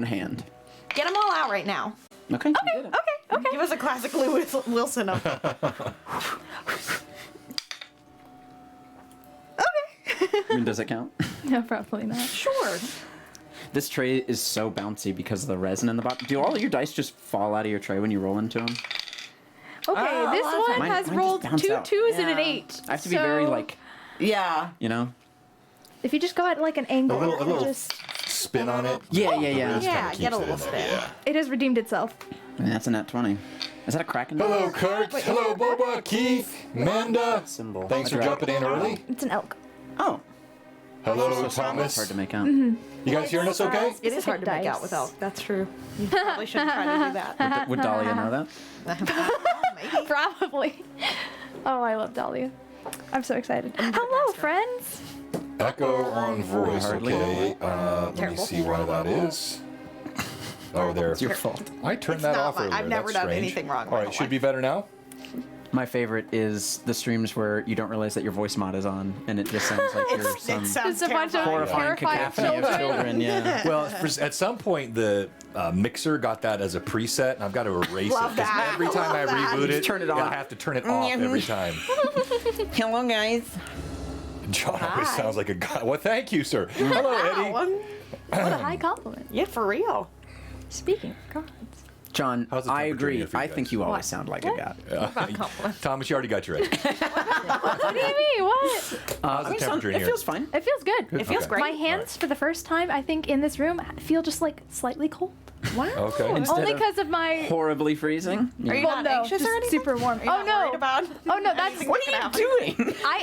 hand. Get them all out right now. Okay. Okay. Give us a classic Lewis Wilson of I mean, does it count? No, probably not. Sure. This tray is so bouncy because of the resin in the bottom. Do all of your dice just fall out of your tray when you roll into them? Okay, a this lot of one times. Mine has just rolled bounce 2 out. 2s and an Yeah. 8. I have to be very, like, Yeah. you know? If you just go at like an angle, A little just spin on it. Yeah. Yeah, Kinda get a keeps little it in there, spin. Yeah. it has redeemed itself. I mean, that's a nat 20. Is that a Kraken? Hello, Kurt. Hello, Boba, Keith, Manda. Symbol. Thanks for jumping in early. It's an elk. Oh. Hello, It's Thomas. hard to make out. You guys hearing us okay? It is hard to make Dice. out without. That's true. You probably shouldn't try to do that. Would Dahlia know that? Maybe. Probably. Oh, I love Dahlia. I'm so excited. Hello, friends. Echo on voice. Hardly. Okay. Let me Terrible. see why that is. Oh, there. It's your fault. I turned It's that not off mine. earlier. I've never That's done strange. anything wrong in All my right, should life. be better now. My favorite is the streams where you don't realize that your voice mod is on, and it just sounds like you're some It sounds Just a bunch of terrifying. horrifying terrified cacophony of children. Yeah. Well, at some point the mixer got that as a preset, and I've got to erase Love it because that. every time I Love that. reboot You it, turn it yeah, on. I have to turn it off every time. Hello, guys. John always sounds like a guy. Well, thank you, sir. Hello, Eddie. What a high compliment. Yeah, for real. Speaking of gods. John, How's the I temperature agree. here for you I guys? think you always sound like a guy. Thomas, you already got your Eddie. What do you mean? What? How's the temperature in it here? feels fine. It feels good. It feels Okay. great. My hands, for the first time, I think, in this room, feel just like slightly cold. Wow. Okay. Instead Only of because of my. horribly freezing. Are you Well, not no, anxious just or anything? super warm. Are you Oh, not no. worried about Oh no, that's What are you doing? I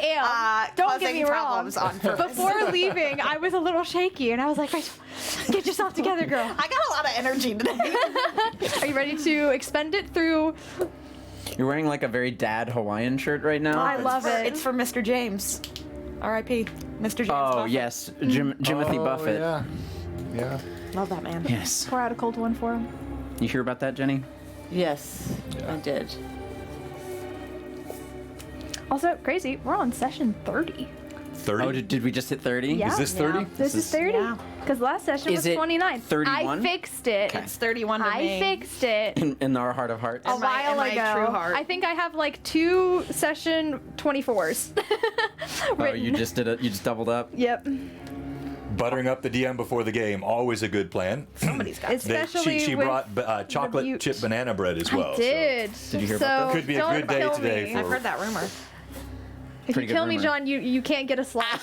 am. Don't get causing me wrong. problems on purpose. Before leaving, I was a little shaky, and I was like, "Get yourself together, girl." I got a lot of energy today. Are you ready to expend it through? You're wearing like a very dad Hawaiian shirt right now. I love it. It's for Mr. James. R.I.P. Mr. James. Oh Buffett. yes, Jimothy Buffett. Yeah. Yeah. Love that man. Yes. Pour out a cold one for him. You hear about that, Jenny? Yes, I did. Also, crazy. We're on session 30. 30. Oh, did we just hit 30? Yeah. Is this 30? This is 30. yeah. Because last session Is was it 29. 31? I fixed it. Okay. It's 31 to I me. fixed it In our heart of hearts. a In my- while in my ago. true heart. I think I have like 2 session 24s. Oh, you written. just did it. You just doubled up. Yep. Buttering up the DM before the game, always a good plan. Somebody's got Especially she with brought chocolate Butte. chip banana bread as well. I did. Did you hear so about that? Could be a don't good day kill today me. for- I've heard that rumor. If you Pretty good kill me, rumor. John, you can't get a slash.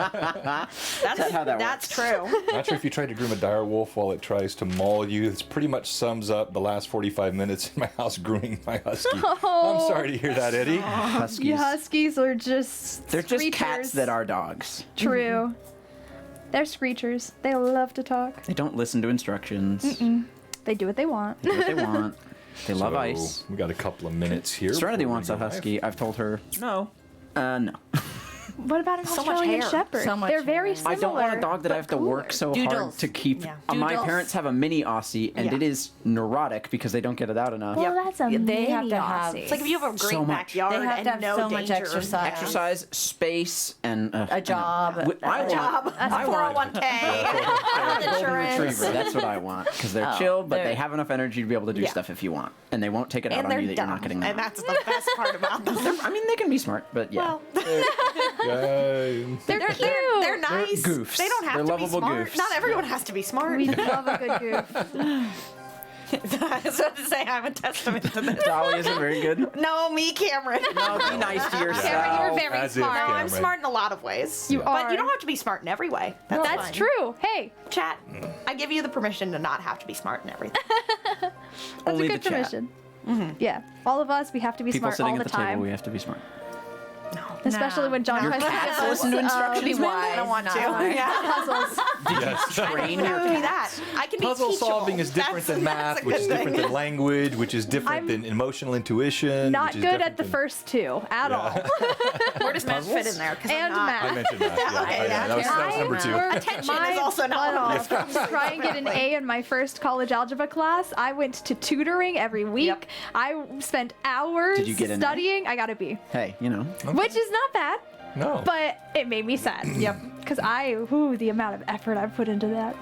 That's how that That's works. true. Not sure if you tried to groom a dire wolf while it tries to maul you. This pretty much sums up the last 45 minutes in my house grooming my husky. I'm sorry to hear that, Eddie. Huskies. You huskies are just They're just screechers. cats that are dogs. True. They're screechers. They love to talk. They don't listen to instructions. They do what they want. They do what they want. They love So, ice. We got a couple of minutes here. Serenity before we wants a go live. husky. I've told her, No. no. What about an So much Australian hair. Shepherd? So much They're very hair. similar. I don't want a dog that I have to work so hard Doodles. to keep. Yeah. My Doodles. parents have a mini Aussie, and Yeah. it is neurotic because they don't get it out enough. Well, that's a They have mini to have- Aussie. It's like if you have a great So much. backyard They have and to have no so much danger. exercise. Exercise, space, and A job. I want Job. I want 401k. a golden Insurance. retriever. That's what I want because they're chill, but they're- they have enough energy to be able to do Yeah. stuff if you want, and they won't take it out And on they're you that dumb. you're not getting And them. that's the best part about them. I mean, they can be smart, but yeah. Yay. They're cute. They're nice. goofs. They don't have They're to be lovable smart. goofs. Not everyone has to be smart. We love a good goof. I was about to say I'm a testament to this. Dolly isn't very good. No, me, Cameron. No, be nice to yourself. Cameron, you're very As if, smart. No, I'm Cameron. smart in a lot of ways. You But are. you don't have to be smart in every way. That's That's fine. true. Hey, Chat, I give you the permission to not have to be smart in everything. that's Only a good the chat. permission. Yeah, all of us, we have to be People smart sitting all at the the table, time. we have to be smart. Especially when John tries to cats get listen to instructions. Be wise. I don't want to. not wise. Yeah. puzzles. Yes. Train I your can do cats. that. I can be Puzzle teachable. solving is different than That's math, a which good is different thing. than language, which is different I'm than emotional intuition. Not which is good different at the than- first two at all. Where does math fit in there? 'Cause I'm And not. math. I mentioned that. Yeah, Okay, I know. yeah, That was I number two. worked Attention my is also not butt one off of those. to try and get an A in my first college algebra class. I went to tutoring every week. Yep. I spent hours Did you get an A? studying. I got a B, Hey, you know. which is not bad, No. but it made me sad. Yep. Because the amount of effort I put into that.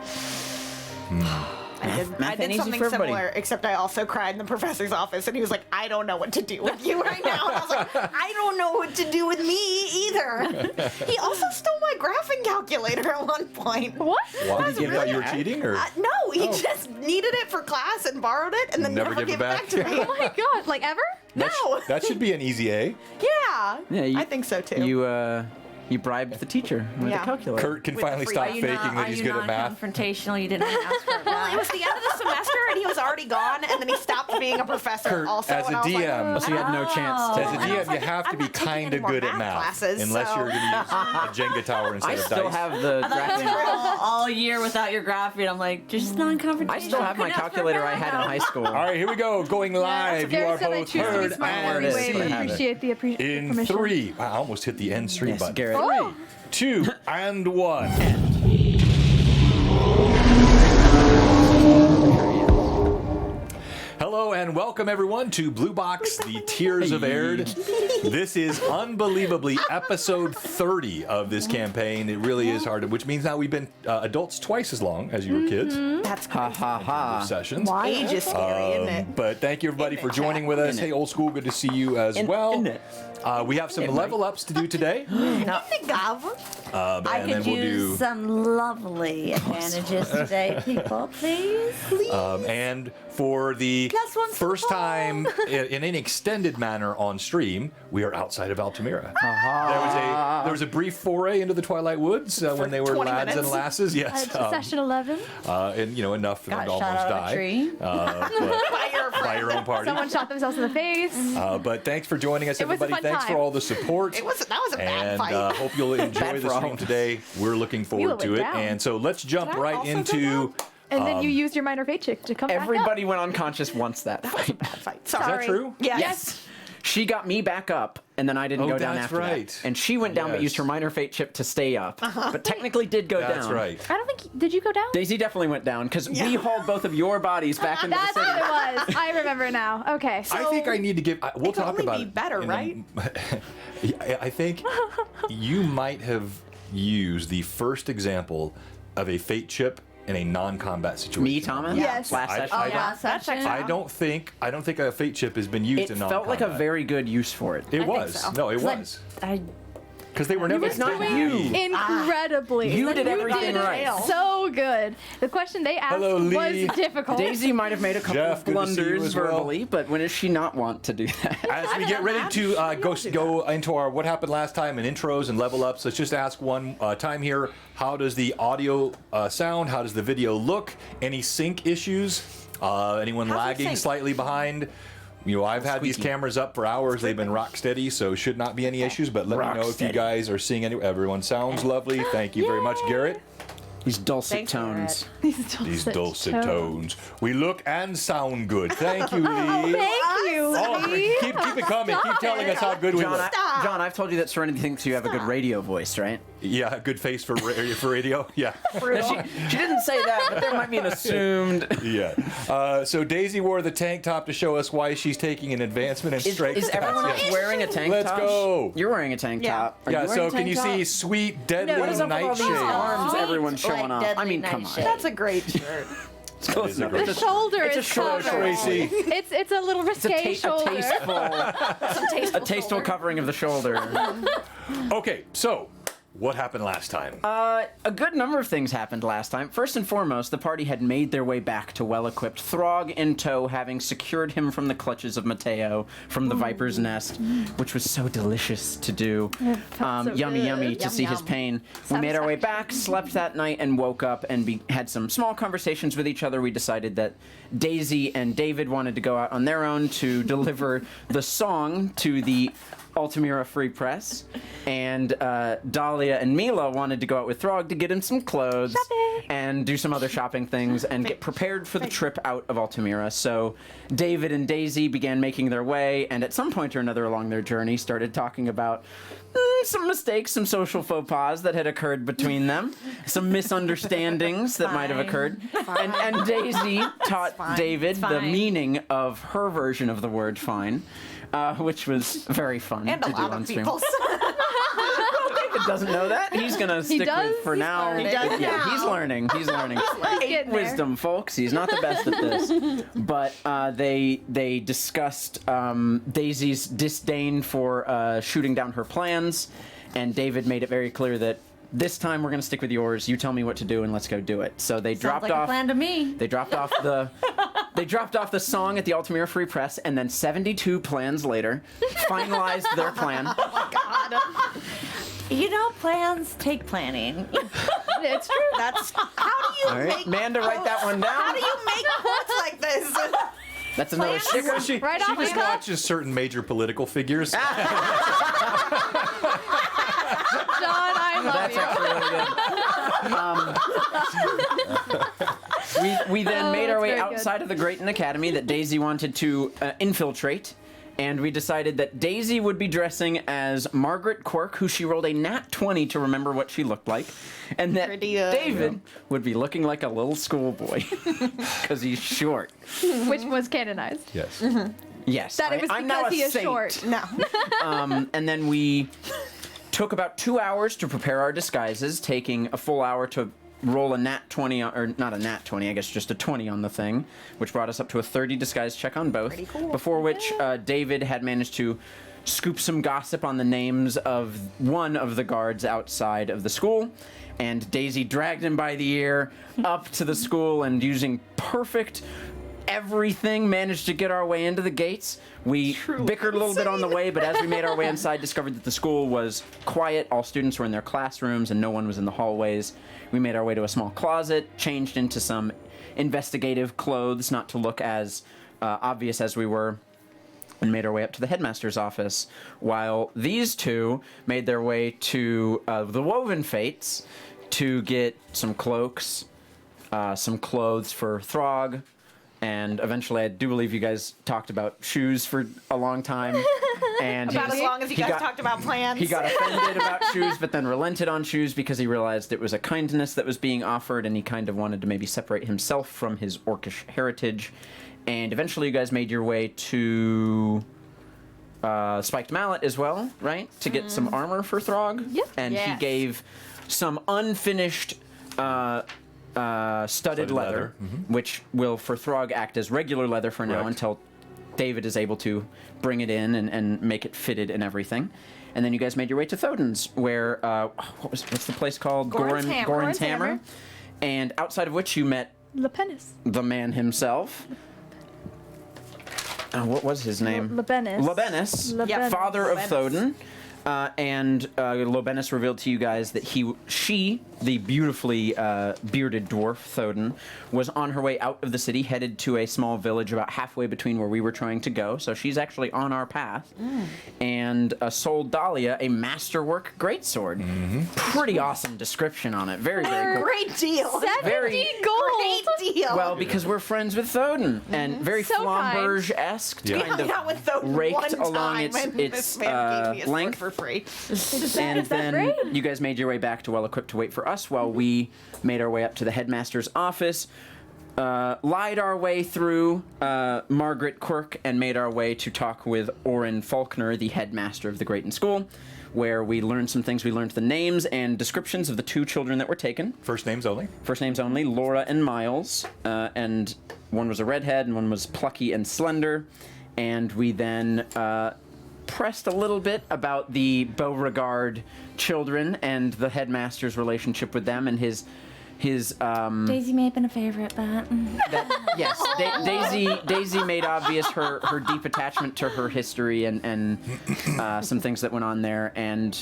I did ain't easy something for everybody. similar, except I also cried in the professor's office, and he was like, I don't know what to do with you right now. And I was like, I don't know what to do with me either. He also stole my graphing calculator at one point. What? Why did you thought you were cheating, or? No, he just needed it for class and borrowed it, and then Never never give it gave it back to me. Oh my god, like ever? No. That should be an easy A. Yeah. Yeah, I think so too. You bribed the teacher with Yeah. a calculator. Kurt can With the finally free- stop Are you faking that he's good at math. Confrontational. You didn't ask for it. Well, it was the end of the semester, and he was already gone, and then he stopped being a professor. Kurt, also, as and a I was like, DM, So you had no chance to. As a And I was DM, you like, have to I'm be not taking kind any of more good at math math, classes, unless so- you're going to use a Jenga tower instead I of still dice. have the graphing. all year without your graphing. I'm like, just non-confrontational. I still have my calculator I had in high school. All right, here we go. Going live. You Gary are said I both choose to be heard smart and anyway, but seen. appreciate the In permission. 3. Wow, I almost hit the end 3 Yes, button. Garrett. 3, 2, and 1. Hello and welcome everyone to Blue Box, the Tears of Aihrde. This is unbelievably episode 30 of this campaign. It really is hard, which means now we've been adults twice as long as you were kids. That's Ha ha ha. Sessions. age is scary, isn't it? But thank you everybody for joining with us. In it. Hey, old school, good to see you as well. in it. We have some In level ups to do today. Think of. I and then could we'll use do. some lovely advantages today, people. Please. And for the Plus one's first fun. time in an extended manner on stream, we are outside of Altamira. There was a brief foray into the Twilight Woods when they were 20 lads and minutes. lasses. Yes, session 11. and enough for them Got to shot almost out of a die tree. by your own party. Someone shot themselves in the face. But thanks for joining us, It was a everybody. fun Thanks for time. all the support. That was a bad And fight. hope you'll enjoy Bad the for all stream of us. today. We're looking forward to went it. down. And so let's jump Did I right also go into. down? And then you used your minor fate chick to come Everybody went unconscious once that fight. Bad fight. Is Sorry. that Sorry. true? Yes. Yes. She got me back up, and then I didn't Oh, go down that's after right. that. And she went down, but Yes. used her minor fate chip to stay up. But technically did go down. That's right. back up. I don't think. Did you go down? Daisy definitely went down because we hauled both of your bodies back into That's the what city. it was. I remember now. Okay. So I think I need to give. We'll it could talk only about be it. better, in right? I think you might have used the first example of a fate chip in a non-combat situation. Me, Thomas? Yes. Last I- session? I- Last session. I don't think a fate chip has been used It in felt non-combat. like a very good use for it. It think was. so. No, it Like, was. I Because they were never. It's not they- you. incredibly. You did everything right. So good. The question they asked Hello, Lee. was difficult. Daisy might have made a couple Jeff, of good to see you blunders as well. verbally, but when does she not want to do that? As we get ready to go into our what happened last time and intros and level ups, let's just ask one time here. How does the audio sound? How does the video look? Any sync issues? Anyone How's it lagging sync? slightly behind? I've had these Squeaky. cameras up for hours. They've been rock steady, so should not be any issues. But let Rock me know if you steady. guys are seeing any. Everyone sounds lovely. Thank you very much, Garrett. These dulcet Thanks, tones. These dulcet tones. We look and sound good. Thank you, Lee. Thank you, Oh, Lee. keep it coming. Keep telling us how good we John, look. John, I've told you that Serenity thinks you have a good radio voice, right? Yeah, good face for radio. Yeah. She didn't say that, but there might be an assumed. Yeah. So Daisy wore the tank top to show us why she's taking an advancement in strength. Is stats. everyone else Yes. wearing a tank Let's top? go. You're wearing a tank Yeah. top. Are Yeah, you wearing so a can tank you top? see sweet, deadly What is up with all these nightshade? arms Sweet, everyone's showing like off? I deadly mean, come on. nightshade. That's a great shirt. That is a great The shoulder It's a is short covered. Tracy. It's a little It's a, risque a shoulder. tasteful covering of the shoulder. Okay, so what happened last time? A good number of things happened last time. First and foremost, the party had made their way back to well-equipped Throg in tow, having secured him from the clutches of Mateo from the Viper's Nest, which was so delicious to do. felt so Yummy, good. yummy to Yum, see his yum. pain. We made our way back, slept that night, and woke up and had some small conversations with each other. We decided that Daisy and David wanted to go out on their own to deliver the song to the Altamira Free Press, and Dahlia and Mila wanted to go out with Throg to get him some clothes and do some other shopping things and get prepared for the trip out of Altamira. So David and Daisy began making their way, and at some point or another along their journey started talking about some mistakes, some social faux pas that had occurred between them, some misunderstandings that might have occurred. And Daisy taught David the Fine. meaning of her version of the word fine. Which was very fun And to a do lot on of stream. people's. David David doesn't know that. He's gonna stick does. with for He's now. learning. He does Yeah, now. he's learning. He's learning. Eight getting there. wisdom, folks. He's not the best at this. But they discussed Daisy's disdain for shooting down her plans, and David made it very clear that this time we're gonna stick with yours. You tell me what to do, and let's go do it. So they Sounds dropped like off. a plan to me. They dropped off the. They dropped off the song at the Altamira Free Press, and then 72 plans later, finalized their plan. God. You know, plans take planning. It's true. That's how do you All right, make Amanda, write that one how down. do you make quots like this? That's another Plans? sticker. She Right off the just cuff? watches certain major political figures. John, I love That's you. actually really good. We then Oh, made our that's way very good. outside of the Grayton Academy that Daisy wanted to infiltrate. And we decided that Daisy would be dressing as Margaret Quirk, who she rolled a nat 20 to remember what she looked like. And that Pretty, David would be looking like a little schoolboy because he's short. Which was canonized. Yes. Yes, That it was I'm now because a he is saint. short. No. And then we took about 2 hours to prepare our disguises, taking a full hour to roll a nat 20, or not a nat 20, I guess just a 20 on the thing, which brought us up to a 30 disguise check on both. Pretty cool. Before which David had managed to scoop some gossip on the names of one of the guards outside of the school, and Daisy dragged him by the ear up to the school, and using perfect everything managed to get our way into the gates. We bickered a little bit on the way, but as we made our way inside, discovered that the school was quiet. All students were in their classrooms and no one was in the hallways. We made our way to a small closet, changed into some investigative clothes, not to look as obvious as we were, and made our way up to the headmaster's office, while these two made their way to the Woven Fates to get some cloaks, some clothes for Throg, and eventually I do believe you guys talked about shoes for a long time. And About as long as you he guys got- talked about plans. He got offended about shoes, but then relented on shoes because he realized it was a kindness that was being offered, and he kind of wanted to maybe separate himself from his orcish heritage. And eventually you guys made your way to Spiked Mallet as well, right? To get some armor for Throg. Yep. And he Yes. gave some unfinished studded leather, which will for Throg act as regular leather for now Correct. until David is able to bring it in and make it fitted and everything. And then you guys made your way to Thodon's, where what's the place called? Goran's Hammer. Goran's Goran's Hammer. Hammer. And outside of which you met Lepenis. the man himself. What was his name? Lebenis. Lebenis, Lebenis. father of Lebenis. Thodon. And Lebenis revealed to you guys that she, the beautifully bearded dwarf Thodon, was on her way out of the city, headed to a small village about halfway between where we were trying to go. So she's actually on our path. And sold Dahlia a masterwork greatsword. Pretty awesome description on it. Very, very cool. Great deal. 70 Very- gold. Great deal. Well, because we're friends with Thodon, and very So kind. Flamberge-esque, Yeah. we kind hung of out with Thodon raked one along time, its and this man gave me his sword length. for free. And then great? you guys made your way back to well-equipped to wait for us while we made our way up to the headmaster's office, lied our way through Margaret Quirk, and made our way to talk with Orin Faulkner, the headmaster of the Grayton School, where we learned some things. We learned the names and descriptions of the two children that were taken. First names only. First names only, Laura and Miles, and one was a redhead and one was plucky and slender. And we then pressed a little bit about the Beauregard children and the headmaster's relationship with them and his Daisy may have been a favorite, but yes, Daisy made obvious her deep attachment to her history and some things that went on there. And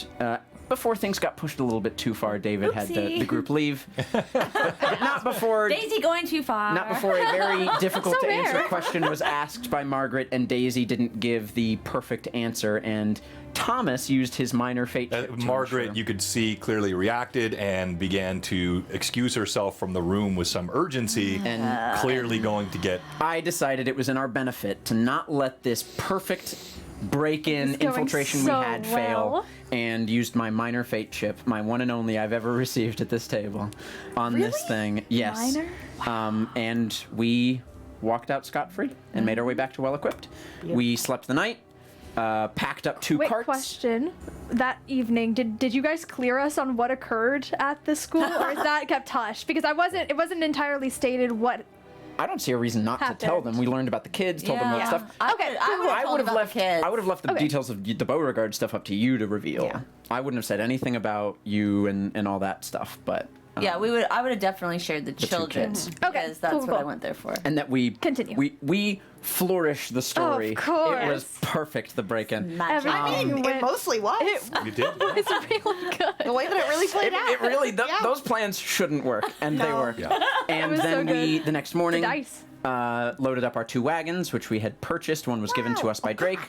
before things got pushed a little bit too far, David had the Oopsie. group leave. But not before. Daisy going too far. Not before a very difficult So to answer rare. question was asked by Margaret, and Daisy didn't give the perfect answer, and Thomas used his minor fate chip to Margaret, ensure. you could see, clearly reacted and began to excuse herself from the room with some urgency, And clearly going to get. I decided it was in our benefit to not let this perfect break-in It's going infiltration so we had well. fail, and used my minor fate chip, my one and only I've ever received at this table, on this Really? thing. Yes. Minor? And we walked out scot-free and made our way back to well-equipped. We slept the night, packed up 2 Quick carts. question. That evening, did you guys clear us on what occurred at the school, or is that kept hush? Because it wasn't entirely stated what. I don't see a reason not to tell them. We learned about the kids, told them about stuff. Okay, I would have left. I would have left the Okay. details of the Beauregard stuff up to you to reveal. Yeah. I wouldn't have said anything about you and all that stuff, but Yeah, I would have definitely shared the children kids. Okay, because that's cool, what I cool. went there for. and that we Continue. We flourish the story. Of course. It was perfect. The break-in. Magic. I mean, it went- mostly was. You did. It's really good. the way that it really played out. It really Yeah. those plans shouldn't work, and they No. were. Yeah. And was then so we good. the next morning The dice. Loaded up our 2 wagons, which we had purchased. One was given to us by Drake,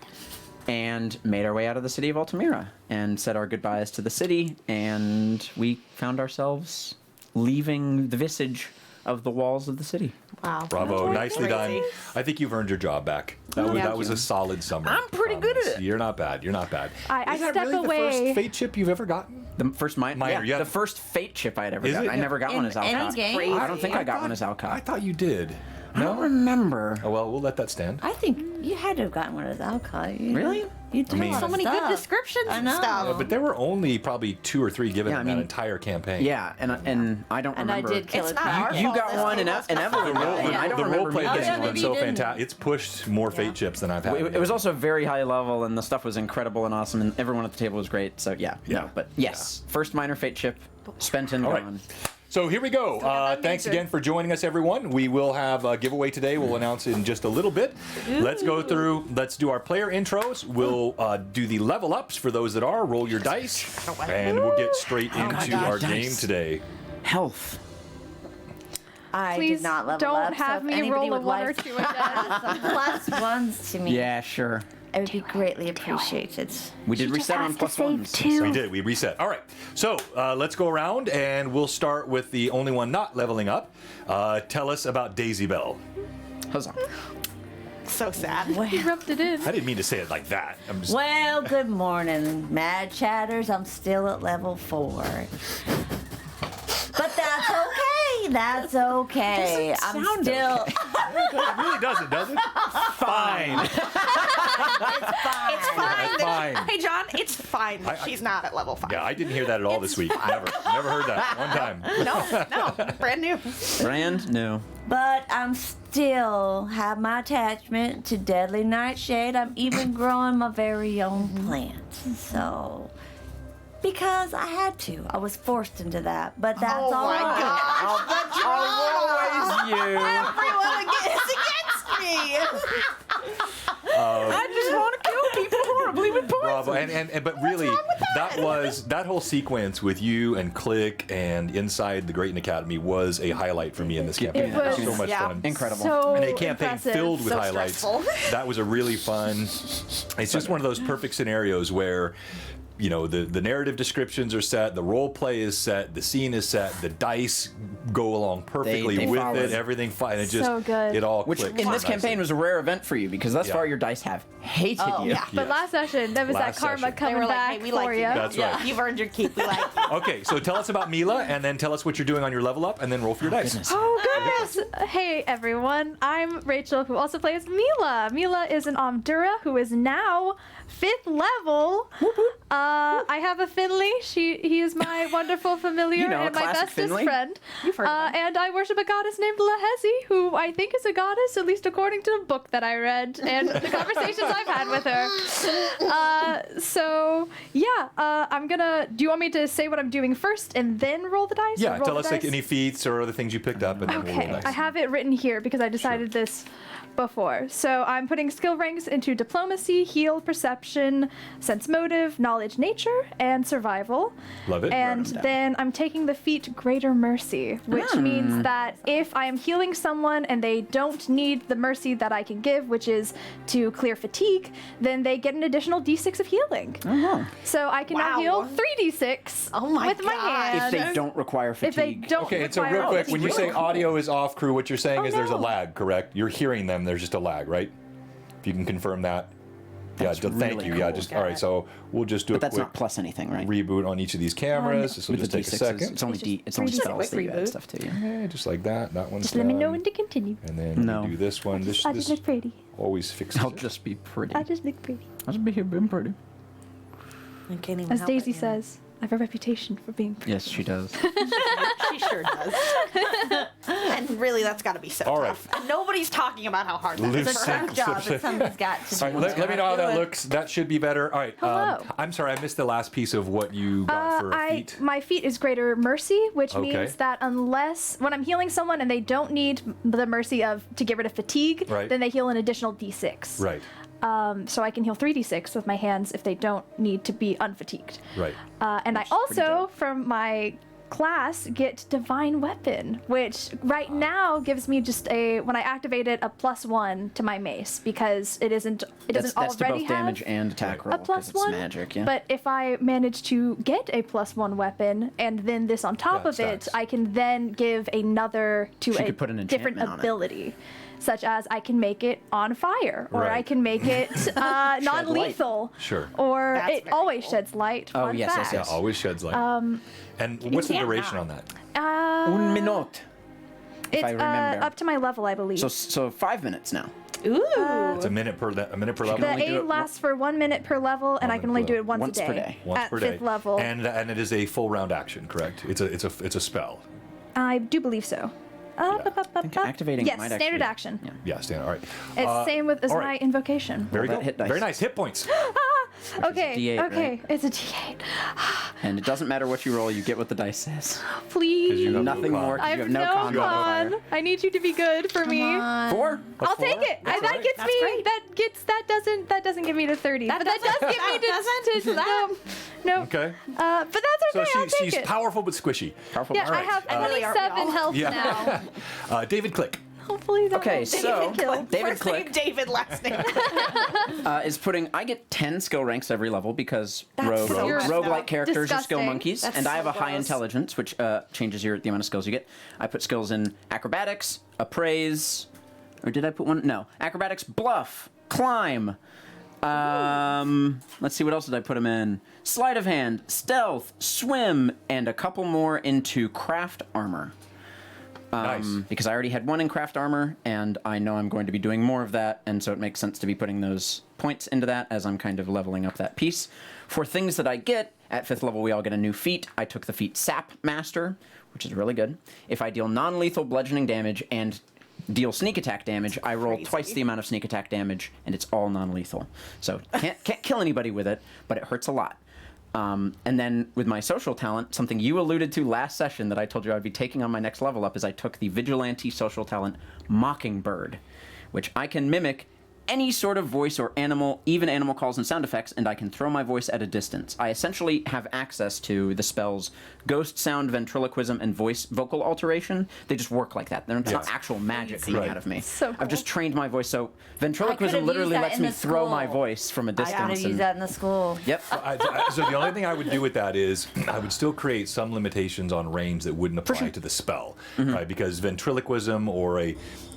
and made our way out of the city of Altamira and said our goodbyes to the city. And we found ourselves leaving the visage of the walls of the city. Wow. Bravo, nicely done. Crazy. I think you've earned your job back. That was a solid summer. I'm pretty good at it. You're not bad. You're not bad. I Is that step really the away. first fate chip you've ever gotten? The first minor, yeah. the first fate chip I had ever Is gotten. it? I never got In one as any Alcott. game? I don't think I got one as Alcott. I thought you did. I don't remember. Oh, well, we'll let that stand. I think you had to have gotten one of those Alcott. Really? You did mean- a lot So of many good stuff. descriptions I and know. stuff. But there were only probably 2 or 3 given Yeah, I in mean- that entire campaign. Yeah, and I don't And I remember. did kill It's it. not our You fault got this one, game and was Evelyn got one. Yeah. I don't the remember role play me Oh, game's yeah, getting one. maybe so you didn't. fantastic. It's pushed more fate chips than I've had. It was also very high level, and the stuff was incredible and awesome, and everyone at the table was great. So yeah. No, but yes, first minor fate chip, spent and All right. gone. So here we go. that Thanks major. again for joining us, everyone. We will have a giveaway today. We'll announce it in just a little bit. Let's go through. Let's do our player intros. We'll do the level ups for those that are. Roll your dice, and we'll get straight into God, our dice. game today. Health. I Please did not level don't up. have so if me anybody roll a would 1 or like 2 again. some plus ones to me, Yeah, sure. it would be greatly appreciated. We did reset on plus ones. We did. We reset. All right. So let's go around, and we'll start with the only one not leveling up. Tell us about Daisy Bell. Huzzah. So sad. He rubbed it in. I didn't mean to say it like that. I'm just. Well, good morning, Mad Chatters. I'm still at level 4. But that's okay. That's okay. I'm still. It really doesn't, does it? Fine. It's fine. That's fine. Hey, John, it's fine. I- She's not at level 5. Yeah, I didn't hear that at all this week. Never heard that one time. No, brand new. Brand new. But I'm still have my attachment to Deadly Nightshade. I'm even growing my very own plant. So, because I had to, I was forced into that. But that's Oh all my right. gosh. Always you. Everyone is against me. I just want to kill people horribly with poison. Bravo. And but really, that whole sequence with you and Click and inside the Great Academy was a highlight for me in this campaign. It was- so much yeah. fun. Incredible. So And a campaign impressive. filled with So highlights. stressful. That was a really fun. It's just one of those perfect scenarios where, you know, the narrative descriptions are set, the role play is set, the scene is set, the dice go along perfectly They with followed. it, everything fine. It just So good. it all Which clicked in so this campaign nicely. was a rare event for you because thus Yeah. far your dice have hated you. yeah. But Yes. last session, there was Last that karma session. They coming were like, back hey, we for like you. you. That's right. You've earned your keep. We like you. Okay, so tell us about Mila, and then tell us what you're doing on your level up, and then roll for your dice. Oh goodness! Hey everyone, I'm Rachel, who also plays Mila. Mila is an Omdura who is now 5th level. I have a Finley. He is my wonderful familiar You know, a and my classic bestest Finley. friend. You've heard of him. And I worship a goddess named Lahezi, who I think is a goddess, at least according to a book that I read and the conversations I've had with her. So yeah, I'm gonna. Do you want me to say what I'm doing first and then roll the dice? or Yeah, roll tell the us like dice? any feats or other things you picked up, and then we'll roll Okay, dice. I have it written here because I decided this before. So I'm putting skill ranks into diplomacy, heal, perception, sense motive, knowledge nature, and survival. Love it. And Write 'em down. then I'm taking the feat greater mercy, which means that if I am healing someone and they don't need the mercy that I can give, which is to clear fatigue, then they get an additional d6 of healing. So I can now Wow. heal 3d6 Oh my with my gosh. hand. If they don't require If they fatigue. don't Okay, and so require real quick, fatigue. when you say audio is off, crew, what you're saying Oh, is there's a no. lag, correct? You're hearing them, there's just a lag, right? If you can confirm that. Thank really you. cool. Yeah, just all right. So we'll just do But a that's quick not plus anything, right? reboot on each of these cameras. This will With just the take a D6s, second. it's only It's D. just It's only 3D6. spells that you add Reboot. stuff to. Yeah. Yeah, just like that. That one's Just let me know done. when to continue. And then No. we do this one. This I just look pretty. always fixes I'll it. just be pretty. I just look pretty. I'll just be here being pretty. I can't even As help Daisy it, you know. says, I have a reputation for being pretty. Yes, she does. She sure does. And really, that's got to be so All right. tough. And nobody's talking about how hard that is. It's a tough job that somebody's got to do. All right, let me know how that looks. That should be better. All right. Hello. I'm sorry, I missed the last piece of what you got for a feat. My feat is greater mercy, which Okay. means that unless when I'm healing someone and they don't need the mercy of to get rid of fatigue, Right. then they heal an additional d6. Right. So I can heal 3d6 with my hands if they don't need to be unfatigued. Right. And I pretty also, dope. from my class, get divine weapon, which right now gives me just when I activate it, a +1 to my mace because it doesn't That's to already both damage have and attack roll. a 'cause it's +1. magic, yeah. But if I manage to get a +1 weapon and then this on top Yeah, of it, stacks. I can then give another to She a could put an different enchantment on it. ability. Such as I can make it on fire, or I Right. can make it non-lethal, Sure. or That's it very always cool. sheds light. Oh, fun yes, yes, fact. yes. Yeah, always sheds light. And what's the can't duration not. on that? Un minute. It's I remember. up to my level, I believe. So 5 minutes now. Ooh. It's a minute per level. the only do aid it lasts for 1 minute per level, and I minute can only per do it level. once Once a per day. day. Once at per 5th day. level. And it is a full round action, correct? It's a spell. I do believe so. I think activating yes, might standard actually- action. Yeah. Yeah, stand. All right. It's same with as all my right. invocation. Very that good. hit dice. Very nice. Hit points. Okay, D8, okay, right? it's a D8. And it doesn't matter what you roll, you get what the dice says. Please. you have Nothing no con. more. I You have have no no con modifier. con. I need you to be good for me. 4? I'll take it. That's that right. gets That's me. great. That doesn't get me to 30. That but that does doesn't- get me that to doesn't- no. Okay. But that's okay. So I'll take she's it. powerful but squishy. Powerful. Yeah, All I right. have Really, aren't 27 we all? health Yeah. now. David Click. Hopefully that Okay, won't so get killed. David First name Click David, last name. is putting. I get 10 skill ranks every level because That's so messed roguelike up. characters are skill Disgusting. monkeys, That's and I have so a high gross. intelligence, which changes the amount of skills you get. I put skills in acrobatics, appraise, or did I put one? No, acrobatics, bluff, climb. Let's see, what else did I put them in? Sleight of hand, stealth, swim, and a couple more into craft armor. Nice. Because I already had one in craft armor, and I know I'm going to be doing more of that, and so it makes sense to be putting those points into that as I'm kind of leveling up that piece. For things that I get, at 5th level we all get a new feat. I took the feat Sap Master, which is really good. If I deal non-lethal bludgeoning damage and deal sneak attack damage, I roll Crazy. twice the amount of sneak attack damage, and it's all non-lethal. So can't kill anybody with it, but it hurts a lot. And then with my social talent, something you alluded to last session that I told you I'd be taking on my next level up is I took the vigilante social talent Mockingbird, which I can mimic any sort of voice or animal, even animal calls and sound effects, and I can throw my voice at a distance. I essentially have access to the spells Ghost Sound, Ventriloquism, and Vocal Alteration. They just work like that. It's not Yes. actual magic coming Right. out of me. So I've just cool. trained my voice, so I Ventriloquism could've literally used that lets in me the throw my school. voice from a I distance. gotta use that in the school. Yep. So the only thing I would do with that is I would still create some limitations on range that wouldn't apply to the spell, right? Because ventriloquism or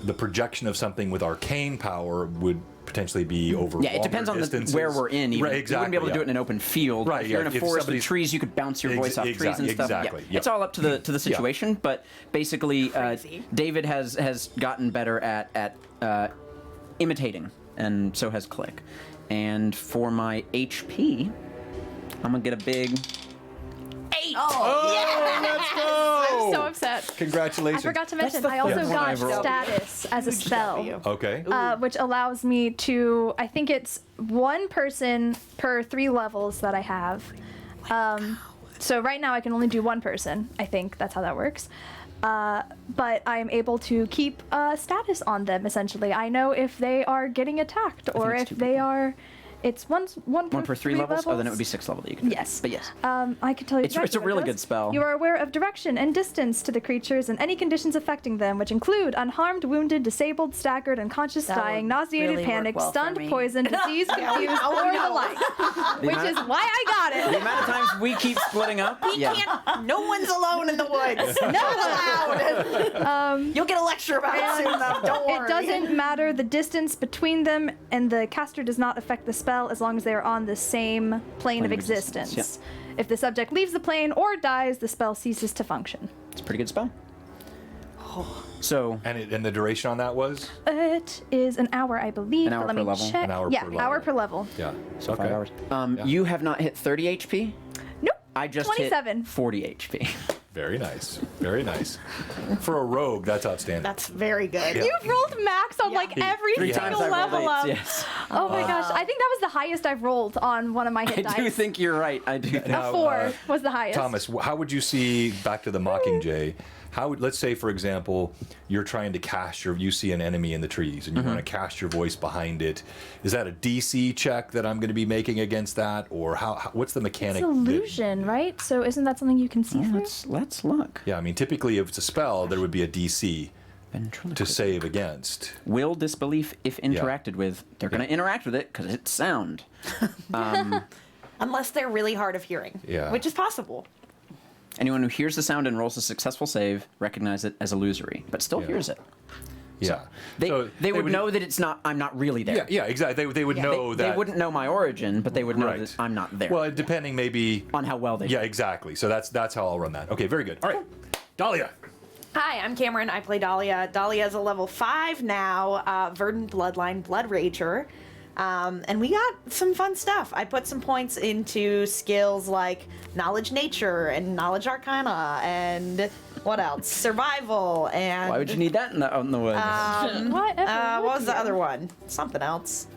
the projection of something with arcane power would potentially be over. Yeah, it depends on where we're in. Even. Right, You exactly. wouldn't be able to do yeah. it in an open field. Right, If you're yeah, in a if forest with somebody's- trees, you could bounce your voice off trees and stuff. exactly, Yeah. yeah. It's all up to the situation. But basically, Crazy. David has gotten better at imitating, and so has Click. And for my HP, I'm gonna get a big 8. Let's go! I'm so upset. I Congratulations. forgot to mention, the I also third one got I've rolled. status as a spell, W. Okay. which allows me to, I think it's one person per 3 levels that I have. So right now I can only do one person. I think that's how that works. But I am able to keep status on them, essentially. I know if they are getting attacked or it's if 2 they are... It's one per 3 levels? Oh, then it would be 6 level that you can do. Yes. But yes. I can tell you It's a exactly what it really does. good spell. You are aware of direction and distance to the creatures and any conditions affecting them, which include unharmed, wounded, disabled, staggered, unconscious, That dying, would nauseated, really work panicked, well for stunned, me. poisoned, diseased, confused, or the like. Which is why I got The it. amount of times we keep splitting up. Yeah. No one's alone in the woods. Not allowed. You'll get a lecture about it soon, though. Don't worry. It doesn't matter the distance between them, and the caster does not affect the spell. spell as long as they are on the same plane of existence. Yep. If the subject leaves the plane or dies, the spell ceases to function. It's a pretty good spell. So, And the duration on that was? It is an hour, I believe. An hour but let per me level? check. An hour yeah, per level. hour per level. Yeah. so 5 hours. You have not hit 30 HP. Nope. I just 27. hit 40 HP. Very nice. Very nice. For a rogue, that's outstanding. That's very good. You've rolled max on like every Three single times I've rolled level up. eights, yes. Oh my gosh, I think that was the highest I've rolled on one of my hit I dice. do think you're right. I do think. A 4 was the highest. Thomas, how would you see, back to the Mockingjay, let's say, for example, you're trying to cast you see an enemy in the trees and you want to cast your voice behind it. Is that a DC check that I'm going to be making against that? Or what's the mechanic? It's illusion, right? So isn't that something you can see through? Let's look. Yeah, I mean, typically if it's a spell, there would be a DC to save against. Will disbelief if interacted with. They're going to interact with it because it's sound. Unless they're really hard of hearing. Yeah. Which is possible. Anyone who hears the sound and rolls a successful save recognize it as illusory, but still hears it. Yeah. They, So they would know that it's not. I'm not really there. Yeah, exactly. They would know They that. wouldn't know my origin, but they would know Right. that I'm not there. Well, depending maybe on how well they. Yeah, do. exactly. So that's how I'll run that. Okay, very good. All right, Dahlia. Hi, I'm Cameron. I play Dahlia. Dahlia is a level 5 now, Verdant Bloodline Blood Rager. And we got some fun stuff. I put some points into skills like Knowledge Nature and Knowledge Arcana and what else? Survival and... Why would you need that out in the woods? Whatever. what was the other one? Something else.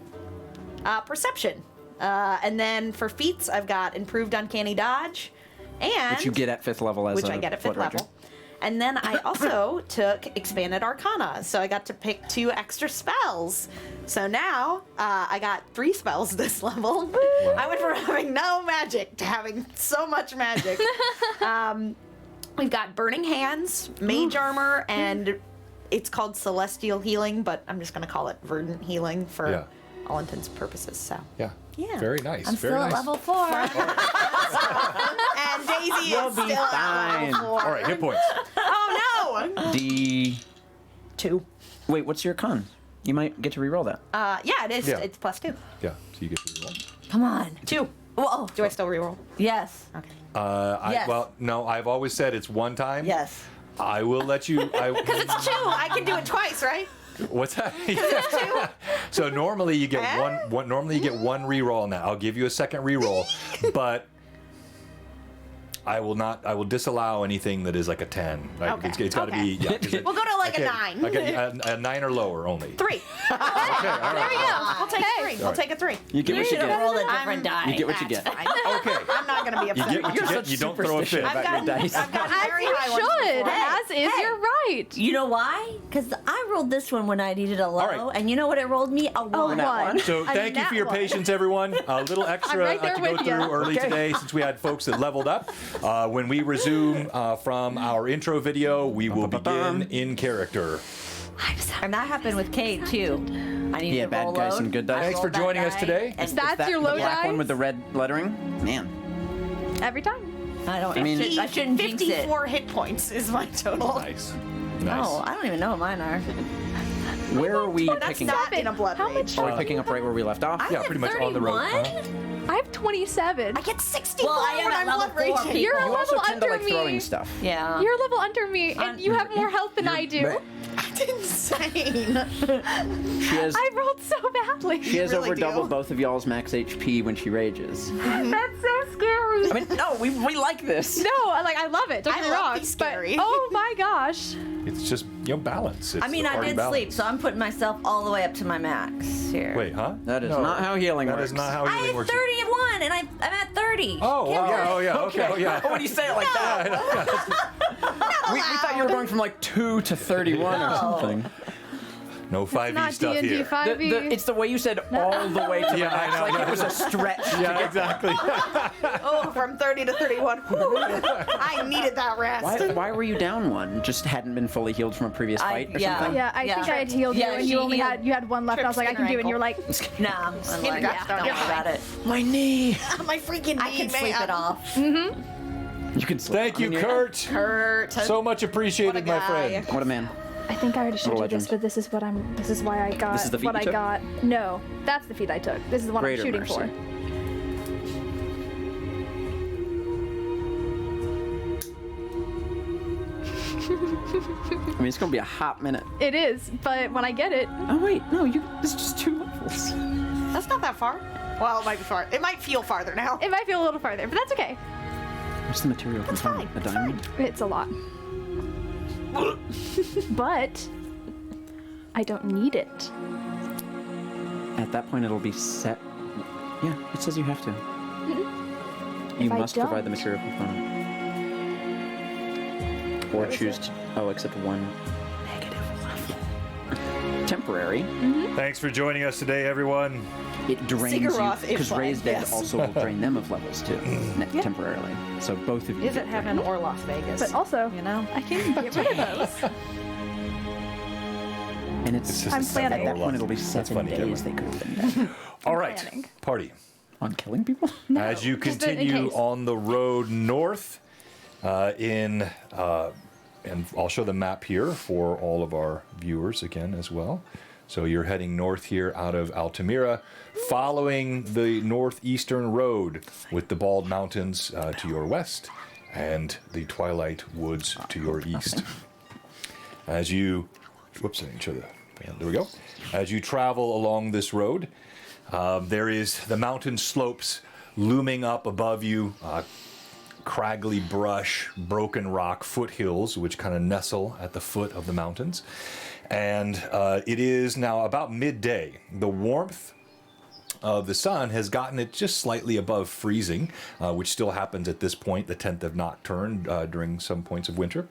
Perception. And then for feats, I've got Improved Uncanny Dodge and... which you get at 5th level as which a I get at 5th Blood Ranger. level. And then I also took Expanded Arcana, so I got to pick 2 extra spells. So now I got 3 spells this level. I went from having no magic to having so much magic. We've got Burning Hands, Mage Armor, and it's called Celestial Healing, but I'm just going to call it Verdant Healing for all intents and purposes. So. Yeah. Yeah. Very nice. I'm very still nice. at level 4. And Daisy You'll is be still fine. at level 4. All right, hit points. Oh no! D. 2. Wait, what's your con? You might get to reroll that. Yeah, it is. Yeah. It's +2. Yeah. So you get to roll. Come on. 2. Whoa. Do I still reroll? Yes. Okay. Yes. Well, no. I've always said it's one time. Yes. I will let you. Because it's 2. I can do it twice, right? What's that? So normally you get one. Normally you get one reroll on that. I'll give you a second reroll, but I will not. I will disallow anything that is like a 10. Like Okay. it's got to be. Yeah, 'cause We'll go to like a 9. a 9 or lower only. 3. Okay. All right. There we go. We'll take 3. We'll take a 3. You get You what should you have get. rolled a different die. You get what you That's get. fine. Okay. I'm not going to be You upset get what about you it. get. You don't throw a fit. superstitious about your dice. I've got As very you high ones should. before. As is Hey. your right. You know why? Because I rolled this one when I needed a low, right. and you know what it rolled me? A 1. one. So I thank mean, you for your that one. patience, everyone. A little extra right there to go with through ya. early Okay. today since we had folks that leveled up. When we resume from our intro video, we will begin in character. And that happened with Kate, too. I needed Yeah, to bad roll guys low. and good dice. I Thanks for rolled that joining us die, today. and That's your low the black dice? one with the red lettering? Man. Every time. I don't. I mean- I shouldn't jinx it. 54 hit points is my total. Nice. Nice. Oh, I don't even know what mine are. Where are we That's picking up? not in a blood How rage. much- Are we picking up right where we left off? I Yeah, have pretty much on the road. 31? I have 27. I get 64 Well, I am when at I'm level blood 4, raging. people. You're a You also level tend to under like me. throwing stuff. Yeah. You're a level under me, and you have more health than I do. That's insane. She has I rolled so badly. she has really over do. double both of y'all's max HP when she rages. That's so scary. I mean, no, we like this. no, I love it. Don't I get me love wrong. being scary. But, oh my gosh. It's just balance. It's I mean, a I party did balance. sleep, so I'm putting myself all the way up to my max here. Wait, huh? That is No. not how healing That works. is not how I healing had works. 31, and I'm at 30. Oh, yeah. Okay. Oh, yeah. When you say it like that, we thought you were going from like 2 to 31 or something. No 5e Not stuff D&D here. 5e. It's the way you said all the way to the Yeah, I max, know, like yeah. it was a stretch. Yeah, exactly. Oh, from 30 to 31. Whew. I needed that rest. Why were you down one? Just hadn't been fully healed from a previous fight or yeah. something? Yeah, I think I had healed Yeah, you, and she you only healed- had one left. And I was like, I can do it, and you were like, Nah, I'm like, graft on don't your worry about it. My knee. My freaking knee, I can man. sleep it off. You can sleep. Thank you, I mean, Kurt. Kurt. So much appreciated, What a my guy. friend. What a man. I think I already showed Little you this, legend. but this is why I got This is the feat what you I took? got. No, that's the feat I took. This is the one Greater I'm shooting mercy. for. I mean, it's gonna be a hot minute. It is, but when I get it, Oh wait, no, this is just 2 levels. That's not that far. Well, it might be far. It might feel farther now. it might feel a little farther, but that's okay. What's the material component? fine, A diamond? It's a lot. But I don't need it. At that point, it'll be set. Yeah, it says you have to. You If I must provide the don't- material component. Or choose to. Oh, except one negative level. Temporary. Thanks for joining us today, everyone. It drains you Sigurroth is because fine, Raised Dead yes. also will drain them of levels too, temporarily. So both of you. Is get it heaven or Las Vegas? But also, you know? I can get rid of those. And it's just I'm a seven planning. at that or point it'll be That's 7 funny, days Cameron. they could have been dead. All right, planning. party. On killing people. As you just in continue case. on the road north, and I'll show the map here for all of our viewers again as well. So you're heading north here out of Altamira, following the northeastern road with the Bald Mountains to your west and the Twilight Woods to your east. As you, whoops, I didn't show the, there we go. As you travel along this road, there is the mountain slopes looming up above you, craggly brush, broken rock foothills, which kind of nestle at the foot of the mountains. And it is now about midday. The warmth of the sun has gotten it just slightly above freezing, which still happens at this point, the 10th of Nocturne, during some points of winter.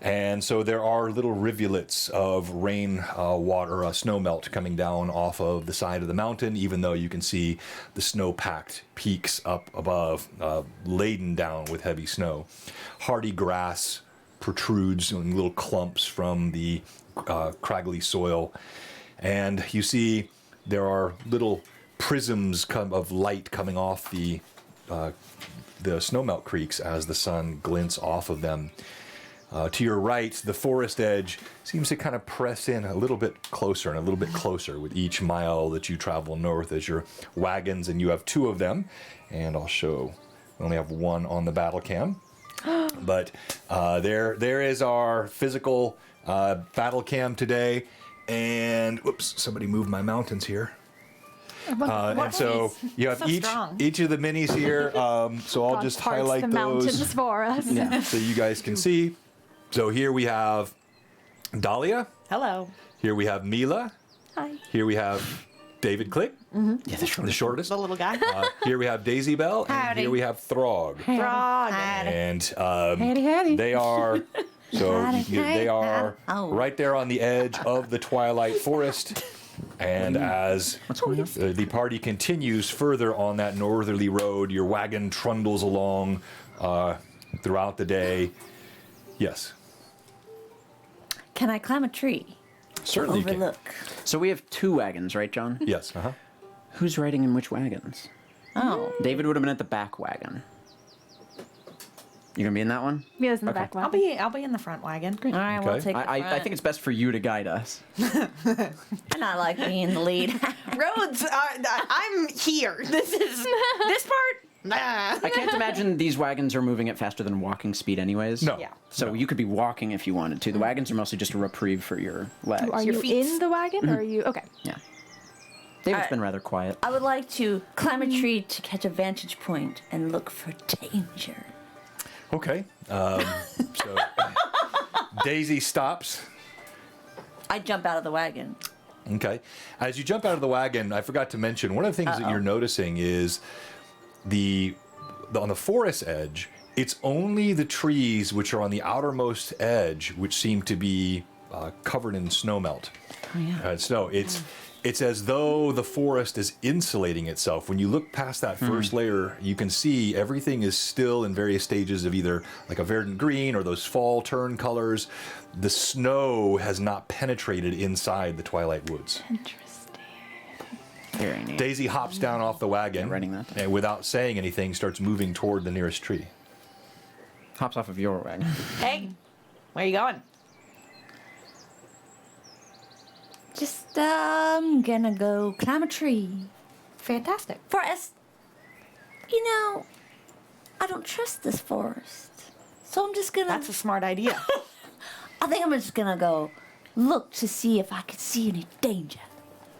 And so there are little rivulets of rain water, snow melt coming down off of the side of the mountain, even though you can see the snow-packed peaks up above, laden down with heavy snow. Hardy grass protrudes in little clumps from the craggly soil. And you see there are little prisms of light coming off the snowmelt creeks as the sun glints off of them. To your right, the forest edge seems to kind of press in a little bit closer and a little bit closer with each mile that you travel north as your wagons, and you have 2 of them. And I'll show, we only have 1 on the battle cam. But there is our physical battle cam today. And, whoops, somebody moved my mountains here. And so you have So strong. each of the minis here. So I'll God just parts highlight the those mountains for us. Yeah. so you guys can see. So here we have Dahlia. Hello. Here we have Mila. Hi. Here we have David Click, Yeah, the shortest. The little guy. Here we have Daisy Bell, and Howdy. here we have Throg. Frog. And Howdy. they are so Howdy, they are howdy. right there on the edge of the Twilight Forest. And as What's going on? the party continues further on that northerly road, your wagon trundles along throughout the day. Yes, Can I climb a tree? certainly you can. Overlook. So we have 2 wagons, right, John? Yes. Who's riding in which wagons? Oh. David would have been at the back wagon. You gonna be in that one? Mia's in the Okay. back one. I'll be in the front wagon. All right, we'll Okay. take the I front. think it's best for you to guide us. And I like being the lead. Roads. I'm here. This part. Nah. I can't imagine these wagons are moving at faster than walking speed, anyways. No. Yeah. So you could be walking if you wanted to. The wagons are mostly just a reprieve for your legs. Are Your you feet. in the wagon or are you okay? Yeah. David's Alright. been rather quiet. I would like to climb a tree to catch a vantage point and look for danger. Okay. So Daisy stops. I jump out of the wagon. Okay. As you jump out of the wagon, I forgot to mention one of the things that you're noticing is on the forest edge, it's only the trees which are on the outermost edge which seem to be covered in snowmelt. Oh, yeah. Snow. It's as though the forest is insulating itself. When you look past that first layer, you can see everything is still in various stages of either like a verdant green or those fall turn colors. The snow has not penetrated inside the Twilight Woods. Interesting. Very neat. Daisy hops down off the wagon Yeah, writing that down. and without saying anything starts moving toward the nearest tree. Hops off of your wagon. Hey, where you going? just gonna go climb a tree. Fantastic. For us, you know, I don't trust this forest. So I'm just gonna. That's a smart idea. I think I'm just gonna go look to see if I can see any danger.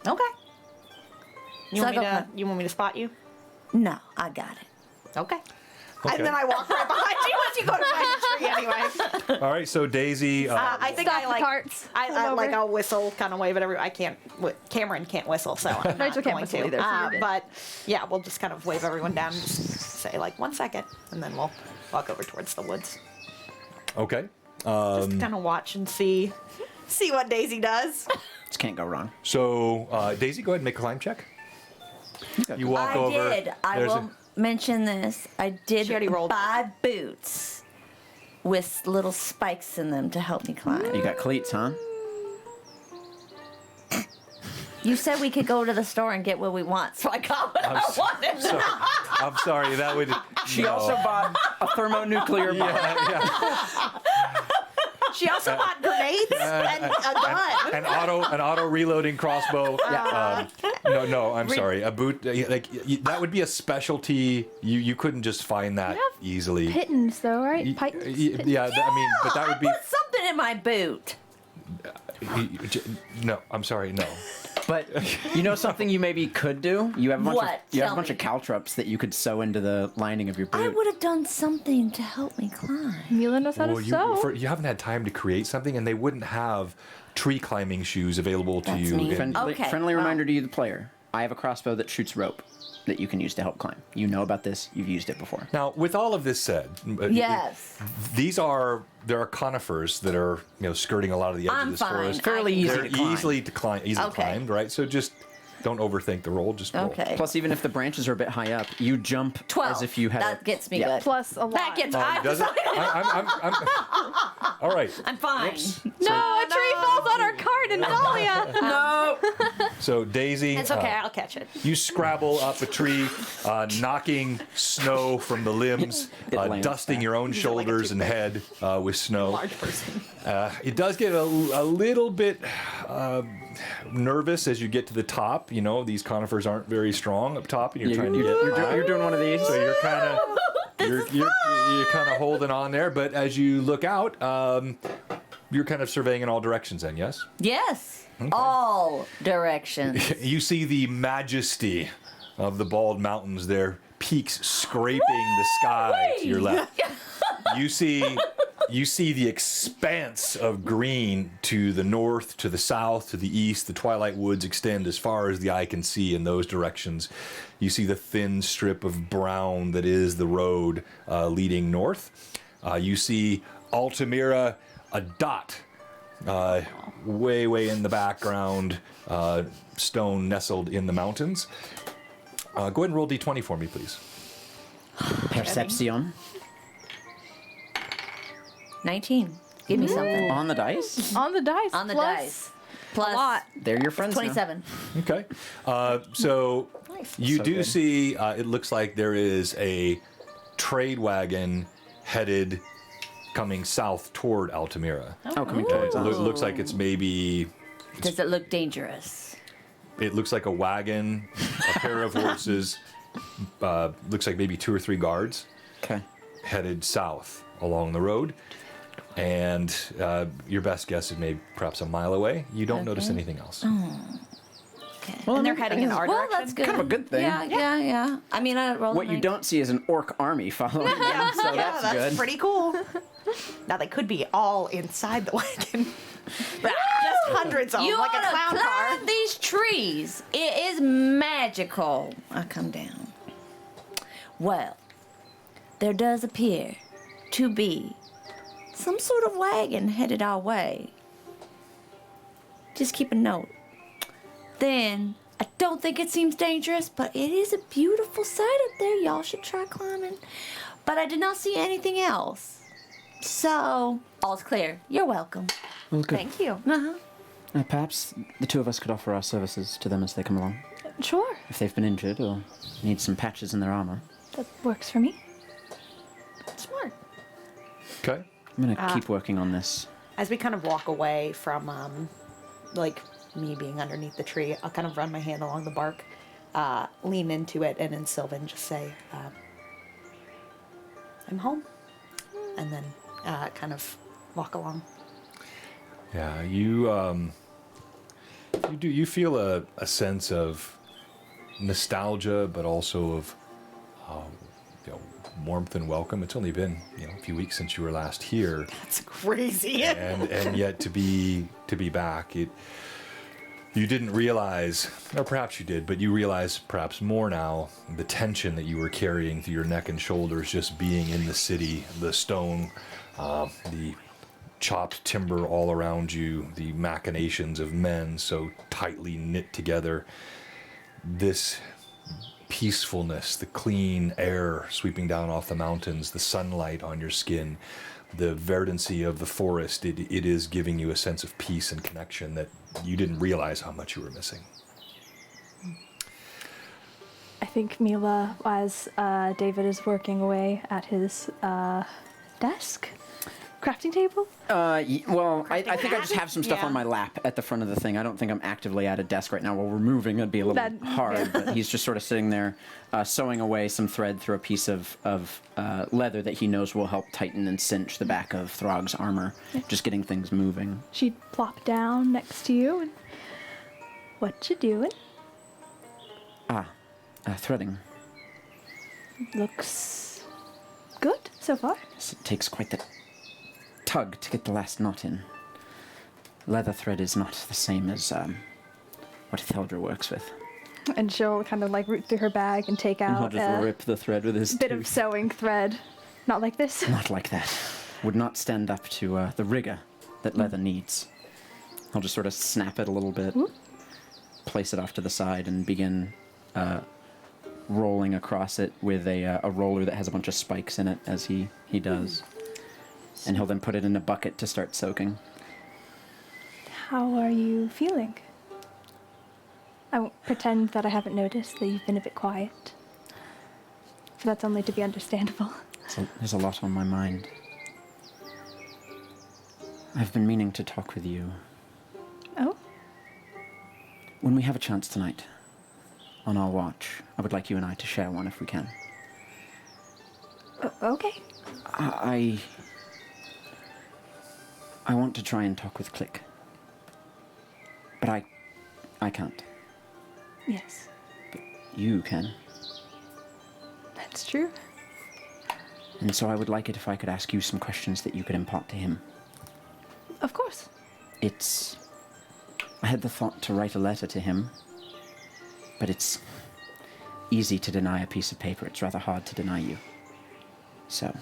Okay. You So want, I me go to, for- you want me to spot you? No, I got it. Okay. Okay. And then I walk right behind you once you go to find the tree anyway. All right, so Daisy. I think Stop I the like carts. I Pull like over. I'll whistle, kind of wave at everyone. I can't. Cameron can't whistle, so I'm not Rachel can't going whistle to. either, so you're good. But yeah, we'll just kind of wave everyone down and just say like 1 second, and then we'll walk over towards the woods. Okay. Just kind of watch and see what Daisy does. Just can't go wrong. So Daisy, go ahead and make a climb check. You walk I over. did. I there's will mention this. I did She already rolled. buy boots with little spikes in them to help me climb. You got cleats, huh? You said we could go to the store and get what we want, so I got what I wanted. I'm sorry, that would. She no. also bought a thermonuclear bomb. Yeah. She also bought grenades and a gun. An auto reloading crossbow. No, I'm sorry. A boot, that would be a specialty. You couldn't just find that have easily. Pittons, though, right? Pipes. Yeah, I mean, but that would be. I put something in my boot. No, I'm sorry, no. But you know something you maybe could do? You have a bunch What? of you have a Tell bunch me. of caltrops that you could sew into the lining of your boot. I would have done something to help me climb. Mila knows how Well, to sew. you haven't had time to create something, and they wouldn't have tree climbing shoes available to That's you. me. Friendly, Okay, friendly well. reminder to you, the player. I have a crossbow that shoots rope that you can use to help climb. You know about this. You've used it before. Now, with all of this said, Yes. there are conifers that are skirting a lot of the edge I'm of this fine. forest. Fairly I- easy They're to climb. easily Okay. climbed, right? So just don't overthink the roll. Just roll. Okay. Plus, even if the branches are a bit high up, you jump 12. as if you had. That gets me Yeah. good. Plus a lot. That gets. Does it? I'm all right. I'm fine. No, a tree falls on our cart in Dahlia. No. So Daisy, It's okay. I'll catch it. you scrabble up a tree, knocking snow from the limbs, It lands dusting back. your own like a shoulders and head with snow. Large person. It does get a little bit nervous as you get to the top. You know, these conifers aren't very strong up top, and you're trying to get. You're doing one of these. So you're kind of you're kind of holding on there, but as you look out, you're kind of surveying in all directions. Then, yes, Yes. All directions. you see the majesty of the bald mountains. Their peaks scraping the sky to your left. You see the expanse of green to the north, to the south, to the east. The Twilight Woods extend as far as the eye can see in those directions. You see the thin strip of brown that is the road leading north. You see Altamira, a dot, way in the background, stone nestled in the mountains. Go ahead and roll d20 for me, please. Perception 19. Give me something. on the dice. On the dice. On the plus dice. Plus A lot. They're your friends. now. 27. Okay. So you So do good. see, it looks like there is a trade wagon headed coming south toward Altamira. Oh, coming towards us. Looks like it's maybe, Does it look dangerous? it looks like a wagon, a pair of horses, looks like maybe 2 or 3 guards Okay. headed south along the road. And your best guess is maybe perhaps a mile away. You don't notice anything else. Okay. And they're heading in our Well, direction. that's good. Kind of a good thing. Yeah. I mean, I rolled What you don't see is an orc army following them, so Yeah, that's good. pretty cool. Now they could be all inside the wagon. Just hundreds of them, You like a ought to clown climb car. these trees. It is magical. I come down. Well, there does appear to be some sort of wagon headed our way. Just keep a note. Then, I don't think it seems dangerous, but it is a beautiful sight up there. Y'all should try climbing. But I did not see anything else. So, all's clear. You're welcome. Well, good. Thank you. Uh-huh. Perhaps the two of us could offer our services to them as they come along. Sure. If they've been injured or need some patches in their armor. That works for me. Smart. Okay. I'm gonna keep working on this. As we kind of walk away from, like, me being underneath the tree, I'll kind of run my hand along the bark, lean into it, and in Sylvan just say, I'm home. And then kind of walk along. Yeah, you feel a sense of nostalgia, but also of warmth and welcome. It's only been a few weeks since you were last here. That's crazy. and yet to be back, you didn't realize, or perhaps you did, but you realize perhaps more now the tension that you were carrying through your neck and shoulders, just being in the city, the stone, the chopped timber all around you, the machinations of men so tightly knit together, this peacefulness, the clean air sweeping down off the mountains, the sunlight on your skin, the verdancy of the forest, it is giving you a sense of peace and connection that you didn't realize how much you were missing. I think Mila, as David is working away at his desk, crafting table. Well, I think I just have some stuff Yeah. on my lap at the front of the thing. I don't think I'm actively at a desk right now. While we're moving, it'd be a little hard. But he's just sort of sitting there, sewing away some thread through a piece of leather that he knows will help tighten and cinch the back of Throg's armor. Just getting things moving. She'd plop down next to you and, what you doing? Threading. Looks good so far. It takes quite the tug to get the last knot in. Leather thread is not the same as what Theldra works with. And she'll kind of like root through her bag and take He'll out just a rip the thread with his bit tooth. of sewing thread. Not like this. Not like that. Would not stand up to the rigor that leather needs. I'll just sort of snap it a little bit, place it off to the side, and begin rolling across it with a roller that has a bunch of spikes in it as he does. And he'll then put it in a bucket to start soaking. How are you feeling? I won't pretend that I haven't noticed that you've been a bit quiet. That's only to be understandable. There's a lot on my mind. I've been meaning to talk with you. Oh? When we have a chance tonight, on our watch, I would like you and I to share one if we can. Okay. I want to try and talk with Click. But I can't. Yes, You can. that's true. And so I would like it if I could ask you some questions that you could impart to him. Of course. I had the thought to write a letter to him, but it's easy to deny a piece of paper. It's rather hard to deny you. So,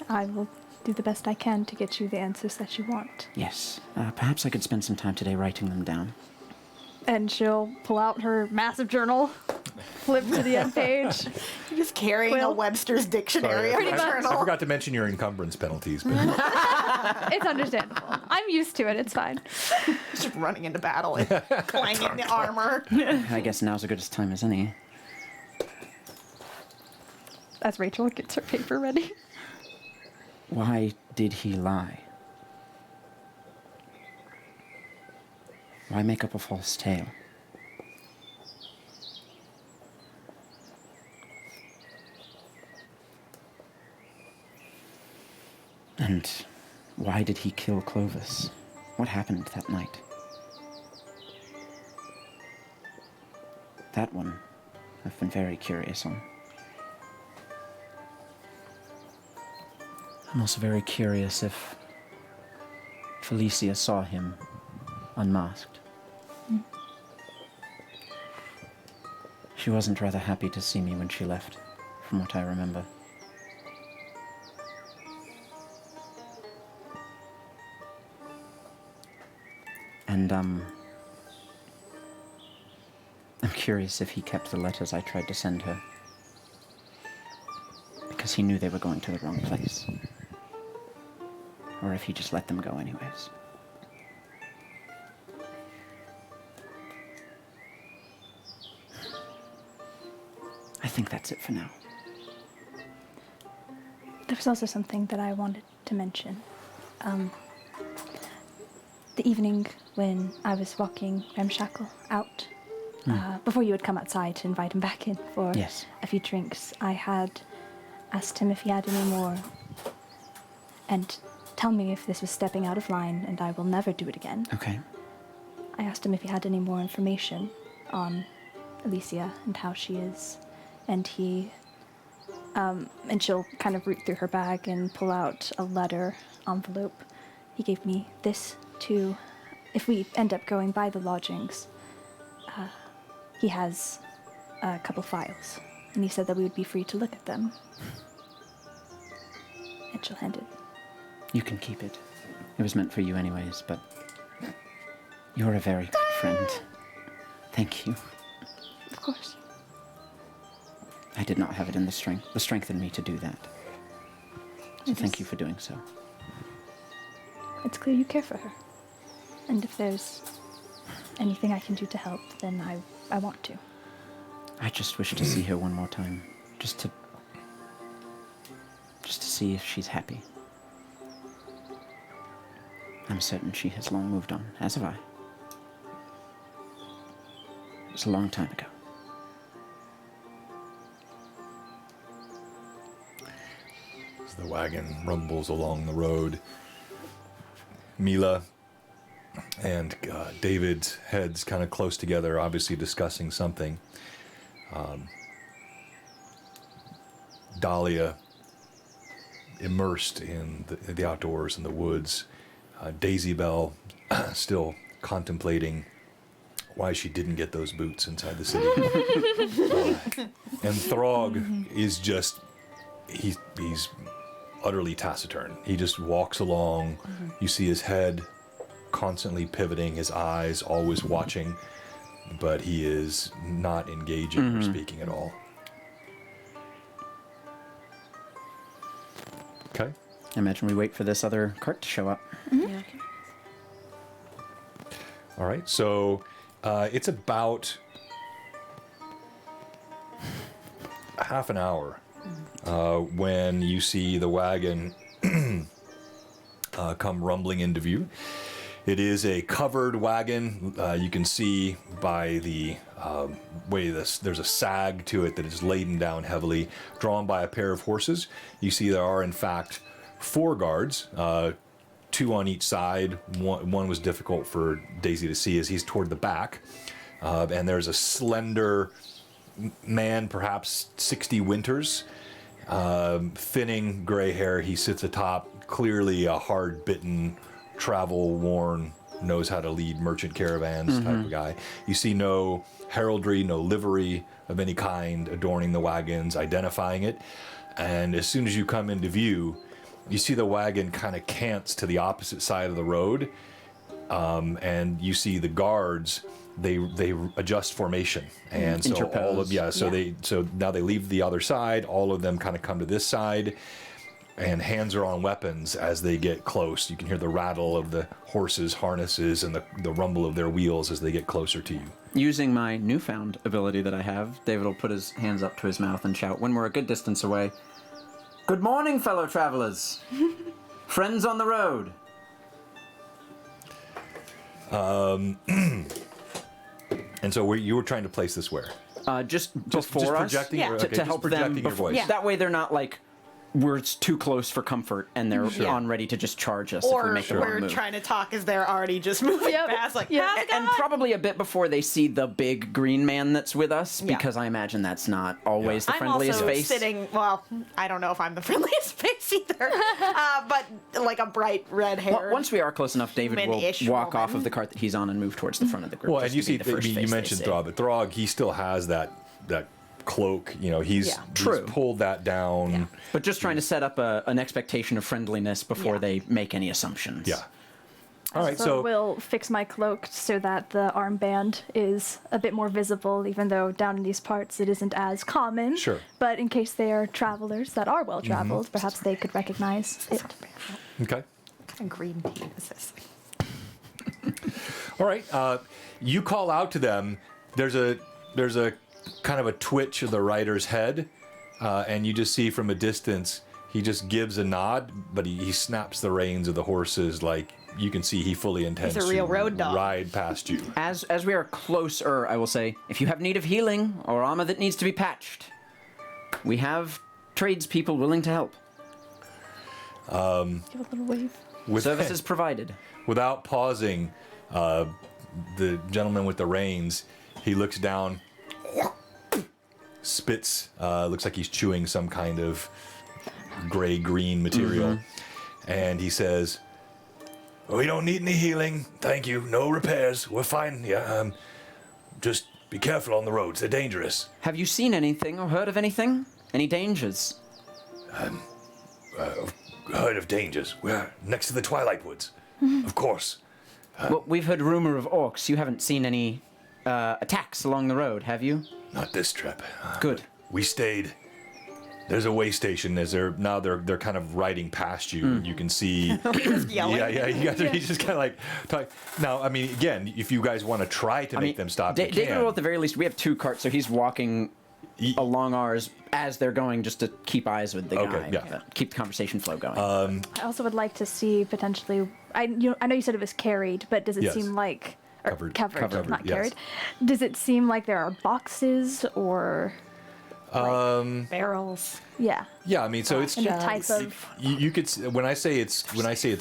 I will do the best I can to get you the answers that you want. yes, perhaps I could spend some time today writing them down. And she'll pull out her massive journal, flip to the end page. You're just carrying a Quill. Webster's dictionary Sorry, of Pretty much. I journal. forgot to mention your encumbrance penalties. But It's understandable. I'm used to it. It's fine. Just running into battle and clanging the armor. I guess now's as good a time as any. As Rachel gets her paper ready. Why did he lie? Why make up a false tale? And why did he kill Clovis? What happened that night? That one I've been very curious on. I'm also very curious if Felicia saw him unmasked. She wasn't rather happy to see me when she left, from what I remember. And, I'm curious if he kept the letters I tried to send her. Because he knew they were going to the wrong place. Or if he just let them go anyways. I think that's it for now. There was also something that I wanted to mention. the evening when I was walking Ramshackle out, before you had come outside to invite him back in for Yes. a few drinks, I had asked him if he had any more, and tell me if this was stepping out of line, and I will never do it again. Okay. I asked him if he had any more information on Alicia and how she is, and he, and she'll kind of root through her bag and pull out a letter envelope. He gave me this to, if we end up going by the lodgings, he has a couple files, and he said that we would be free to look at them. And she'll hand it. You can keep it. It was meant for you anyways, but you're a very good friend. Thank you. Of course. I did not have it in the strength in me to do that. So thank you for doing so. It's clear you care for her. And if there's anything I can do to help, then I want to. I just wish to see her one more time. Just to see if she's happy. I'm certain she has long moved on, as have I. It was a long time ago. As the wagon rumbles along the road, Mila and David's heads kind of close together, obviously discussing something. Dahlia immersed in the outdoors and the woods. Daisy Bell still contemplating why she didn't get those boots inside the city. And Throg is just, he's utterly taciturn. He just walks along. You see his head constantly pivoting, his eyes always watching, but he is not engaging or speaking at all. Okay. I imagine we wait for this other cart to show up. Yeah, okay. All right, so it's about half an hour when you see the wagon come rumbling into view. It is a covered wagon. You can see by the way there's a sag to it that is laden down heavily, drawn by a pair of horses. You see there are, in fact, 4 guards, 2 on each side. One was difficult for Daisy to see as he's toward the back. And there's a slender man, perhaps 60 winters, thinning gray hair. He sits atop, clearly a hard-bitten, travel-worn, knows how to lead merchant caravans type of guy. You see no heraldry, no livery of any kind adorning the wagons, identifying it. And as soon as you come into view, you see the wagon kind of cants to the opposite side of the road, and you see the guards. They adjust formation, and so all of so now they leave the other side. All of them kind of come to this side, and hands are on weapons as they get close. You can hear the rattle of the horses' harnesses and the rumble of their wheels as they get closer to you. Using my newfound ability that I have, David will put his hands up to his mouth and shout when we're a good distance away, "Good morning, fellow travelers. Friends on the road." And so you were trying to place this where? Just Just before us, projecting? Yeah. Or- to okay, just help projecting them. your voice. That way they're not like we're too close for comfort and they're on ready to just charge us if we Or make the wrong we're move. trying to talk as they're already just moving fast, like, how's it And going? probably a bit before they see the big green man that's with us, Yeah. because I imagine that's not always the I'm friendliest also face. sitting, well, I don't know if I'm the friendliest face either, but like a bright red hair. Well, once we are close enough, David will Human-ish walk off woman. of the cart that he's on and move towards the front of the group. Well, just and you to be see, the first you face they mentioned see. Throg, but Throg, he still has that cloak. You know, he's True. pulled that down. Yeah. But just trying to set up an expectation of friendliness before Yeah. they make any assumptions. Yeah. All right, So so we'll fix my cloak so that the armband is a bit more visible, even though down in these parts it isn't as common. Sure. But in case they are travelers that are well traveled, perhaps they could recognize it. okay. What kind of green paint is this? All right. You call out to them. There's a kind of a twitch of the rider's head, and you just see from a distance he just gives a nod, but he snaps the reins of the horses like you can see he fully intends He's a real to road dog. ride past you. As we are closer, I will say, if you have need of healing or armor that needs to be patched, we have tradespeople willing to help. Give a little wave. Services provided. Without pausing, the gentleman with the reins, he looks down, spits, looks like he's chewing some kind of gray-green material, and he says, "We don't need any healing, thank you. No repairs. We're fine. Yeah, just be careful on the roads. They're dangerous." Have you seen anything or heard of anything? Any dangers? Heard of dangers? We're next to the Twilight Woods, of course. Well, we've heard rumor of orcs. You haven't seen any attacks along the road, have you? Not this trip. Good. We stayed. There's a way station. They're kind of riding past you. You can see. Yelling. Yeah. You guys are he's just kind of like talk. Now, I mean, again, if you guys want to try to make them stop, you David can. will at the very least. We have 2 carts, so he's walking along ours as they're going, just to keep eyes with the guy. Okay, yeah. Keep the conversation flow going. I also would like to see potentially. I know you said it was carried, but does it Yes. seem like or Covered, not yes. carried? Does it seem like there are boxes or? Barrels. Yeah. Yeah, I mean, so it's And the type of. you could when I say it's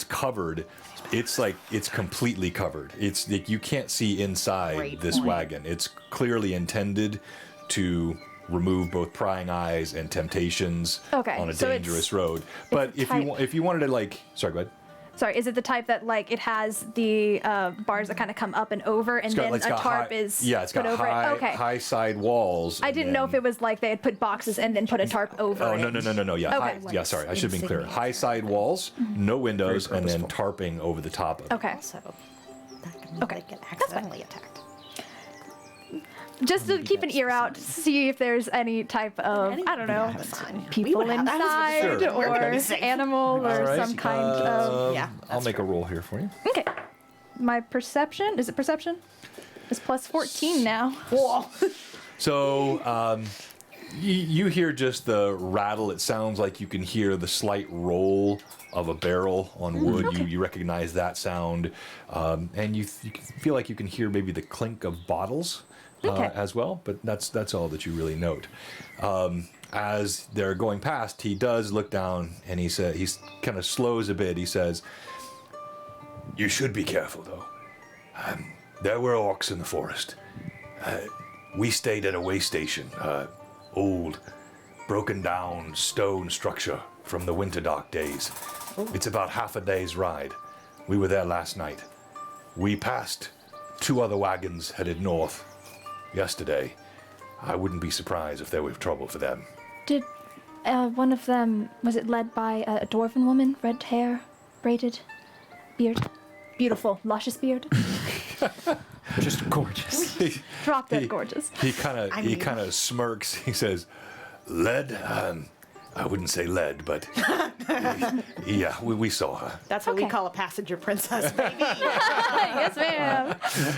covered, it's like it's completely covered. It's like you can't see inside Great this point. wagon. It's clearly intended to remove both prying eyes and temptations Okay, on a so dangerous road. But a type- if you wanted to like, sorry, go ahead. Sorry, is it the type that like it has the bars that kind of come up and over, and then a tarp is it's put got over high, it? Okay. high side walls. I and didn't know if then- it was like they had put boxes and then put a tarp over Oh it. no! Yeah, Okay. yeah. Sorry, I should have been clear. Insignia. High side walls, no windows, and then purposeful. tarping over the top of it. Okay. So that can Okay, get accidentally attacked. Just to keep an ear out, to see if there's any type of, I don't know, people would have- I was gonna say, inside Sure. or We're gonna be safe. animal or All right, some kind of. Yeah, I'll that's make a true. roll here for you. Okay. My perception, is it perception? It's plus 14 now. Whoa. So you hear just the rattle. It sounds like you can hear the slight roll of a barrel on wood. You recognize that sound, and you feel like you can hear maybe the clink of bottles Okay. as well. But that's all that you really note. As they're going past, he does look down and he's kind of slows a bit. He says, "You should be careful, though. There were orcs in the forest. We stayed at a way station, old, broken down stone structure from the Winterdark days. It's about half a day's ride. We were there last night. We passed 2 other wagons headed north yesterday. I wouldn't be surprised if there were trouble for them. Did one of them, was it led by a dwarven woman? Red hair, braided, beard? Beautiful, luscious beard. Just gorgeous. Drop dead gorgeous. He kind of smirks. He says, "Lead? I wouldn't say lead, but yeah, we saw her." That's what we Okay. call a passenger princess, baby. Yes, ma'am.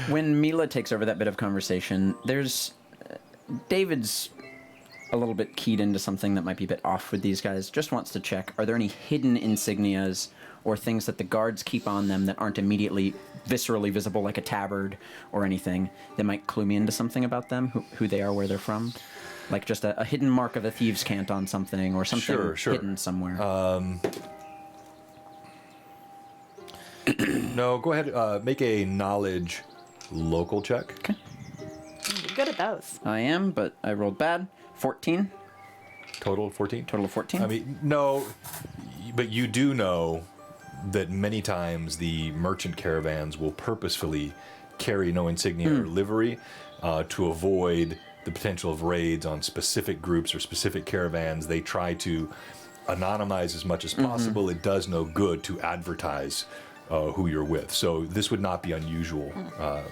When Mila takes over that bit of conversation, there's David's a little bit keyed into something that might be a bit off with these guys. Just wants to check: are there any hidden insignias or things that the guards keep on them that aren't immediately viscerally visible, like a tabard or anything, that might clue me into something about them, who they are, where they're from? Like just a hidden mark of a thieves' cant on something, or something Sure. hidden somewhere. No, go ahead. Make a knowledge local check. Okay. You're good at those. I am, but I rolled bad. 14. Total 14. Total of 14. I mean, no, but you do know that many times the merchant caravans will purposefully carry no insignia or livery to avoid the potential of raids on specific groups or specific caravans. They try to anonymize as much as possible. It does no good to advertise who you're with. So this would not be unusual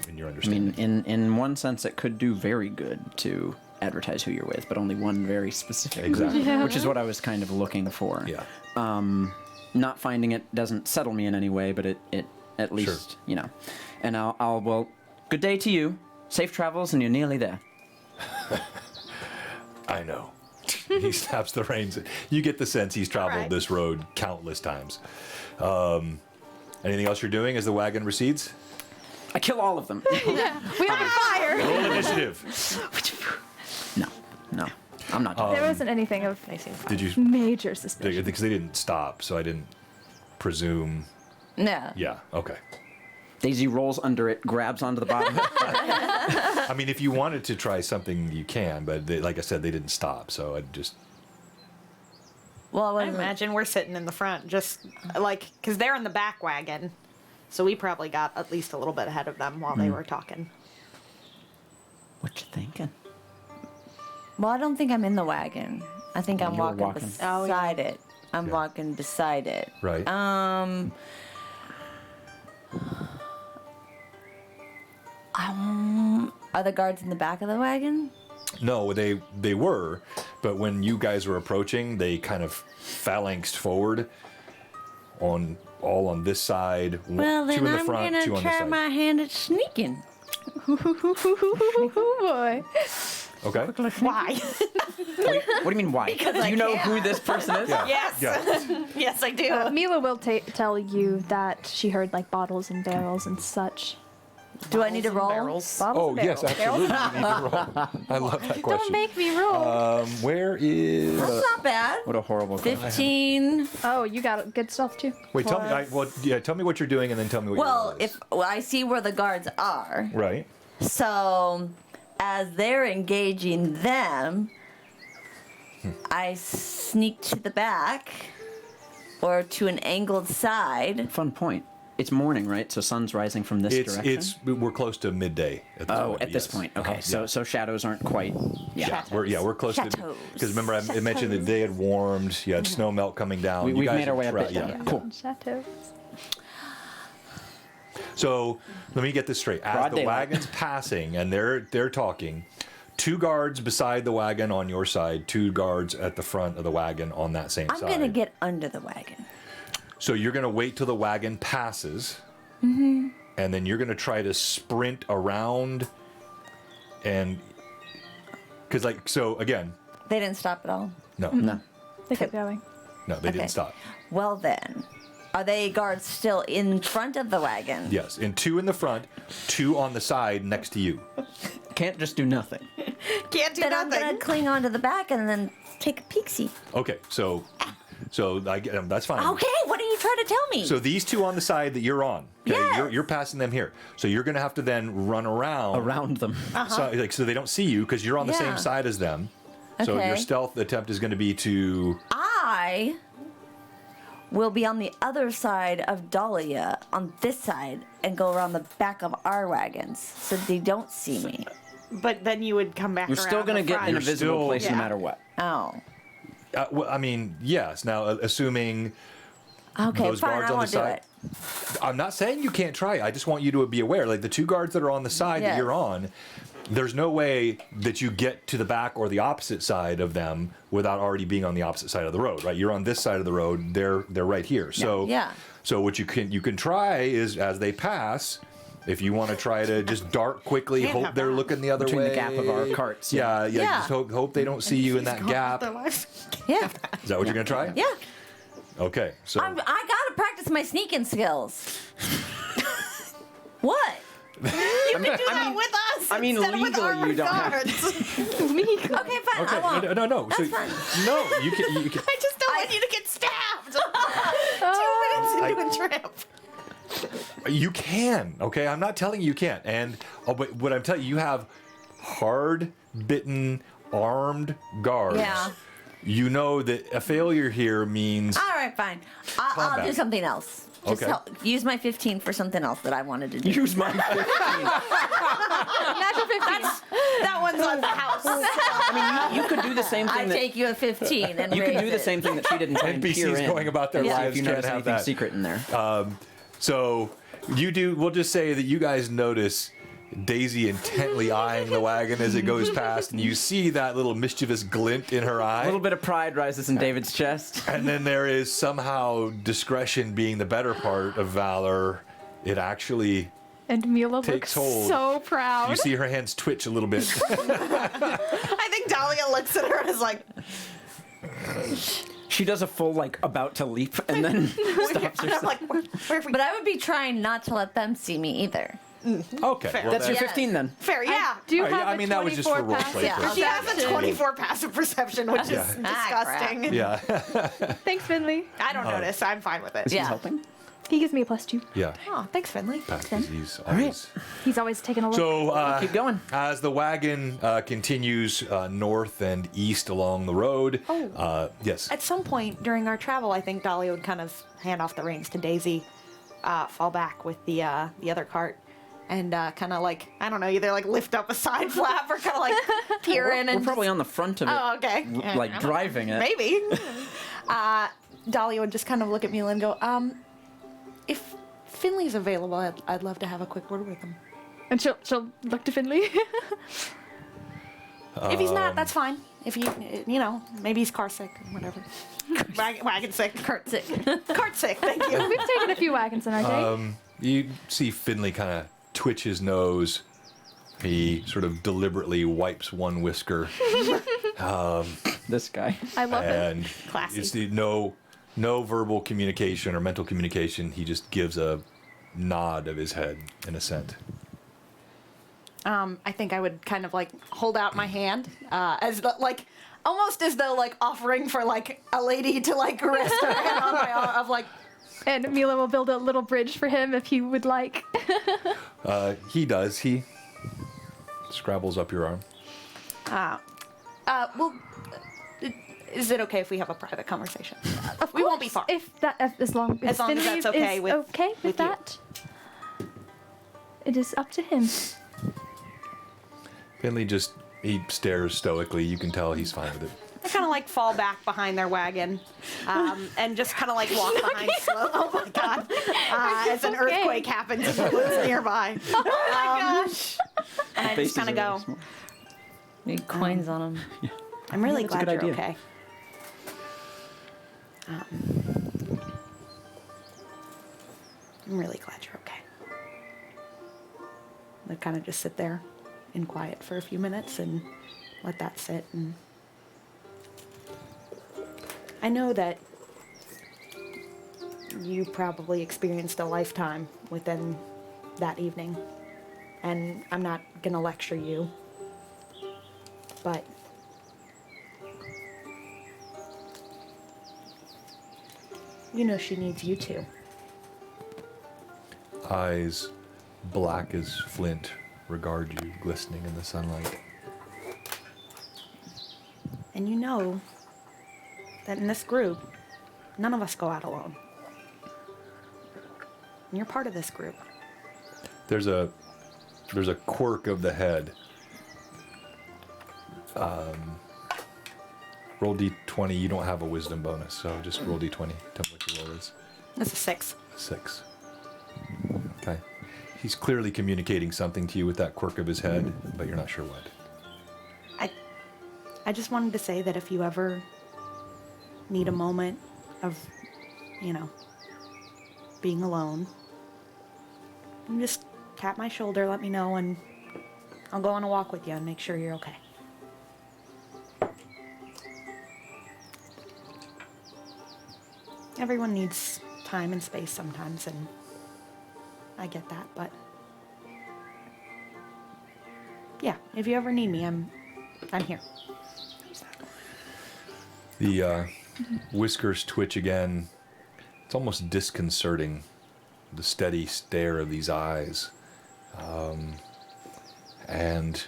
in your I understanding. mean, in one sense, it could do very good to advertise who you're with, but only one very specific group, Exactly. which is what I was kind of looking for. Yeah. Not finding it doesn't settle me in any way, but it at least, you know. And well, good day to you. Safe travels, and you're nearly there. I know. He snaps the reins. You get the sense he's traveled right. this road countless times. Anything else you're doing as the wagon recedes? I kill all of them. Yeah, we open fire. Roll initiative. No, I'm not doing There wasn't anything of Did you? major suspicion. Because they didn't stop, so I didn't presume. No. Yeah. Okay. Daisy rolls under it, grabs onto the bottom. I mean, if you wanted to try something, you can, but like I said, they didn't stop, so I just. Well, I imagine we're sitting in the front, just like, because they're in the back wagon. So we probably got at least a little bit ahead of them while they were talking. What you thinking? well, I don't think I'm in the wagon. I think I'm You were walking walking. beside it. I'm Yeah. walking beside it. Right. Are the guards in the back of the wagon? No, they were, but when you guys were approaching, they kind of phalanxed forward all on this side. Well, two then in the I'm front, two gonna on this try side. my hand at sneaking. Boy. Okay. Why? What do you mean, why? Do you know who this person is? Yes. Yeah. Yes, I do. Mila will tell you that she heard like bottles and barrels and such. Do I need to roll? Barrels. Bottles Oh and yes, barrels. absolutely. You need to roll. I love that question. Don't make me roll. Where is? That's not bad. What a horrible question. 15. Oh, you got good stuff too. Wait, tell me. plus- Tell me what you're doing, and then tell me what. Well, your roll is. if I see where the guards are, Right. so as they're engaging them, I sneak to the back or to an angled side. Fun point. It's morning, right? So sun's rising from this direction. We're close to midday at this point. at this yes. point. Okay, Uh-huh, so shadows aren't quite. Yeah. we're close to Chateaus. because remember I mentioned the day had warmed. You had snow melt coming down. We, You we've guys made our had way up. tried- It. yeah. Cool. Chateau. So let me get this straight. As Broad the daylight. wagon's passing and they're talking, 2 guards beside the wagon on your side, 2 guards at the front of the wagon on that same I'm side. gonna get under the wagon. So you're gonna wait till the wagon passes, Mm-hmm. and then you're gonna try to sprint around, and because again, They didn't stop at all. no, No. They kept going. no, they Okay. didn't stop. Well then, are they guards still in front of the wagon? Yes, and 2 in the front, 2 on the side next to you. Can't just do nothing. Can't do Then I'm nothing. gonna cling onto the back and then take a peek-see. Okay, so that's fine. Okay, what are you trying to tell me? So these 2 on the side that you're on, okay, Yes. you're passing them here. So you're gonna have to then run around, Around them. so they don't see you because you're on the Yeah. same side as them. So Okay. your stealth attempt is going to be to. I will be on the other side of Dahlia, on this side, and go around the back of our wagons so they don't see me. But then you would come back You're around still going to the get front. in a You're visible still- place no Yeah. matter what. Oh. Well, I mean, yes. Now, assuming Okay, those fine, guards I on the won't do side. it. I'm not saying you can't try. I just want you to be aware. Like the 2 guards that are on the side that Yes. you're on, there's no way that you get to the back or the opposite side of them without already being on the opposite side of the road, right? You're on this side of the road. They're right here. So Yeah. So what you can try is as they pass. If you want to try to just dart quickly, Can't hope have they're that. looking the other Between way. the gap of our carts, Yeah, yeah. Yeah. Just hope they don't see you in that gap. Yeah. Is that what you're gonna try? Yeah. Okay. So I gotta practice my sneaking skills. What? You can do that with us. I mean, instead of with legally armored you don't have guards. Okay, fine. okay. I won't. No. So, That's fine. no, you can. I just don't want you to get stabbed. 2 minutes into a trip. You can, okay? I'm not telling you can't. And but what I'm telling you, you have hard-bitten, armed guards. Yeah. You know that a failure here means All right, fine. I'll Combat. do something else. Just Okay. use my 15 for something else that I wanted to do. Use my 15. Natural 15. That one's on the house. I mean, you could do the same I thing that take you a 15 and you could raise do the it. same thing that she did and try and peer NPCs in. going about their See lives if you trying notice to have anything that. secret in there. So you do. We'll just say that you guys notice Daisy intently eyeing the wagon as it goes past, and you see that little mischievous glint in her eye. A little bit of pride rises in David's chest. And then there is somehow discretion being the better part of valor. It actually, And Mila Takes looks hold. so proud. you see her hands twitch a little bit. I think Dahlia looks at her and is like, She does a full, like, about to leap and then stops I'm herself. like, where have we? But I would be trying not to let them see me either. Okay. Fair. Well, That's your Yes. 15 then. Fair, yeah. Do you All right, have I a mean, that was just for 24 roleplay passive purposes. She has a perception? 24 passive perception, which is crap. disgusting. Yeah. Thanks, Finley. I don't notice. I'm fine with it. Is he Yeah. helping? He gives me a +2. Yeah. Oh, thanks, Finley. Because he's right. always. He's always taking a look. So Keep going. as the wagon continues north and east along the road, yes. At some point during our travel, I think Dolly would kind of hand off the reins to Daisy, fall back with the other cart, and kind of like, I don't know, either like lift up a side flap or kind of like peer in We're and. probably on the front of it. Oh, okay. Like driving it. Maybe. Dolly would just kind of look at Mila and go, if Finley's available, I'd love to have a quick word with him. And she'll look to Finley. If he's not, that's fine. If you know, maybe he's car sick or whatever. Wagon sick. Cart sick. Cart sick, thank you. We've taken a few wagons in our day. You see Finley kind of twitch his nose. He sort of deliberately wipes one whisker, This guy. I love it. and Classy. it's no verbal communication or mental communication. He just gives a nod of his head in assent. I think I would kind of like hold out my hand, as like almost as though like offering for like a lady to like rest her hand on my arm, of like. And Mila will build a little bridge for him if he would like. He does. He scrabbles up your arm. Well, is it okay if we have a private conversation? We won't be far. If that, as long as long as Finley that's okay is with- okay with with you. that, it is up to him. Finley he stares stoically. You can tell he's fine with it. I kind of like fall back behind their wagon, and just kind of like walk behind slow. Oh my god! As an okay. earthquake happens in the woods nearby. Oh my gosh! And I just Faces kind of are really go. small. Need coins on them. I'm really that's a glad good you're idea. okay. I'm really glad you're okay. I kind of just sit there in quiet for a few minutes and let that sit. And I know that you probably experienced a lifetime within that evening, and I'm not gonna lecture you, but you know she needs you too. Eyes black as flint regard you, glistening in the sunlight. And you know that in this group, none of us go out alone. And you're part of this group. There's a quirk of the head. Roll d20. You don't have a wisdom bonus, so just roll d20. Tell me what your roll is. That's a 6. 6. Okay. He's clearly communicating something to you with that quirk of his head, but you're not sure what. I just wanted to say that if you ever need a moment of, being alone, you just tap my shoulder, let me know, and I'll go on a walk with you and make sure you're okay. Everyone needs time and space sometimes, and I get that, but yeah, if you ever need me, I'm here. The whiskers twitch again. It's almost disconcerting, the steady stare of these eyes. And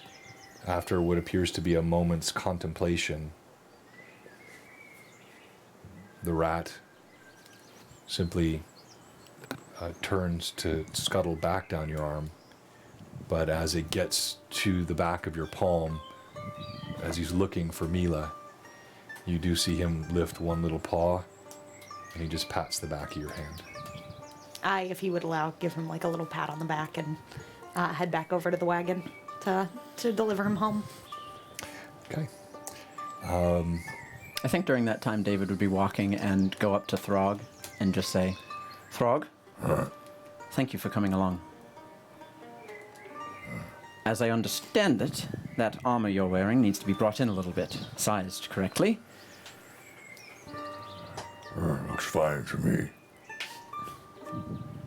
after what appears to be a moment's contemplation, the rat simply turns to scuttle back down your arm. But as it gets to the back of your palm, as he's looking for Mila, you do see him lift one little paw, and he just pats the back of your hand. If he would allow, give him like a little pat on the back and head back over to the wagon to deliver him home. Okay. I think during that time, David would be walking and go up to Throg and just say, Throg, thank you for coming along. As I understand it, that armor you're wearing needs to be brought in a little bit, sized correctly. Looks fine to me.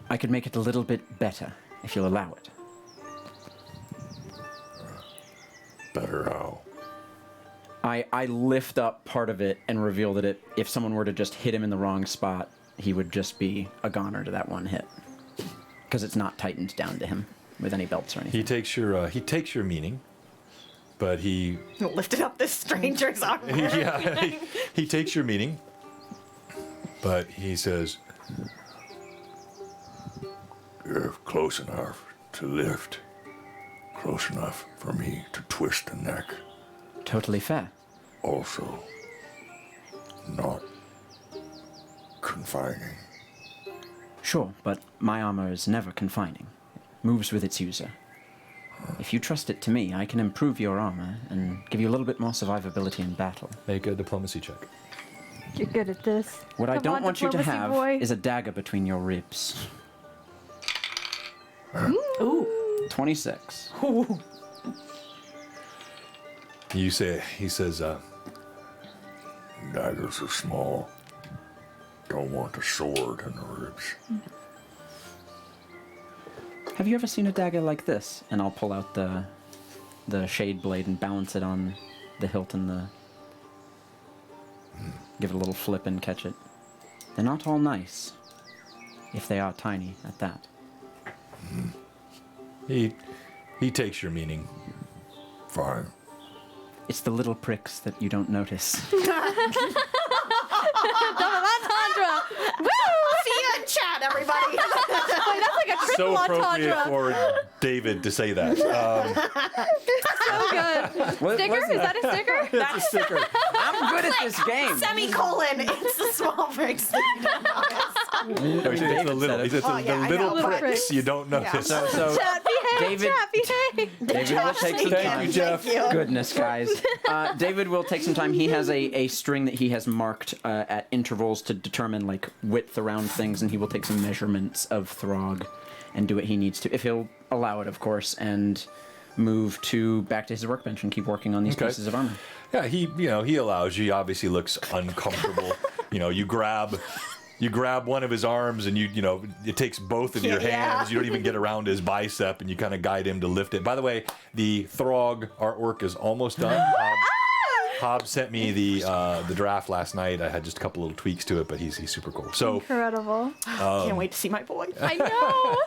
I could make it a little bit better if you'll allow it. Better how? I lift up part of it and reveal that if someone were to just hit him in the wrong spot, he would just be a goner to that one hit. Because it's not tightened down to him with any belts or anything. He takes your meaning, but he Lifted up this stranger's arm. he takes your meaning, but he says, You're close enough to lift. Close enough for me to twist the neck. Totally fair. Also, not confining. Sure, but my armor is never confining. It moves with its user. If you trust it to me, I can improve your armor and give you a little bit more survivability in battle. make a diplomacy check. You're good at this. What I Come don't on, want you to diplomacy have boy. is a dagger between your ribs. Ooh. 26. He says, Daggers are small. Don't want the sword in the ribs. Have you ever seen a dagger like this? And I'll pull out the shade blade and balance it on the hilt and the... Give it a little flip and catch it. They're not all nice. If they are tiny, at that. he takes your meaning. Fine. It's the little pricks that you don't notice. Entendre! Woo! See you in chat, everybody. Wait, that's like a triple So appropriate entendre. for David to say that. So good. Sticker? Is that a sticker? That's a sticker. I'm good at this game. Semicolon. It's the small bricks. It's the little, it's Oh, yeah, I little know. pricks you don't notice. So Chat, behave, David- chat, behave. David will take some Thank time. you, Jeff. Goodness, guys. David will take some time. He has a string that he has marked at intervals to determine like width around things, and he will take some measurements of Throg and do what he needs to, if he'll allow it, of course, and move back to his workbench and keep working on these Okay. pieces of armor. Yeah, he allows you. He obviously looks uncomfortable. you grab one of his arms and it takes both of your Yeah. hands. You don't even get around his bicep and you kind of guide him to lift it. By the way, the Throg artwork is almost done. Hob sent me the draft last night. I had just a couple little tweaks to it, but he's super cool. So Incredible. Can't wait to see my boy. I know.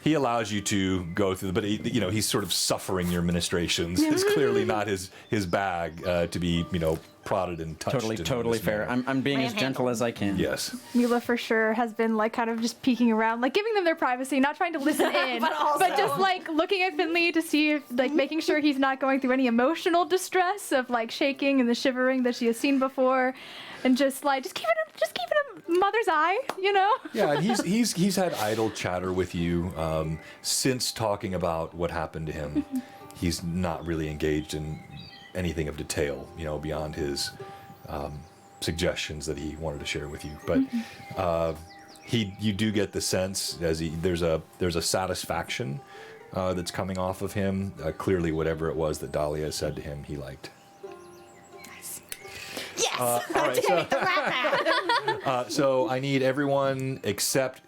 he allows you to go through, but he's sort of suffering your ministrations. It's clearly not his bag to be prodded and touched. in Totally this fair. manner. I'm being as gentle as I can. Yes. Mila for sure has been like kind of just peeking around, like giving them their privacy, not trying to listen in, But also- just like looking at Finley to see if like making sure he's not going through any emotional distress of like shaking and the shivering that she has seen before, and just keeping him mother's eye, Yeah, and he's had idle chatter with you since talking about what happened to him. He's not really engaged in anything of detail, beyond his suggestions that he wanted to share with you. But you do get the sense there's a satisfaction that's coming off of him. Clearly, whatever it was that Dahlia said to him, he liked. Yes. All right, so I need everyone except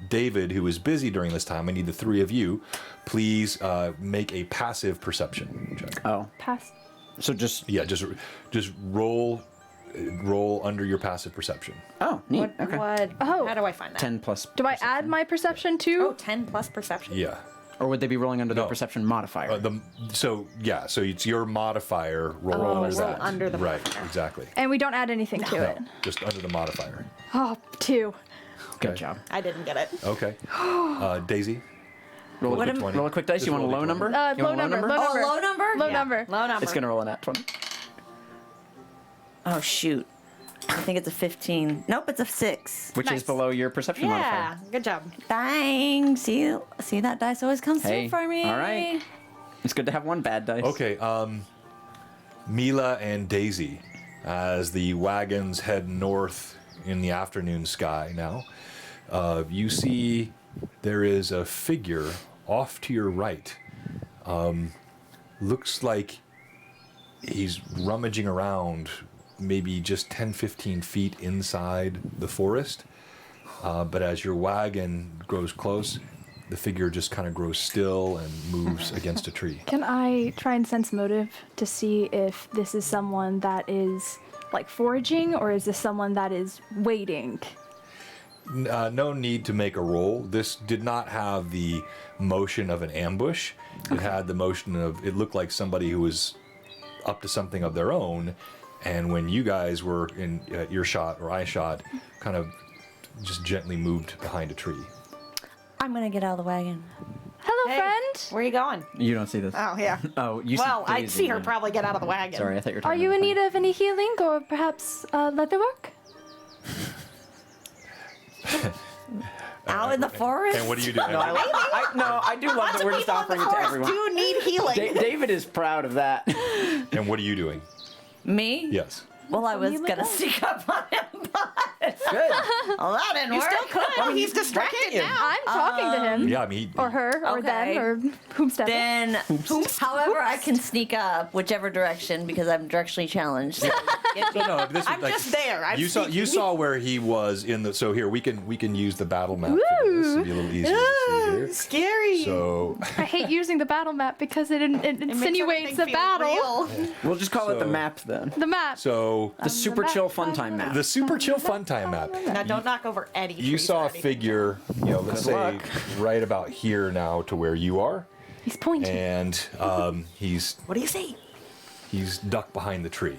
David, who is busy during this time. I need the three of you. Please make a passive perception check. Oh, Pass. so just just roll under your passive perception. oh, neat. Okay. Oh. How do I find that? 10 plus. Do I add my perception too? Oh, 10 plus perception. Yeah. Or would they be rolling under the No. perception modifier? So it's your modifier. Roll Oh, under roll that. under the right. modifier. Exactly. And we don't add anything to it. No, just under the modifier. Oh, 2. Good Okay. job. I didn't get it. Okay. Daisy. Roll a, What quick, am- roll a quick dice. Just You want a roll a low d20. number? Low You want a number. Oh, a low number? Low Yeah. number. Low number. It's going to roll a nat 20. Oh, shoot. I think it's a 15. Nope, it's a 6. Which Nice. is below your perception Yeah. modifier. Good job. Dang. See that dice always comes Hey, through for me. all right. It's good to have one bad dice. Okay. Mila and Daisy, as the wagons head north in the afternoon sky now, you see there is a figure off to your right. Looks like he's rummaging around maybe just 10, 15 feet inside the forest. But as your wagon grows close, the figure just kind of grows still and moves against a tree. Can I try and sense motive to see if this is someone that is like foraging, or is this someone that is waiting? No need to make a roll. This did not have the motion of an ambush. It had the motion of, it looked like somebody who was up to something of their own. And when you guys were in earshot or eye shot, kind of just gently moved behind a tree. I'm gonna get out of the wagon. Hello, Hey, friend. where are you going? You don't see this. Oh, yeah. Oh, you Well, see I'd Daisy, see her yeah. probably get out of the wagon. Sorry, I thought you were Are talking you about in the need of any healing or perhaps leatherwork? Out in the forest? And what do you do? No, I do love that we're just offering it to everyone. do need healing. David is proud of that. And what are you doing? Me? Yes. Well, I was you gonna look sneak up on him, but Good. well, that didn't You work. still could. He's distracted you? now. I'm talking to him. Yeah, I mean, Or her, or Okay. them, or whomsoever. Then, however, I can sneak up whichever direction because I'm directionally challenged. So get me- no, this I'm just there. I'm you saw sneaking. where he was in the. So here we can use the battle map for this. It'll be a little easier to see here. Scary. So I hate using the battle map because it insinuates a battle. We'll just call it the So- map then. The map. The super map, chill fun time map. the super chill fun time map. Now don't knock over Eddie. You saw a figure, let's Good say luck. right about here now to where you are, He's pointing. and he's What do you see? ducked behind the tree.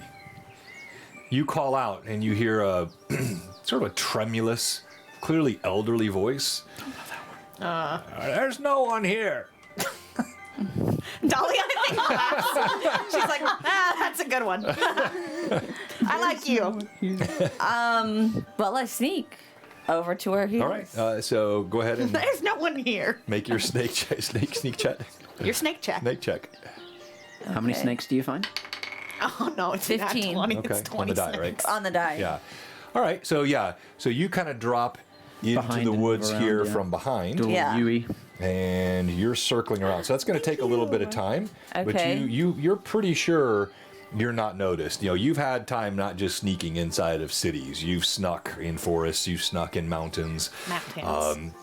You call out, and you hear a sort of a tremulous, clearly elderly voice. There's no one here. Dolly, I think laughs. She's like, that's a good one. I like you. well, I sneak over to where he All is. right, so go ahead and There's no one here. make your sneak check. Your snake check. Snake check. How many Okay. snakes do you find? Oh no, it's 15. not 20. Okay, It's on 20 the die, right? On the die. Yeah. All right. So you kind of drop into Behind the and woods around, here yeah. from behind, Dual Yeah. Yui. and you're circling around. So that's going to take a little bit of time. Okay. But you're pretty sure you're not noticed. You've had time not just sneaking inside of cities. You've snuck in forests. You've snuck in mountains. Mountains.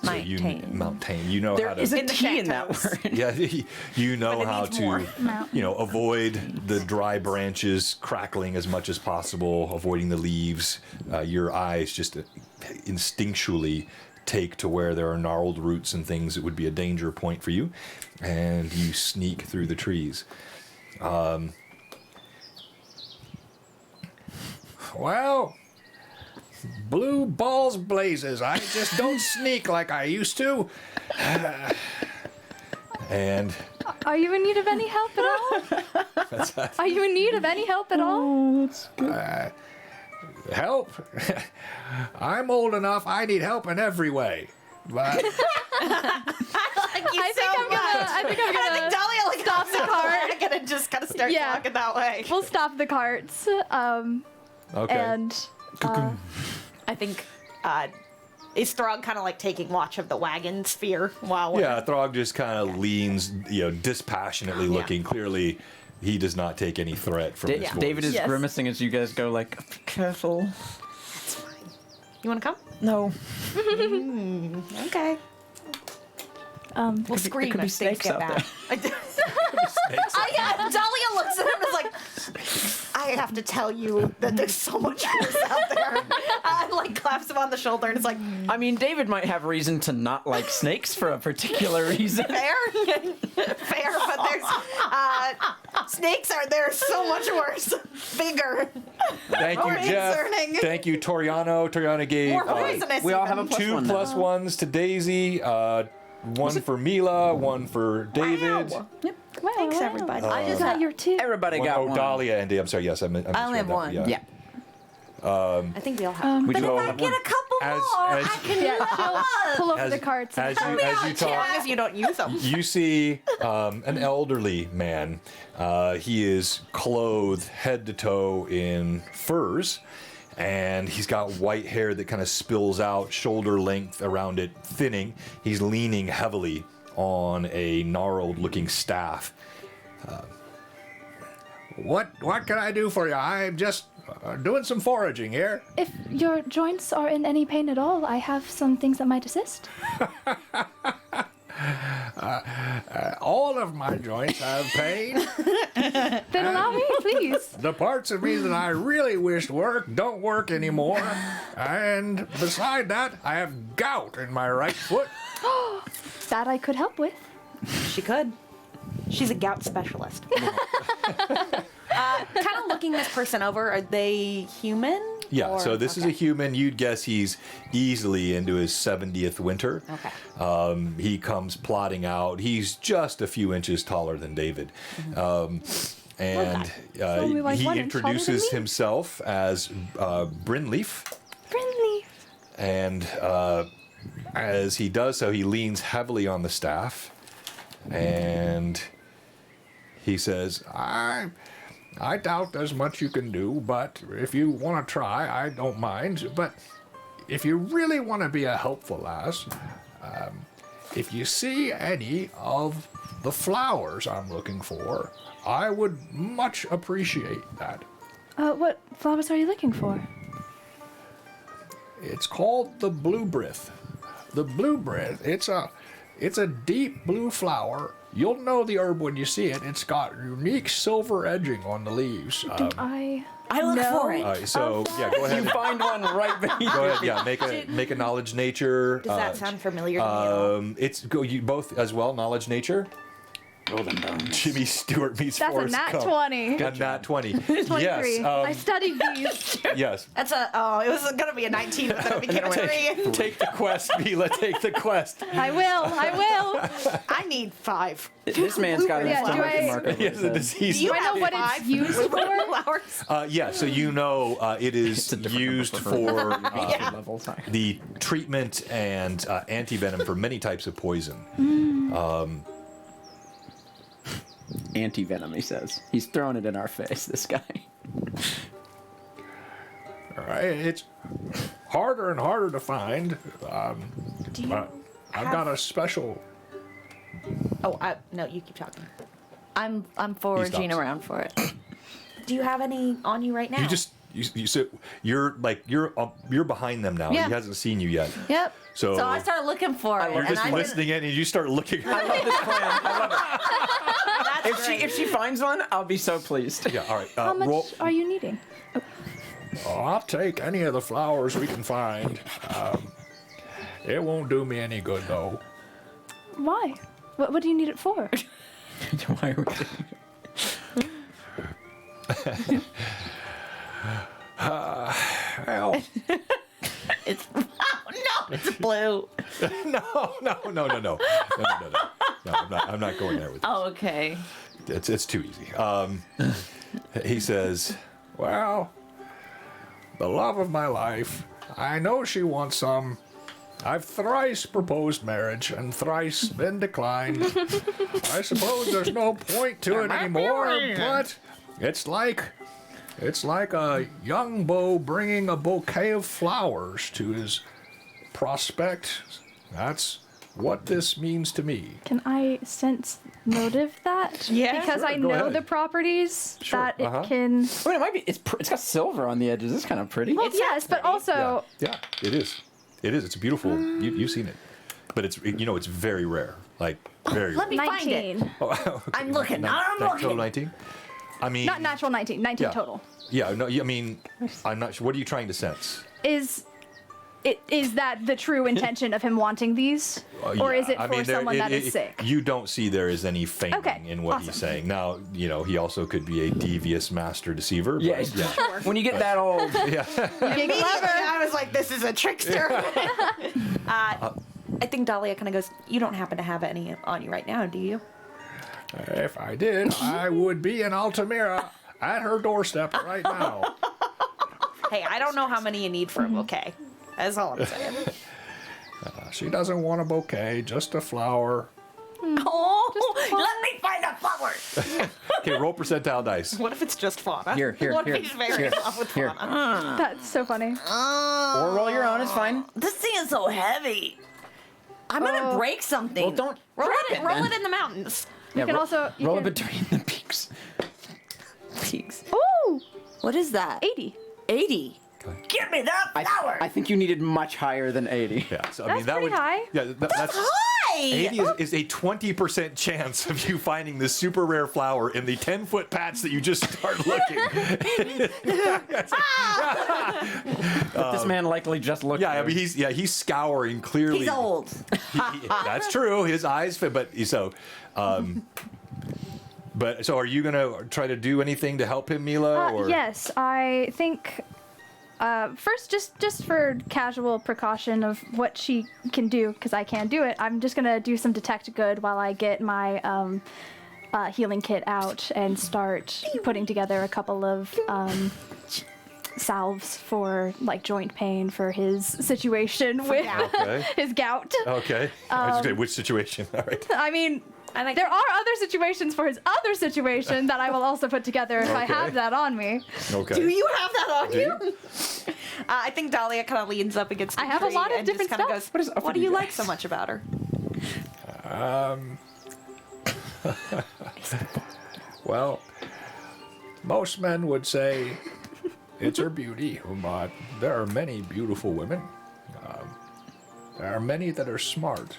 Mountain. You know There how to. is a In the T in that chateaus. word. Yeah, you know But it how needs more. to, avoid the dry branches crackling as much as possible, avoiding the leaves. Your eyes just instinctually take to where there are gnarled roots and things that would be a danger point for you, and you sneak through the trees. Well, blue balls blazes. I just don't sneak like I used to. And Are you in need of any help at all? Are you in need of any help at all? help? I'm old enough. I need help in every way. But Thank you I so think I'm much. gonna. I think I'm And I gonna think Dahlia like stop the cart. I'm gonna just kind of start Yeah. talking that way. We'll stop the carts. okay. And I think is Throg kind of like taking watch of the wagon sphere while we're Yeah, Throg just kind of leans, dispassionately looking. Clearly, he does not take any threat from this voice. David is Yes. grimacing as you guys go like, be careful. That's fine. You want to come? No. Okay. We'll scream could be if things snakes get out bad. Dahlia looks at him and is like, I have to tell you that there's so much worse out there. And like claps him on the shoulder and is like, I mean, David might have reason to not like snakes for a particular reason. fair, fair, but there's snakes are there so much worse, bigger, Thank More you, Jeff. concerning. Thank you, Toriano. Toriano gave more poisonous. we all even. have a two +1 plus now. ones to Daisy, one for Mila, one for David. Wow. wow, Thanks, wow. everybody. I just Got got your tip. Everybody One, got one. Dahlia and Dave. I'm sorry. Yes, I I only have one. Yeah. I think we all have. We But do if all I have get one. a couple As- more, as- I can Yeah, pull over As- the carts. As you As long talk, as you don't use them. you see an elderly man. He is clothed head to toe in furs, and he's got white hair that kind of spills out shoulder length around it, thinning. He's leaning heavily on a gnarled-looking staff. What can I do for you? I'm just doing some foraging here. If your joints are in any pain at all, I have some things that might assist. All of my joints have pain. Then allow me, please. The parts of me that I really wished worked don't work anymore. And beside that, I have gout in my right foot. That I could help with. She could. She's a gout specialist. Kind of looking this person over. Are they human? Yeah, Or- so this is a human. You'd guess he's easily into his 70th winter. Okay. He comes plodding out. He's just a few inches taller than David. And only like he 1 inch taller than introduces me. himself as Brynleaf. Friendly. And as he does so, he leans heavily on the staff. And he says, I doubt there's much you can do, but if you want to try, I don't mind. But if you really want to be a helpful lass, if you see any of the flowers I'm looking for, I would much appreciate that. What flowers are you looking for? It's called the bluebrith. The bluebrith, it's a deep blue flower. You'll know the herb when you see it. It's got unique silver edging on the leaves. I look know. for it. All right, so yeah, go ahead. You find one right beneath Go you. ahead. Yeah, make a knowledge nature. Does that sound familiar to you? It's go you both as well. Knowledge nature. Roll them bones. Jimmy Stewart meets That's a Forrest nat Gump. 20. A nat 20. 23. Yes. I studied these. Yes. That's it was gonna be a 19, but then it became a 3. Take the quest, Mila. Take the quest. I will. I need 5. This man's got an Yeah, do exclamation I- mark over He has his a head. disease. Do you I know have what 5 it's used with for? flowers? Yeah, so you know it is a different used number for Yeah. Levels high. the treatment and antivenom for many types of poison. Anti-venom, he says. He's throwing it in our face, this guy. All right, it's harder and harder to find. Do you But I've got a special. no, you keep talking. I'm foraging stops. around for it. Do you have any on you right now? You sit, you're behind them now. Yeah. He hasn't seen you yet. Yep. So I start looking for it. You're and just I'm listening in, and you start looking. I love this plan. I love it. That's If she finds one, I'll be so pleased. Yeah. All right. How much roll. are you needing? I'll take any of the flowers we can find. It won't do me any good though. Why? What do you need it for? Why are we doing Well, it's it's blue. No. I'm not going there with this. Oh, okay. It's too easy. He says, well, the love of my life. I know she wants some. I've thrice proposed marriage and thrice been declined. I suppose there's no point to it anymore, but it's like a young beau bringing a bouquet of flowers to his prospect. That's what this means to me. Can I sense motive that? Yeah. Because Sure, I go know ahead. the properties Sure, that uh-huh. it can. I mean, it might be. It's got silver on the edges. It's kind of pretty. Well, It's yes, but pretty. also yeah, it is. It is. It's beautiful. You've seen it, but it's it's very rare. Like very. Let me rare. find it. 19. I'm looking. I'm Total looking. 19. I mean. Not natural 19. 19 Yeah. total. Yeah. No. I mean, I'm not sure. What are you trying to sense? Is that the true intention of him wanting these, or is it I for mean, someone that is sick? You don't see there is any feigning Okay, in what he's awesome. saying. Now, he also could be a devious master deceiver. Yeah, But, yeah. when you get that old, Get Immediately, clever. I was like, this is a trickster. I think Dahlia kind of goes, you don't happen to have any on you right now, do you? If I did, I would be in Altamira at her doorstep right now. Hey, I don't know how many you need for a bouquet. That's all I'm saying. She doesn't want a bouquet, just a flower. Oh, let me find the flowers. Okay, roll percentile dice. What if it's just fauna? Here, What if he's very here, in love with here. fauna? That's so funny. or roll your own. It's fine. This thing is so heavy. I'm gonna break something. Well, don't Roll grab it, roll then. it in the mountains. Yeah, can also- you roll it can- between the peaks. cheeks. Ooh, What is that? 80. 80. Give me that flower. I think you needed much higher than 80. Yeah, so I That's mean that pretty would high. yeah that's Hi. 80 is a 20% chance of you finding this super rare flower in the 10-foot patch that you just start looking. But this man likely just looked. Yeah, I there. mean he's scouring clearly. He's old. That's true. His eyes fit, but so. But so, are you gonna try to do anything to help him, Mila? Or Yes, I think. First, just for casual precaution of what she can do, because I can't do it, I'm just gonna do some detect good while I get my healing kit out and start putting together a couple of salves for like joint pain for his situation with Okay. his gout. Okay. I was just gonna, which situation? All right. I mean, And I there are other situations for his other situation that I will also put together if I Okay. have that on me. Okay. Do you have that on Do you? I think Dahlia kind of leans up against the I have a tree lot of and different just kind of stuff. goes, What is up what with do you you like guys?" so much about her? Well, most men would say it's her beauty, but there are many beautiful women. There are many that are smart.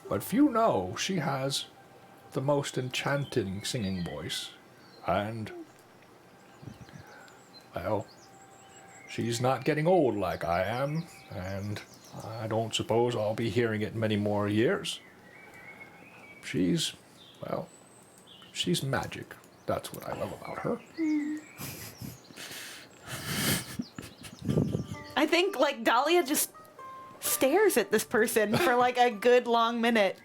But few know she has the most enchanting singing voice. And, well, she's not getting old like I am, and I don't suppose I'll be hearing it many more years. She's magic. That's what I love about her. I think like Dahlia just stares at this person for like a good long minute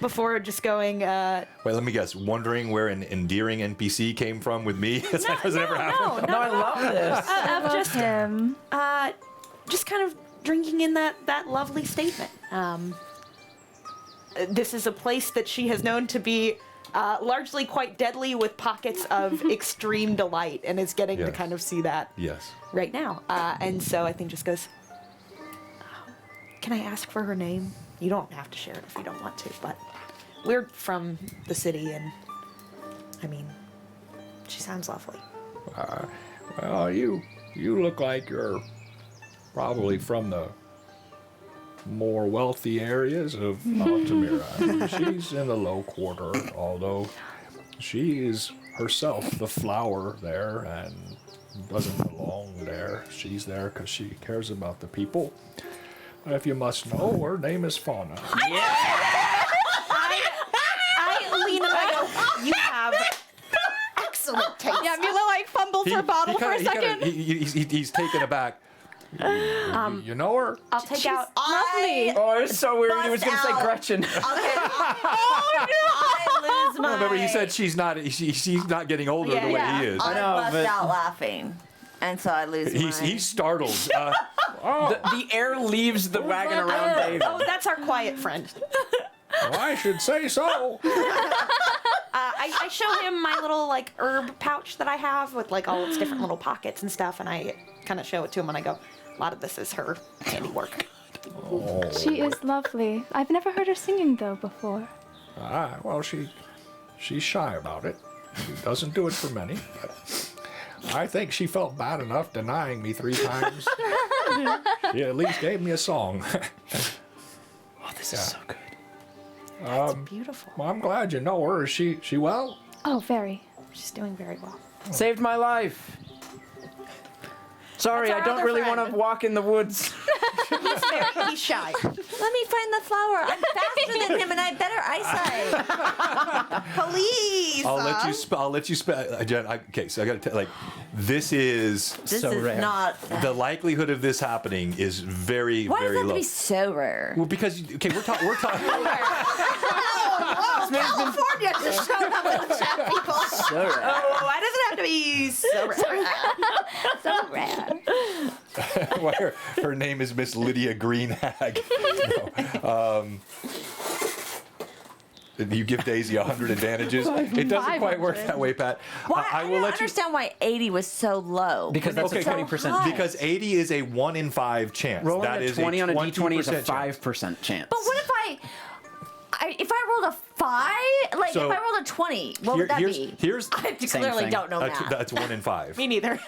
before just going. Wait, let me guess. Wondering where an endearing NPC came from with me? Has that ever happened? No, I love this. I love just him. just kind of drinking in that lovely statement. This is a place that she has known to be largely quite deadly, with pockets of extreme delight, and is getting to Yes. kind of see that Yes. right now. And so I think just goes, can I ask for her name? You don't have to share it if you don't want to, but we're from the city, and I mean, she sounds lovely. Well, you look like you're probably from the more wealthy areas of Altamira. She's in the low quarter, although she is herself the flower there and doesn't belong there. She's there because she cares about the people. But if you must know, her name is Fauna. I lean and I go, you have excellent taste. Yeah, Mila like fumbles her bottle for a second. He's taken aback. You know her? I'll take out. Lovely. Oh, it was so weird. He was Bust going to say out. Gretchen. I lose my. Remember, he said she's not getting older Yeah, the way yeah. he is. I know, bust but- out laughing, and so I lose He's startled. The air leaves the wagon around David. Oh, that's our quiet friend. Well, I should say so. I show him my little like herb pouch that I have with like all its different little pockets and stuff, and I kind of show it to him and I go, a lot of this is her handiwork. She is lovely. I've never heard her singing though before. Well, she's shy about it. She doesn't do it for many. But I think she felt bad enough denying me 3 times. She at least gave me a song. Oh, this is so good. Beautiful. Well, I'm glad you know her. Is she well? Oh, very. She's doing very well. Saved my life. Sorry, That's I our don't other really friend. want to walk in the woods. He's shy. Let me find the flower. I'm faster than him, and I have better eyesight. Police. I'll let you spell. Jen, okay, so I got to tell. Like, this is This So is rare. not. the likelihood of this happening is very, Why does very it have low. to be so rare? Well, because we're talking. Oh, California just showed up with the chat people. So rare. Oh, why does it have to be so rare? So rare. her name is Miss Lydia Greenhag. No. You give Daisy 100 advantages. It doesn't quite work 500. that way, Pat. Why? I I will don't let you. understand why 80 was so low. Because that's Okay, a so 20%. high. Because 80 is a 1 in 5 chance. Rolling That a is 20 on a d20 is a 20% chance. 5% chance. But what if I rolled a 5 Why? Like, So, if I rolled a 20, what would that be? Here's I Same clearly thing. don't know math. that's 1 in 5. Me neither.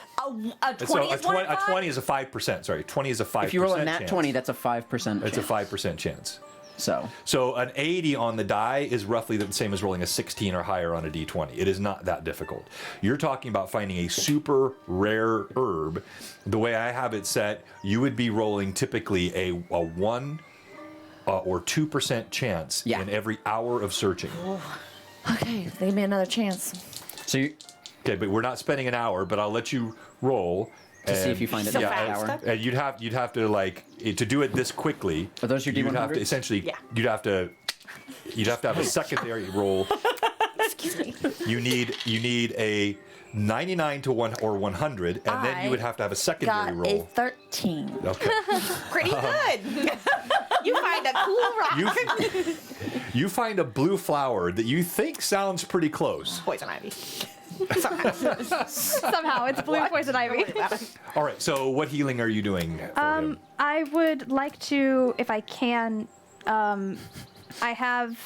A 20 is 1 in 5? A 20 is a 5%. Sorry, 20 is a 5%. If you roll a nat chance. 20, that's a 5%. It's a chance. 5% chance. So an 80 on the die is roughly the same as rolling a 16 or higher on a d20. It is not that difficult. You're talking about finding a super rare herb. The way I have it set, you would be rolling typically a 1 or 2% chance Yeah. in every hour of searching. Okay, leave me another chance. So you, Okay, but we're not spending an hour, but I'll let you roll. to see if you find it So in an fast. hour. And you'd have to like to do it this quickly. Are those your You'd have to D100s? essentially. Yeah. You'd have to have a secondary roll. Excuse me. You need a 99 to 1 or 100, and then you would have to have a secondary Got a roll. 13. Okay. Pretty good. You find a cool rock. You find a blue flower that you think sounds pretty close. Poison ivy. Somehow it's blue poison ivy. All right. So what healing are you doing for him? I would like to, if I can, I have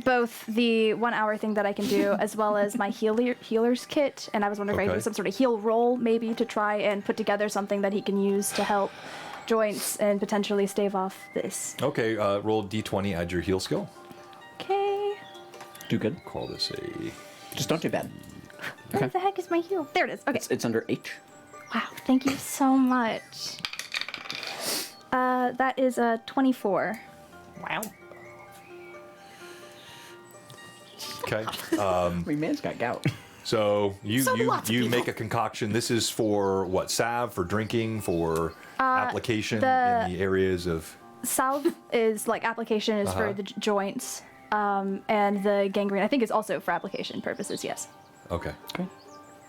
both the 1 hour thing that I can do as well as my healer's kit, and I was wondering if I could Okay. do some sort of heal roll maybe to try and put together something that he can use to help joints and potentially stave off this. Okay. Roll d20. Add your heal skill. Okay. Do good. Call this a. Just don't do bad. Where the heck is my heal? There it is. Okay. It's under H. Wow. Thank you so much. That is a 24. Wow. Okay. I mean, man's got gout. So So do lots of you people. make a concoction. This is for what? Salve, for drinking, for application the- in the areas of. Salve is like application is for the joints, and the gangrene I think is also for application purposes. Yes. Okay. Okay.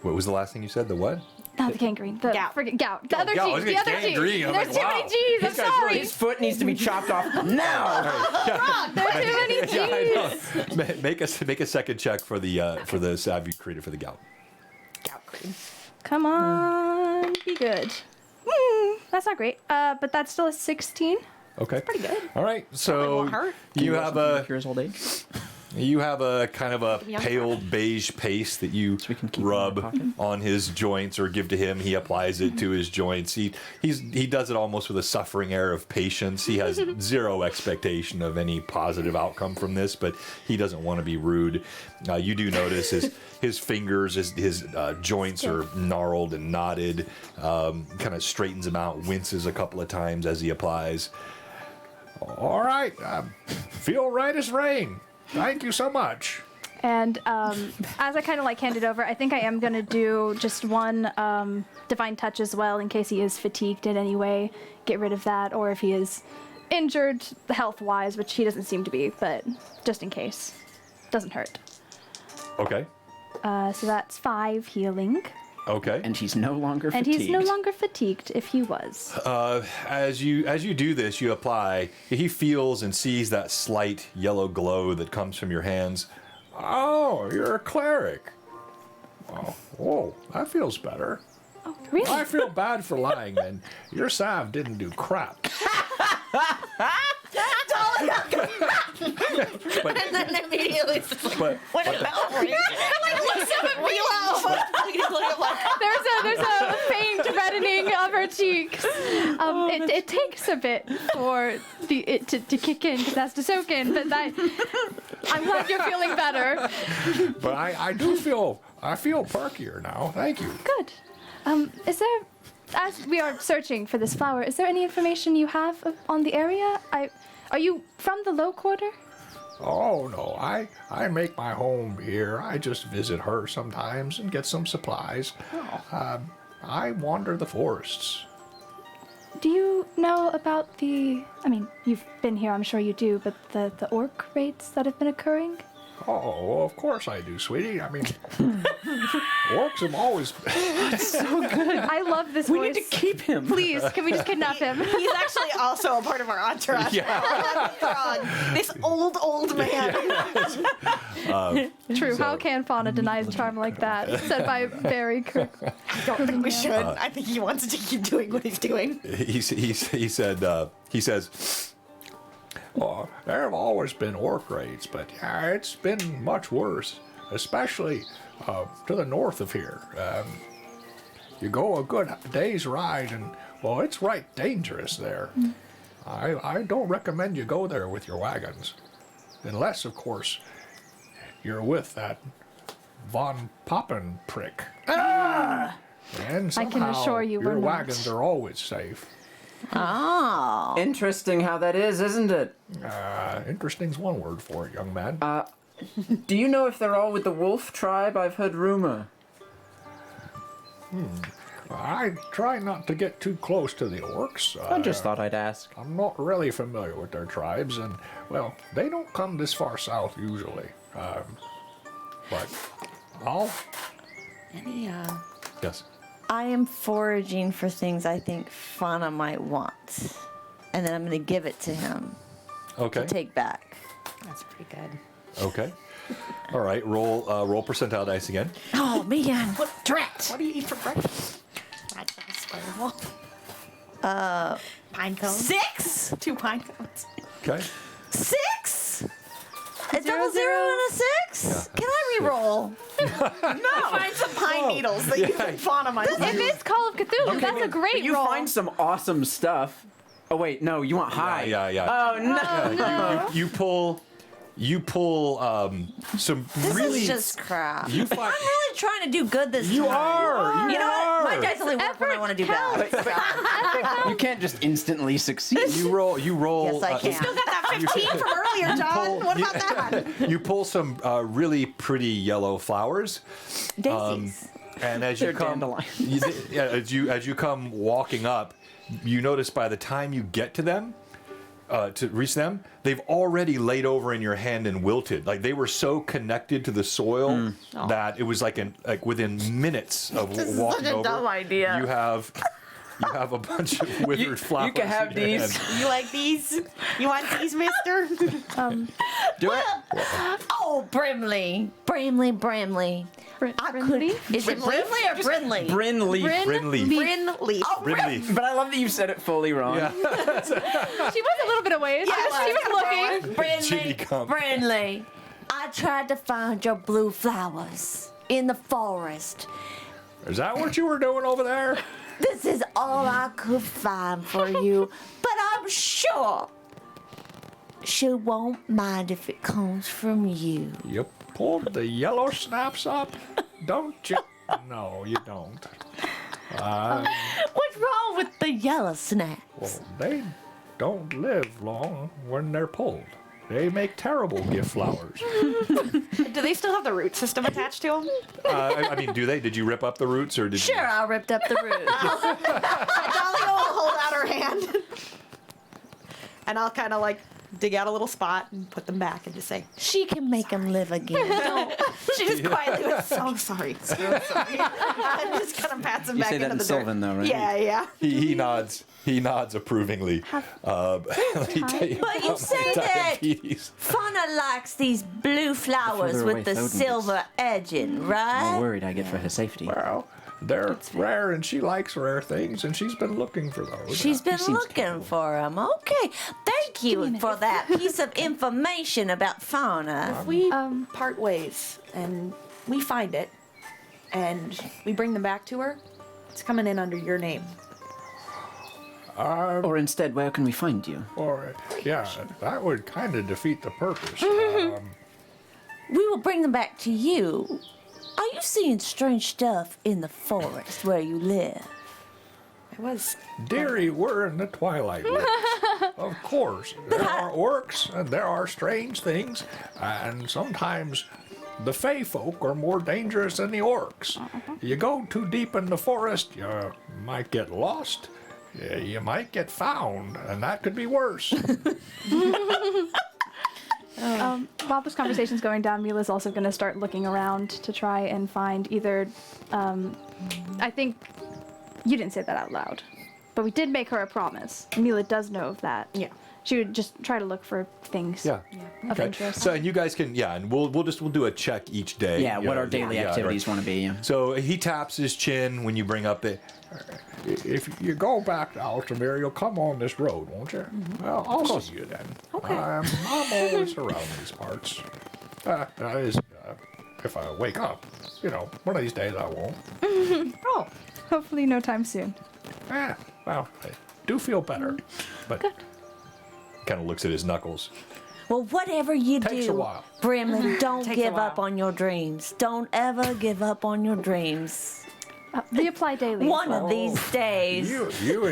What was the last thing you said? The what? Not the gangrene. The Gout. friggin' gout. The other gout. I G. was The gonna other G. gangrene. I'm There's like, too wow. many G's. I'm This guy's sorry. His foot needs to be chopped off now. There's too many G's. Yeah, I know. Make a second check for the salve you created for the gout. Gout cream. Come on, be good. That's not great. But that's still a 16. Okay. Pretty good. All right. So won't hurt. you have a Cures old age. you have a kind of a young pale beige paste that you we can keep it in our rub pocket. on his joints or give to him. He applies it to his joints. He does it almost with a suffering air of patience. He has zero expectation of any positive outcome from this, but he doesn't want to be rude. You do notice his fingers, his joints are gnarled and knotted. Kind of straightens them out, winces a couple of times as he applies. All right. Feel right as rain. Thank you so much. And as I kind of like hand it over, I think I am going to do just one divine touch as well in case he is fatigued in any way. Get rid of that, or if he is injured health-wise, which he doesn't seem to be, but just in case. Doesn't hurt. Okay. So that's 5 healing. Okay. And he's no longer And fatigued. he's no longer fatigued if he was. As you do this, you apply. He feels and sees that slight yellow glow that comes from your hands. Oh, you're a cleric. Oh, whoa, that feels better. Oh, really? I feel bad for lying then. Your salve didn't do crap. But, And then immediately it's just like, but What about There's a faint reddening of her cheeks. It takes a bit for it to kick in, because it has to soak in, but I'm glad you're feeling better. But I feel perkier now. Thank you. Good. Is there, as we are searching for this flower, is there any information you have on the area? Are you from the Low Quarter? Oh no, I make my home here. I just visit her sometimes and get some supplies. I wander the forests. Do you know about I mean, you've been here, I'm sure you do, but the orc raids that have been occurring? Oh, of course I do, sweetie. I mean, orcs have always. I love this We voice. need to keep him. Please, can we just kidnap him? He's actually also a part of our entourage. This old man. True. How can Fauna deny his charm like that? Said by Barry Kirk. I don't think we should. I think he wants to keep doing what he's doing. he says, Well, there have always been orc raids, but yeah, it's been much worse, especially to the north of here. You go a good day's ride, and, well, it's right dangerous there. I don't recommend you go there with your wagons. Unless, of course, you're with that Von Poppen prick. And I can somehow assure you your we're not. wagons are always safe. Oh. Interesting how that is, isn't it? Interesting's one word for it, young man. Do you know if they're all with the wolf tribe? I've heard rumor. I try not to get too close to the orcs. I just thought I'd ask. I'm not really familiar with their tribes, and, well, they don't come this far south usually. But I'll... Any, Yes. I am foraging for things I think Fauna might want. And then I'm going to give it to him Okay. to take back. that's pretty good. Okay. All right. Roll percentile dice again. Oh, man. What drat. What do you eat for breakfast? I got a spiral. Pine cones. 6? 2 pine cones. Okay. 6? A double 0 and a 6? Can I re-roll? Find some pine needles that you can fawn on my If it's Call of Cthulhu, that's a great You roll. find some awesome stuff. Oh wait, no, you want high. Yeah. Oh no. You pull some This really. is just crap. You find. I'm really trying to do good this You time. are. You know what? My are. dice only work when I want to do bad. You can't just instantly succeed. You roll. Yes, I can. Still got that 15 from earlier, John. What about that? You pull some really pretty yellow flowers. Daisies. And as you They're come, dandelions. as you come walking up, you notice by the time you get to them, to reach them, they've already laid over in your hand and wilted. Like they were so connected to the soil that it was like within minutes of walking such a over. dumb idea. You have a bunch of withered flowers. You can have in your these. hand. You like these? You want these, mister? Do it. Oh, Brimley. Brimley. I could. Brimley? Is it Brimley or Brinley? Brinley. Brinley. Bryn leaf. Brinley. But I love that you said it fully wrong. Yeah. She was a little bit away. She was looking. Jimmy Brinley. come. Brinley. I tried to find your blue flowers in the forest. Is that what you were doing over there? This is all I could find for you, but I'm sure she won't mind if it comes from you. You pulled the yellow snaps up? Don't you? No, you don't. What's wrong with the yellow snaps? Well, they don't live long when they're pulled. They make terrible gift flowers. Do they still have the root system attached to them? I mean, do they? Did you rip up the roots or did Sure, I ripped up the root. Dolly will hold out her hand. And I'll kind of like dig out a little spot and put them back and just say, She can make them live again. she just quietly goes, so sorry. So sorry. And just kind of pats him You back say into that in the Sylvan, dirt. though, right? Yeah, yeah. He nods. He nods approvingly. Let me tell you But you about say my that- diabetes. Fauna likes these blue flowers further with away the Thoden silver edging, I'm right? worried I get for her safety. Well, they're rare and she likes rare things and she's been looking for those. She's been seems looking for them. Okay, thank you for that piece of information about fauna. If we part ways and we find it and we bring them back to her, it's coming in under your name. Or instead, where can we find you? Or, yeah, that would kind of defeat the purpose. We will bring them back to you. Are you seeing strange stuff in the forest where you live? I was. Dearie, we're in the Twilight Woods. Of course, there are orcs and there are strange things, and sometimes the Fey folk are more dangerous than the orcs. You go too deep in the forest, you might get lost. You might get found, and that could be worse. While this conversation's going down, Mila's also going to start looking around to try and find either. I think you didn't say that out loud, but we did make her a promise. Mila does know of that. Yeah. She would just try to look for things Yeah. of interest. So and you guys can and we'll do a check each day. Yeah, you what know, our daily yeah, activities right. want to be. Yeah. So he taps his chin when you bring up the. If you go back to Altamir, you'll come on this road, won't you? Well, I'll see you then. Okay. I'm always around these parts. If I wake up, one of these days I won't. Oh. Hopefully, no time soon. Well, I do feel better, but Kind of looks at his knuckles. Well, whatever you Takes a do, while. Brimley, don't Takes a give up while. on your dreams. Don't ever give up on your dreams. They apply daily. One of these days. you're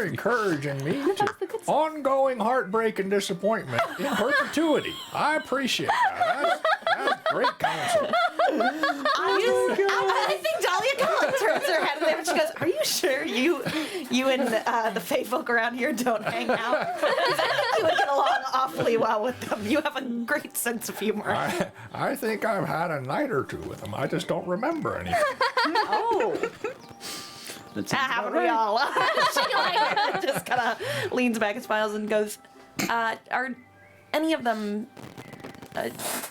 encouraging me to ongoing heartbreak and disappointment in perpetuity. I appreciate that. That's great counsel. I think Dahlia kind of turns her head to them and she goes, "Are you sure you and the Fae folk around here don't hang out? Because I think you would get along awfully well with them. You have a great sense of humor." I think I've had a night or two with them. I just don't remember anything. Oh, That sounds haven't about we right. all? She just kind of leans back and smiles and goes, "Are any of them?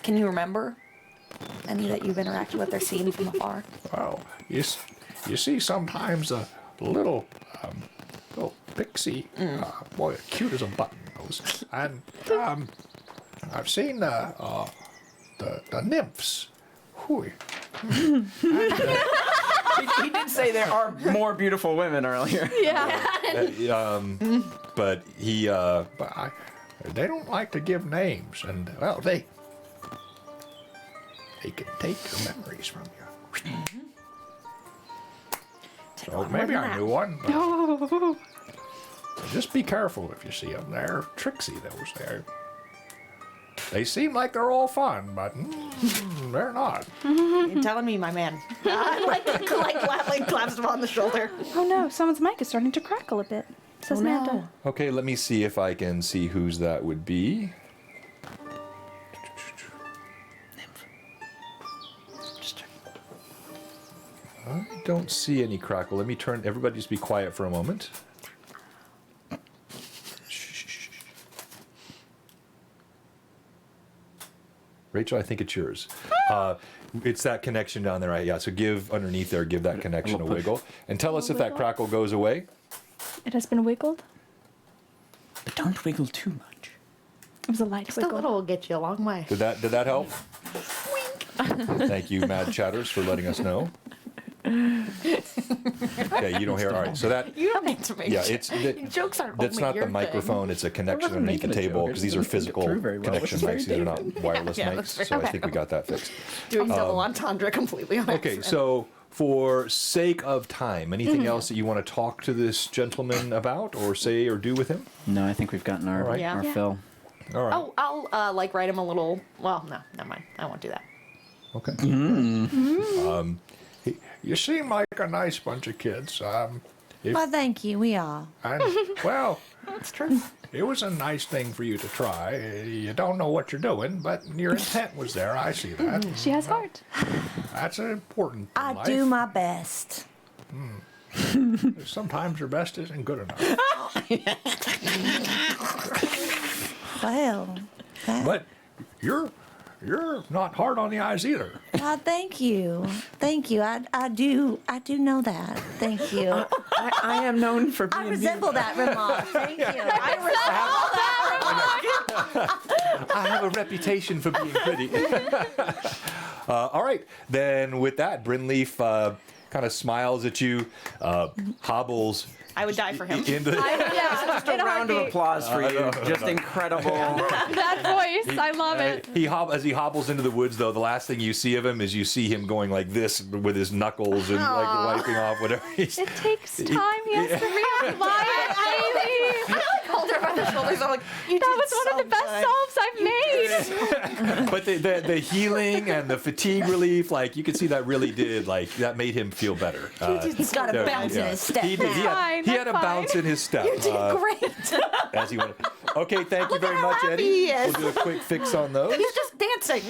Can you remember any that you've interacted with or seen from afar?" Well, you see sometimes a little pixie, boy, cute as a button nose, and I've seen the nymphs. Hooey. He did say there are more beautiful women earlier. Yeah. But he, But they don't like to give names, and well, they can take your memories from you. So maybe I knew one. But just be careful if you see them. They're tricksy, those there. They seem like they're all fun, but they're not. You're telling me, my man. like gladly claps him on the shoulder. Oh no, someone's mic is starting to crackle a bit. Says Manta. okay, let me see if I can see whose that would be. I don't see any crackle. Let me turn, everybody just be quiet for a moment. Rachel, I think it's yours. It's that connection down there, right? Yeah, so give underneath there, give that connection a wiggle. And tell us if that crackle goes away. It has been wiggled. But don't wiggle too much. It was a light Just a wiggle. little will get you a long way. Did that help? Thank you, Mad Chatters, for letting us know. Okay, you don't hear. All right, so that. You don't need to make Yeah, sure. it's Jokes aren't that's only not your the microphone. It's a connection wasn't underneath the making a table joke, because I these are just didn't think it physical through very well, which connection is very mics. These are not wireless yeah, mics. that's fair. So I Okay. think we got that fixed. Doing double entendre completely on Okay, accident. so for sake of time, anything else that you want to talk to this gentleman about, or say, or do with him? No, I think we've gotten our, All right. Yeah. our Yeah. fill. All right. I'll like write him a little. Well, no, never mind. I won't do that. Okay. You seem like a nice bunch of kids. Well, thank you. We are. And well, It's true. it was a nice thing for you to try. You don't know what you're doing, but your intent was there. I see that. She has heart. That's important. In I life. do my best. Sometimes your best isn't good enough. Well, But you're not hard on the eyes either. thank you. Thank you. I do know that. Thank you. I am known for being I resemble that remark. Thank you. I have a reputation for being pretty. All right, then with that, Brynleaf kind of smiles at you, hobbles I would die for him. into. Just a round of applause for you. Just incredible. That voice, I love it. As he hobbles into the woods, though, the last thing you see of him is you see him going like this with his knuckles and like wiping off whatever. It takes time. He has to reapply it, baby. Hold her by the shoulders. I'm like, you That did was one so of the best good. solves I've made. But the healing and the fatigue relief, like you could see that really did, like that made him feel better. He's got a Yeah, bounce in his step He did. now. He had a Fine, bounce in his step. You did great. As he went. Okay, thank you very how much, happy Eddie. he is. We'll do a quick fix on those. He's just dancing.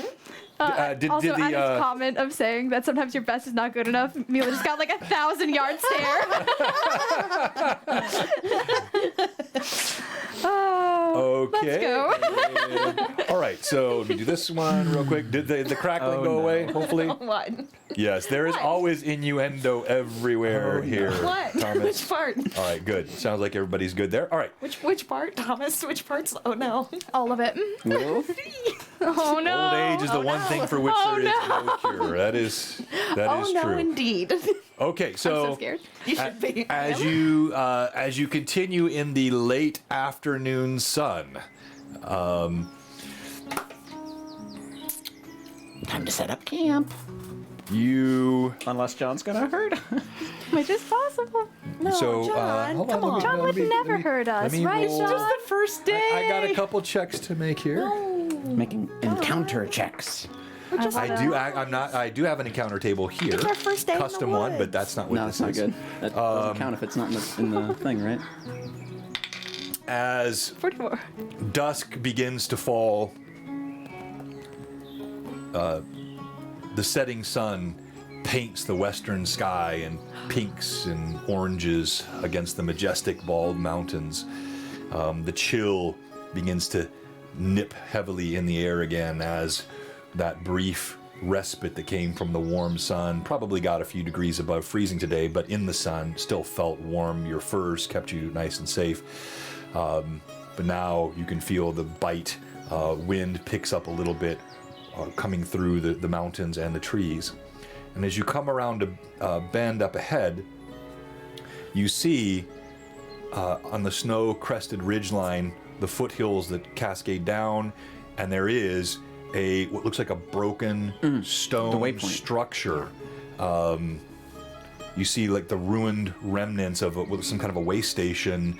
Also, Adam's comment of saying that sometimes your best is not good enough. Mila just got like 1,000-yard stare. Oh, Okay. let's go. All right, so let me do this one real quick. Did the crackling go away, hopefully? What? Yes, there is always innuendo everywhere here, What? Thomas. Which part? All right, good. Sounds like everybody's good there. All right. Which part, Thomas? Which parts? Oh no. All of it. Oh no. Old age is the one thing for which Oh, there is no cure. That is Oh no, true. indeed. Okay, so, I'm so scared. You should be. as you continue in the late afternoon sun, Time to set up camp. you Unless John's gonna hurt. Which is possible. No, John, hold come on, on. John would never hurt us, right, roll- John? Just the first day. I got a couple checks to make here. Making encounter checks. I do have an encounter table here. It's our first day in the Custom one, but woods. that's not what No, this that's not is. good. That doesn't count if it's not in the thing, right? As 44. dusk begins to fall, the setting sun paints the western sky in pinks and oranges against the majestic bald mountains. The chill begins to nip heavily in the air again as that brief respite that came from the warm sun probably got a few degrees above freezing today, but in the sun still felt warm. Your furs kept you nice and safe. But now you can feel the bite. Wind picks up a little bit coming through the mountains and the trees. And as you come around a bend up ahead, you see on the snow-crested ridgeline the foothills that cascade down, and there is what looks like a broken stone waypoint. structure. You see like the ruined remnants of some kind of a way station.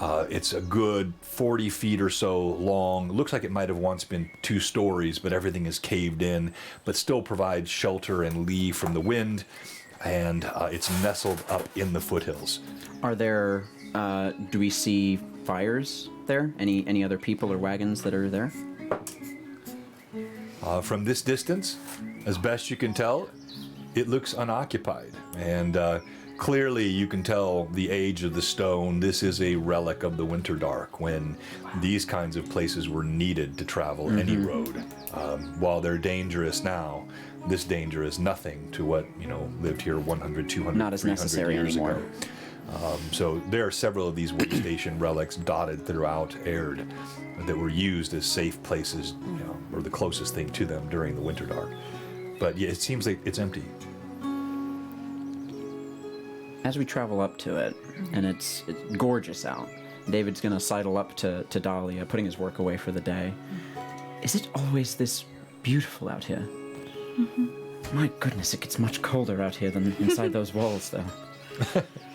It's a good 40 feet or so long. Looks like it might have once been 2 stories, but everything is caved in, but still provides shelter and lee from the wind, and it's nestled up in the foothills. Are there? Do we see fires there? Any other people or wagons that are there? From this distance, as best you can tell, it looks unoccupied, and clearly you can tell the age of the stone. This is a relic of the winter dark, when these kinds of places were needed to travel any road. While they're dangerous now, this danger is nothing to what lived here 100, 200, Not as 300 necessary years anymore. ago. So there are several of these workstation relics dotted throughout Aihrde that were used as safe places, or the closest thing to them during the winter dark. But yeah, it seems like it's empty. As we travel up to it, and it's gorgeous out, David's gonna sidle up to Dahlia, putting his work away for the day. Is it always this beautiful out here? My goodness, it gets much colder out here than inside those walls, though.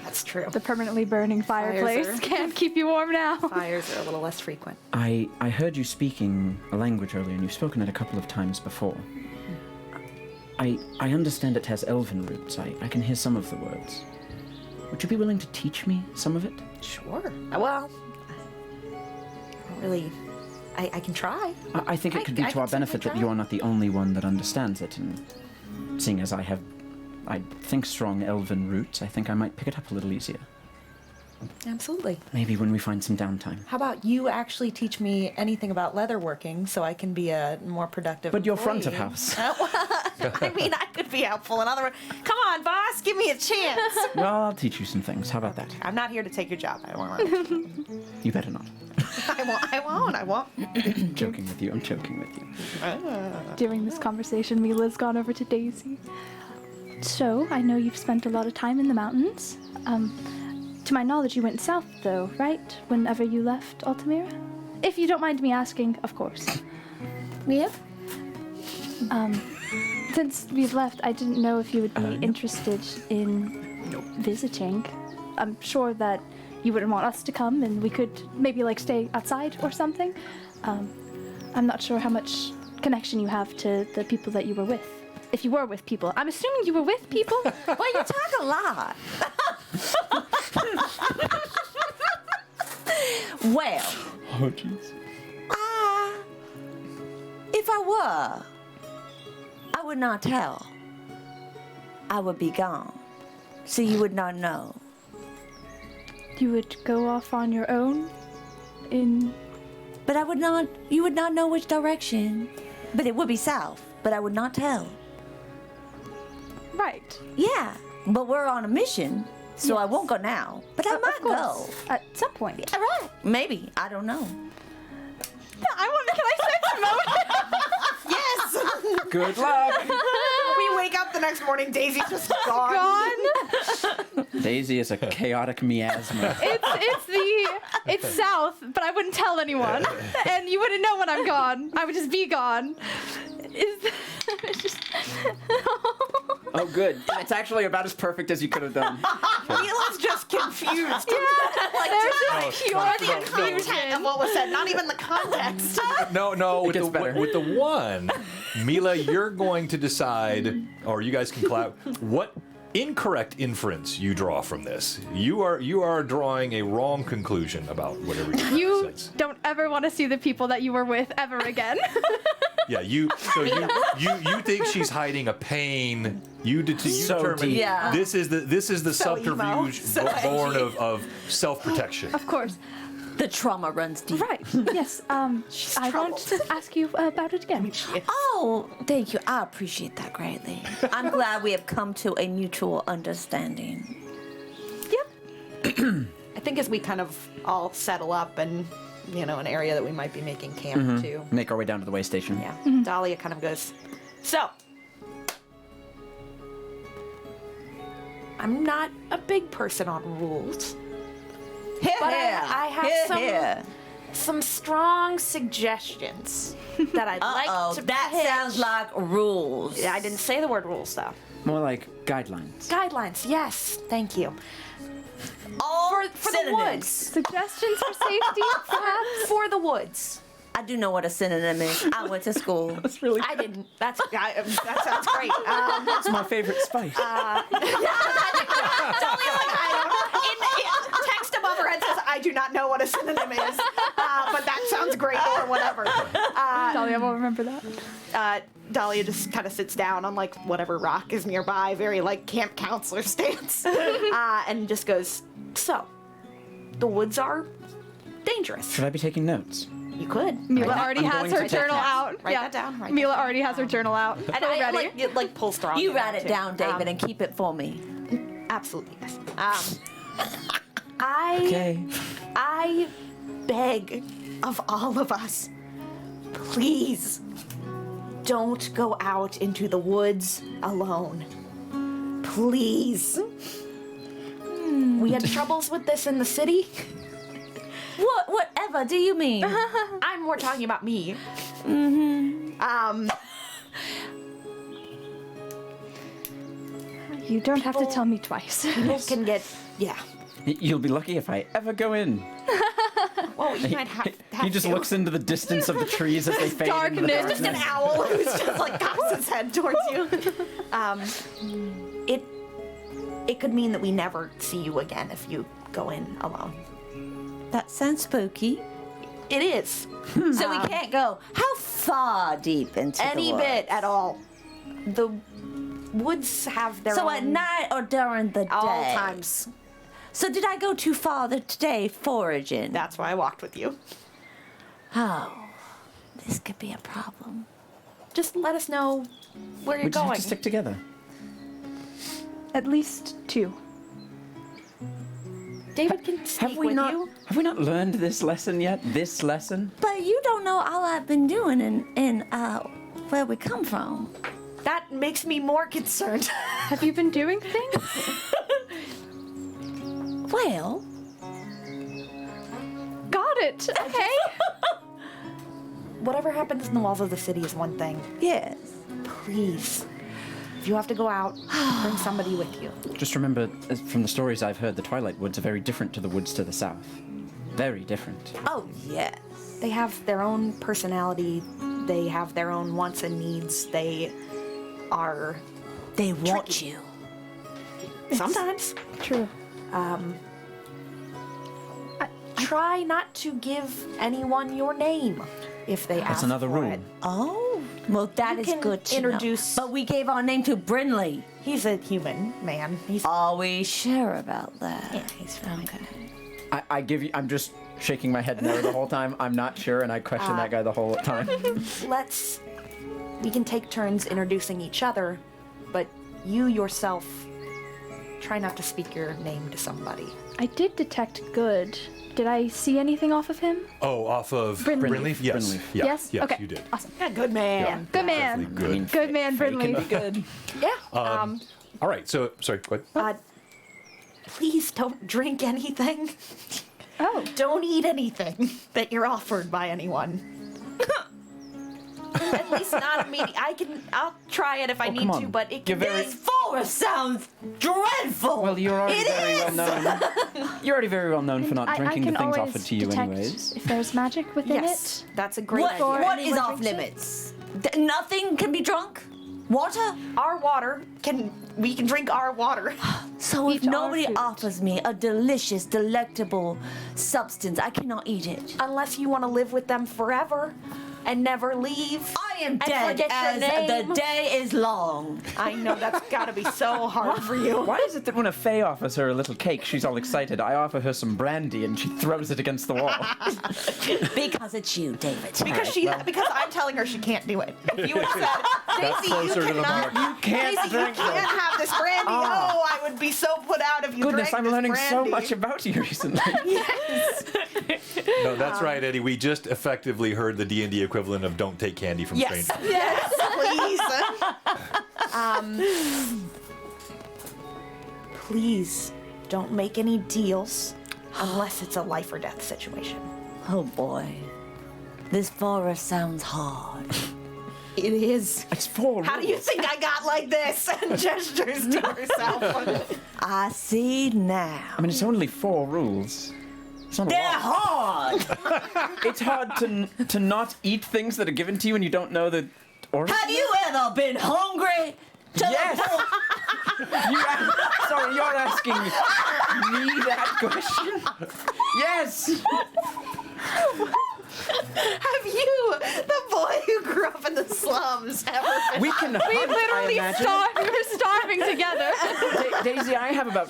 That's true. The permanently burning fireplace are- can't keep you warm now. Fires are a little less frequent. I heard you speaking a language earlier, and you've spoken it a couple of times before. I understand it has elven roots. I can hear some of the words. Would you be willing to teach me some of it? Sure. Well, I don't really. I can try. I think it could be I to our can certainly benefit that try. you are not the only one that understands it, and seeing as I think strong elven roots, I think I might pick it up a little easier. Absolutely. Maybe when we find some downtime. How about you actually teach me anything about leatherworking so I can be a more productive But you're front of employee? house. I mean, I could be helpful in other words. Come on, boss, give me a chance. Well, I'll teach you some things. How about that? I'm not here to take your job. I won't. You better not. I won't. I'm joking with you. I'm joking with you. During this conversation, Mila's gone over to Daisy. So, I know you've spent a lot of time in the mountains. To my knowledge, you went south, though, right? Whenever you left Altamira? If you don't mind me asking, of course. Yeah. Since we've left, I didn't know if you would be interested in visiting. I'm sure that you wouldn't want us to come, and we could maybe, stay outside or something. I'm not sure how much connection you have to the people that you were with. If you were with people. I'm assuming you were with people? Well, you talk a lot. Well, Oh, jeez. If I were, I would not tell. I would be gone, so you would not know. You would go off on your own in... But I would not, you would not know which direction. But it would be south, but I would not tell. Right. Yeah, but we're on a mission, so I won't go now. But I might Of go. course. At some point. Yeah, right. Maybe. I don't know. Can I say Simone? Yes. Good luck. We wake up the next morning. Daisy's just gone. Gone? Daisy is a chaotic miasma. It's south, but I wouldn't tell anyone. And you wouldn't know when I'm gone. I would just be gone. Oh, good. And it's actually about as perfect as you could have done. Mila's just confused. Like, there's just pure The content of what was said, not even the context. No. With gets the, better. with the one, Mila, you're going to decide, or you guys can clap, what incorrect inference you draw from this. You are drawing a wrong conclusion about whatever You says. don't ever want to see the people that you were with ever again. Yeah, you think she's hiding a pain. You So determine deep. Yeah. this is the So emo. subterfuge So born edgy. of self-protection. Of course. The trauma runs deep. Right. Yes. I want to ask you about it again. Oh, thank you. I appreciate that greatly. I'm glad we have come to a mutual understanding. Yep. I think as we kind of all settle up and, an area that we might be making camp to. Make our way down to the way station. Yeah. Dahlia kind of goes, so. I'm not a big person on rules. But I have some strong suggestions that I'd like to that pitch. sounds like rules. I didn't say the word rules, though. More like guidelines. Guidelines, yes. Thank you. All For the synonyms. woods. Suggestions for safety, perhaps? For the woods. I do know what a synonym is. I went to school. That's really I didn't. That sounds great. That's my favorite spice. In text above her head says, I do not know what a synonym is, but that sounds great or whatever. Dahlia won't remember that. Dahlia just kind of sits down on like whatever rock is nearby, very like camp counselor stance, and just goes, so, the woods are dangerous. Should I be taking notes? You could. Mila I'm already going has to her take journal notes. out. Write that down, write Mila that already has her journal out. And Full I ready. like pull strong. You in write there, it too. down, David, and keep it for me. Absolutely, yes. Okay. I beg of all of us, please don't go out into the woods alone. Please. We had troubles with this in the city. Whatever do you mean? I'm more talking about me. You don't have to tell me twice. People can get, yeah. You'll be lucky if I ever go in. Well, you might have He just to. looks into the distance of the trees as they fade into the Darkness. Just an owl who's just like cocks his head towards you. It could mean that we never see you again if you go in alone. That sounds spooky. It is. So we can't go how far deep into Any the woods? bit at all. The woods have their So own at night or during the day? all times. So did I go too far today foraging? That's why I walked with you. Oh, this could be a problem. Just let us know where you're We just have going. to stick together. At least 2. David can sneak Have we with not? you. Have we not learned this lesson yet? This lesson? But you don't know all I've been doing in where we come from. That makes me more concerned. Have you been doing things? Well, Got it. Okay. Whatever happens in the walls of the city is one thing. yes. Please, if you have to go out, bring somebody with you. Just remember, from the stories I've heard, the Twilight Woods are very different to the woods to the south. Very different. Oh, yes. They have their own personality. They have their own wants and needs. They are They want Tricky. you. sometimes. True. Try not to give anyone your name if they ask That's another for rule. it. Oh. Well, that is can good to introduce- know. But we gave our name to Brinley. He's a human man. He's Are we sure about that? yeah, he's fine. Okay. I give you. I'm just shaking my head no the whole time. I'm not sure, and I question that guy the whole time. We can take turns introducing each other, but you yourself try not to speak your name to somebody. I did detect good. Did I see anything off of him? Oh, off of Brinley. Brinley? Yes. Brinley. Yeah. Yes? Yes, Okay. you did. Awesome. Yeah, good man. Good man. Definitely good. Good man, Brinley. Good. Yeah. All right. So, sorry. Go ahead. Please don't drink anything. Oh. Don't eat anything that you're offered by anyone. At least not immediately. I'll try it if I need come to, on. but it You're can very- This forest sounds dreadful. Well, you're already very well known. You're already very well known for not I drinking can the things always offered to you, detect anyways. if there's magic within Yes, it. that's a great What, idea. what is Anyone off drinks it? limits? Nothing can be drunk? Water? Our water we can drink our water. So if Eat our nobody fruit. offers me a delicious, delectable substance, I cannot eat it. Unless you want to live with them forever and never leave. I am And dead forget as your name. the day is long. I know that's gotta be so hard for you. Why is it that when a fae offers her a little cake, she's all excited? I offer her some brandy and she throws it against the wall. Because it's you, David. Because I'm telling her she can't do it. If you would have said, That's Daisy, you closer to the cannot, mark. Can't Daisy, you drink can't this. have this brandy. Oh, I would be so put out if you Goodness, drank I'm this learning so brandy. much about you recently. No, that's right, Eddie. We just effectively heard the D&D equivalent of "Don't take candy from Yes, strangers." yes, please. Please don't make any deals unless it's a life or death situation. Oh boy. This forest sounds hard. It is. It's 4 How do you rules. think I got like this? And gestures to herself. I see now. I mean, it's only 4 rules. It's not a They're lot. hard. It's hard to not eat things that are given to you and you don't know the origin. Have you ever been hungry? Yes. Sorry, you're asking me that question. Yes. Have you, the boy who grew up in the slums, ever been? We can. We literally we were starving together. Daisy, I have about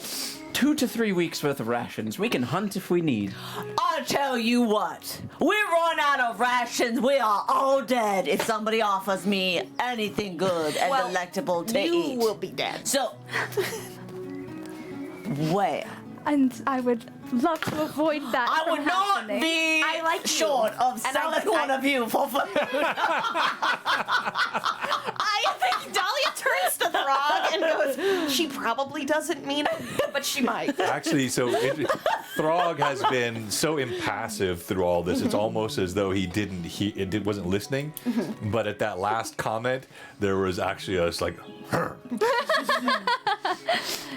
2 to 3 weeks worth of rations. We can hunt if we need. I'll tell you what. We run out of rations. We are all dead if somebody offers me anything good and Well, delectable to you eat. will be dead. So, where? And I would love to avoid that. I from would not happening. be I like you. short of And I- selling one of you for food. I think Dahlia turns to Throg and goes, she probably doesn't mean it, but she might. Actually, Throg has been so impassive through all this. It's almost as though he wasn't listening. But at that last comment, there was actually us like,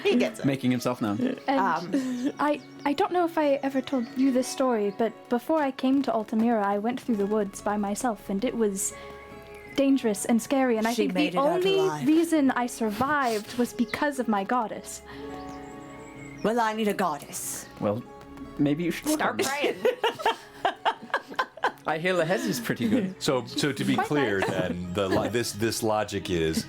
He gets it. Making himself known. And I don't know if I ever told you this story, but before I came to Altamira, I went through the woods by myself, and it was dangerous and scary. And I She think made the it out only alive. reason I survived was because of my goddess. Well, I need a goddess. Well, maybe you should Start praying. I hear Lahezzi's pretty good. So to be clear, then this logic is,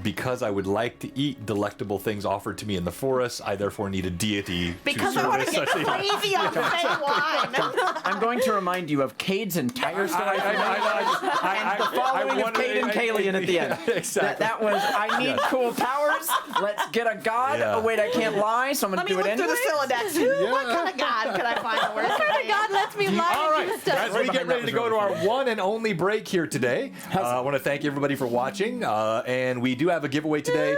because I would like to eat delectable things offered to me in the forest, I therefore need a deity Because to I want to service get such a. crazy on fey wine. I'm going to remind you of Cade's entire story. And the following of Cade and Kalian at the end. Exactly. That was, I need cool powers. Let's get a god. Yeah. Oh, wait, I can't lie, so I'm going Let to me do it look through the anyway. Sylladex. What kind of god could I find? Where's Kind of God lets me lie All and do right, stuff. as we get ready to go to our one and only break here today, I want to thank everybody for watching, and we do have a giveaway today.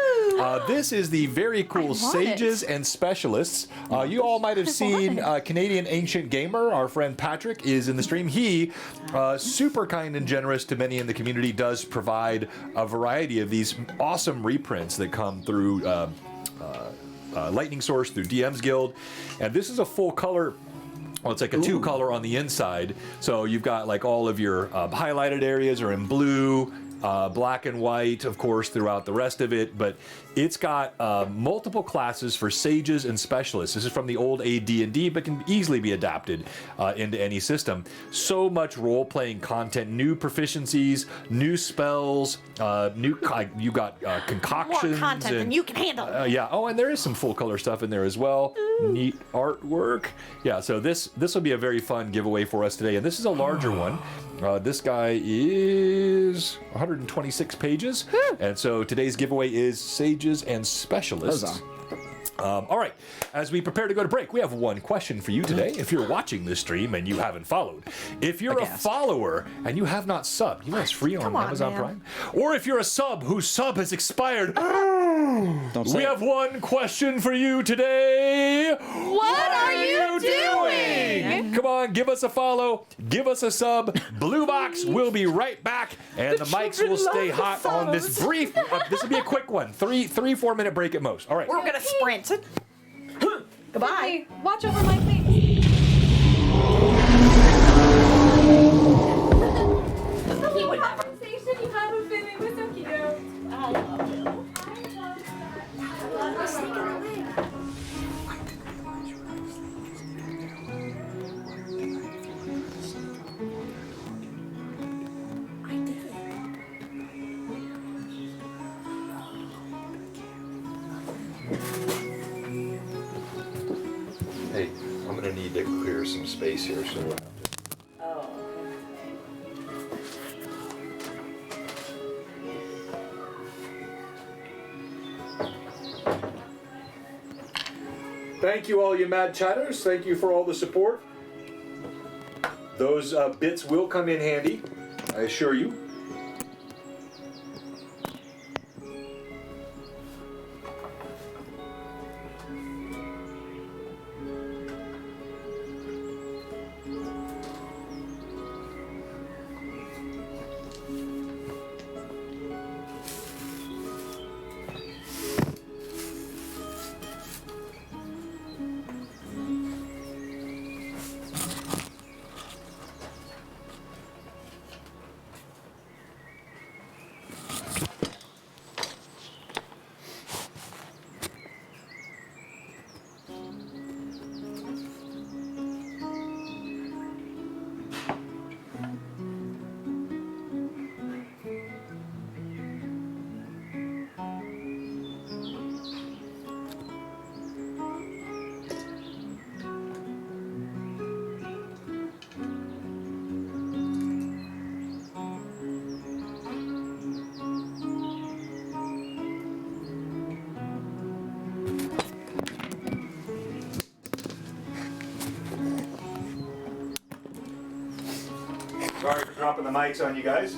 This is the very cool want Sages and Specialists. You all might have seen Canadian Ancient Gamer, our friend Patrick, is in the stream. He, super kind and generous to many in the community, does provide a variety of these awesome reprints that come through Lightning Source, through DM's Guild, and this is a full color. Well, it's like a 2-color on the inside, so you've got like all of your highlighted areas are in blue, black and white, of course, throughout the rest of it, but it's got multiple classes for sages and specialists. This is from the old AD&D, but can easily be adapted into any system. So much role-playing content, new proficiencies, new spells, you got concoctions. More content than you can handle. Yeah. Oh, and there is some full-color stuff in there as well. Ooh. Neat artwork. Yeah. So this will be a very fun giveaway for us today, and this is a larger one. This guy is 126 pages, and so today's giveaway is Sages and Specialists. All right, as we prepare to go to break, we have one question for you today. If you're watching this stream and you haven't followed, if you're a follower and you have not subbed, you know it's free on Amazon Prime, or if you're a sub whose sub has expired, we have one question for you today. What are you doing? Come on, give us a follow, give us a sub. Blue Box will be right back, and the mics will stay hot on this brief. This will be a quick one, 4 minute break at most. All right. We're gonna sprint. Goodbye. Hey, watch over my things. He would never. Conversation you had with Finn, it was so cute. I love you. I love this. Hey, I'm gonna need to clear some space here, so we'll have to. Thank you, all you mad chatters. Thank you for all the support. Those bits will come in handy, I assure you. Sorry for dropping the mics on you guys.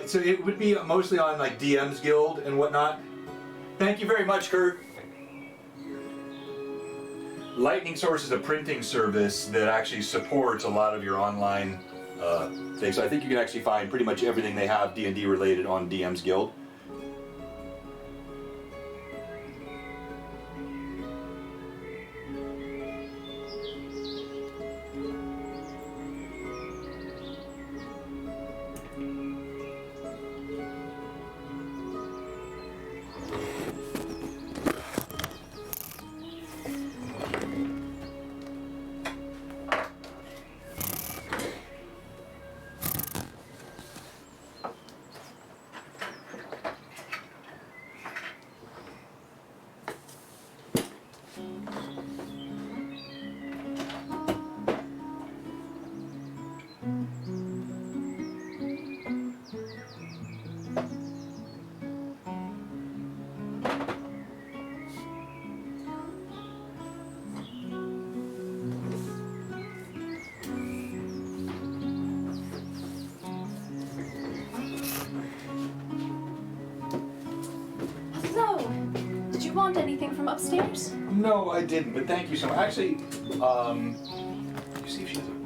So it would be mostly on like DM's Guild and whatnot. Thank you very much, Kurt. Lightning Source is a printing service that actually supports a lot of your online things. So I think you can actually find pretty much everything they have D&D related on DM's Guild. So, did you want anything from upstairs? No, I didn't, but thank you so much. Actually, you see if she has a...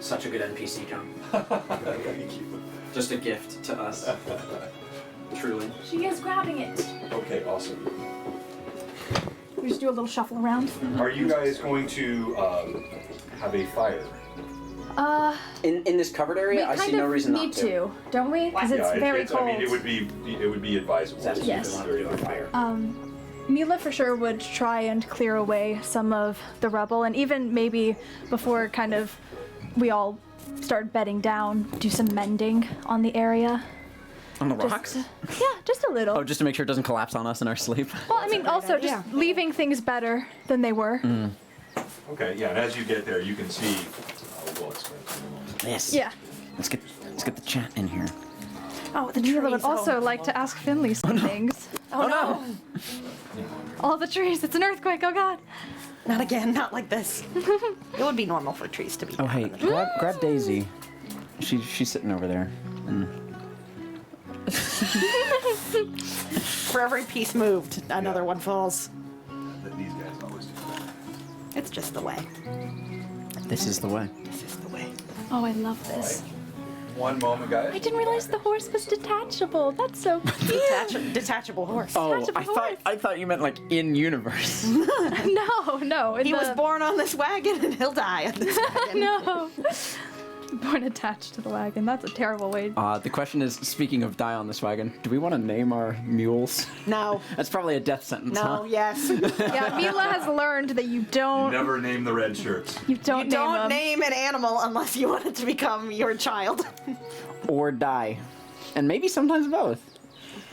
Such a good NPC, John. Thank you. Just a gift to us. Truly. She is grabbing it. Okay, awesome. We just do a little shuffle around. Are you guys going to have a fire? In this covered area, I see no reason not to. Don't we? Because it's very cold. I mean, it would be advisable. That's Yes. if we want to do a fire. Mila for sure would try and clear away some of the rubble, and even maybe before kind of we all start bedding down, do some mending on the area. On the rocks? Yeah, just a little. Oh, just to make sure it doesn't collapse on us in our sleep. Well, I mean, also just leaving things better than they were. Okay, yeah, and as you get there, you can see. We'll explain in a moment. Yes. Yeah. Let's get the chat in here. Oh, the Mila trees. would also like to ask Finley some things. Oh, no. All the trees. It's an earthquake. Oh God. Not again. Not like this. It would be normal for trees to be. Oh, hey, grab Daisy. She's sitting over there. For every piece moved, another one falls. These guys always do that. It's just the way. This is the way. This is the way. Oh, I love this. One moment, guys. I didn't realize the horse was detachable. That's so cute. Detachable horse. Oh, Detachable I thought you meant like in universe. No. He was born on this wagon and he'll die on this wagon. No. Born attached to the wagon. That's a terrible way. The question is, speaking of die on this wagon, do we want to name our mules? No. That's probably a death sentence, No, huh? yes. Yeah, Mila has learned that you don't. Never name the red shirts. You don't You don't them. name an animal unless you want it to become your child. Or die. And maybe sometimes both.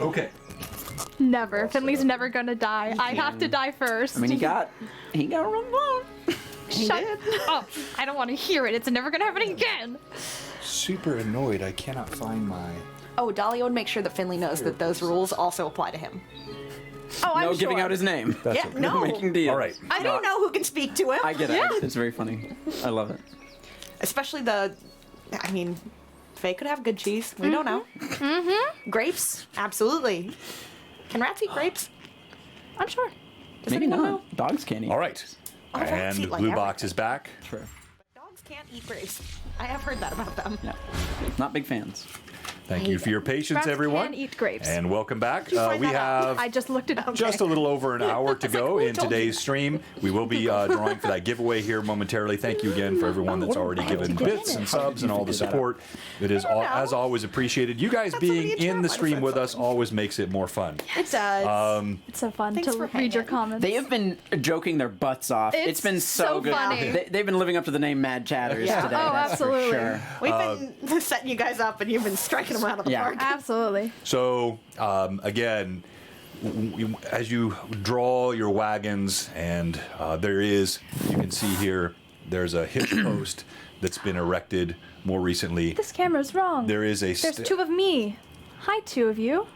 Okay. Never. Finley's never gonna die. I have to die first. I mean, he got removed. Shut up. I don't want to hear it. It's never gonna happen again. Super annoyed. I cannot find my. Oh, Dahlia would make sure that Finley knows that those rules also apply to him. Oh, I'm No sure. giving out his name. Yeah, no. Making deals. All right. I don't know who can speak to him. I get it. It's very funny. I love it. Especially I mean, Faye could have good cheese. We don't know. Mm-hmm. Grapes? Absolutely. Can rats eat grapes? I'm sure. Does Maybe anyone not. know? Dogs can't eat. All right. Oh, rats eat And like Blue everything. Box is back. True. Dogs can't eat grapes. I have heard that about them. Yeah. Not big fans. Thank you for your patience, Rats everyone. can eat grapes. And welcome back. you find We that out? have I just looked it up. just a little over an hour to go who in told you today's stream. We will be drawing for that giveaway here momentarily. Thank you again for everyone that's already given bits and subs and all the support. It is, as always, appreciated. You guys being somebody in in the chat stream said with us something. always makes it more fun. It does. It's so fun Thanks to for read your hanging. comments. They have been joking their butts off. It's been so so good. funny. They've been living up to the name Mad Chatters Yeah. today. Oh, that's absolutely. For sure. We've been setting you guys up and you've been striking them out of the Yeah. park. Absolutely. So, again, as you draw your wagons, and you can see here, there's a hitch post that's been erected more recently. This camera's wrong. There is a. There's two of me. Hi, two of you.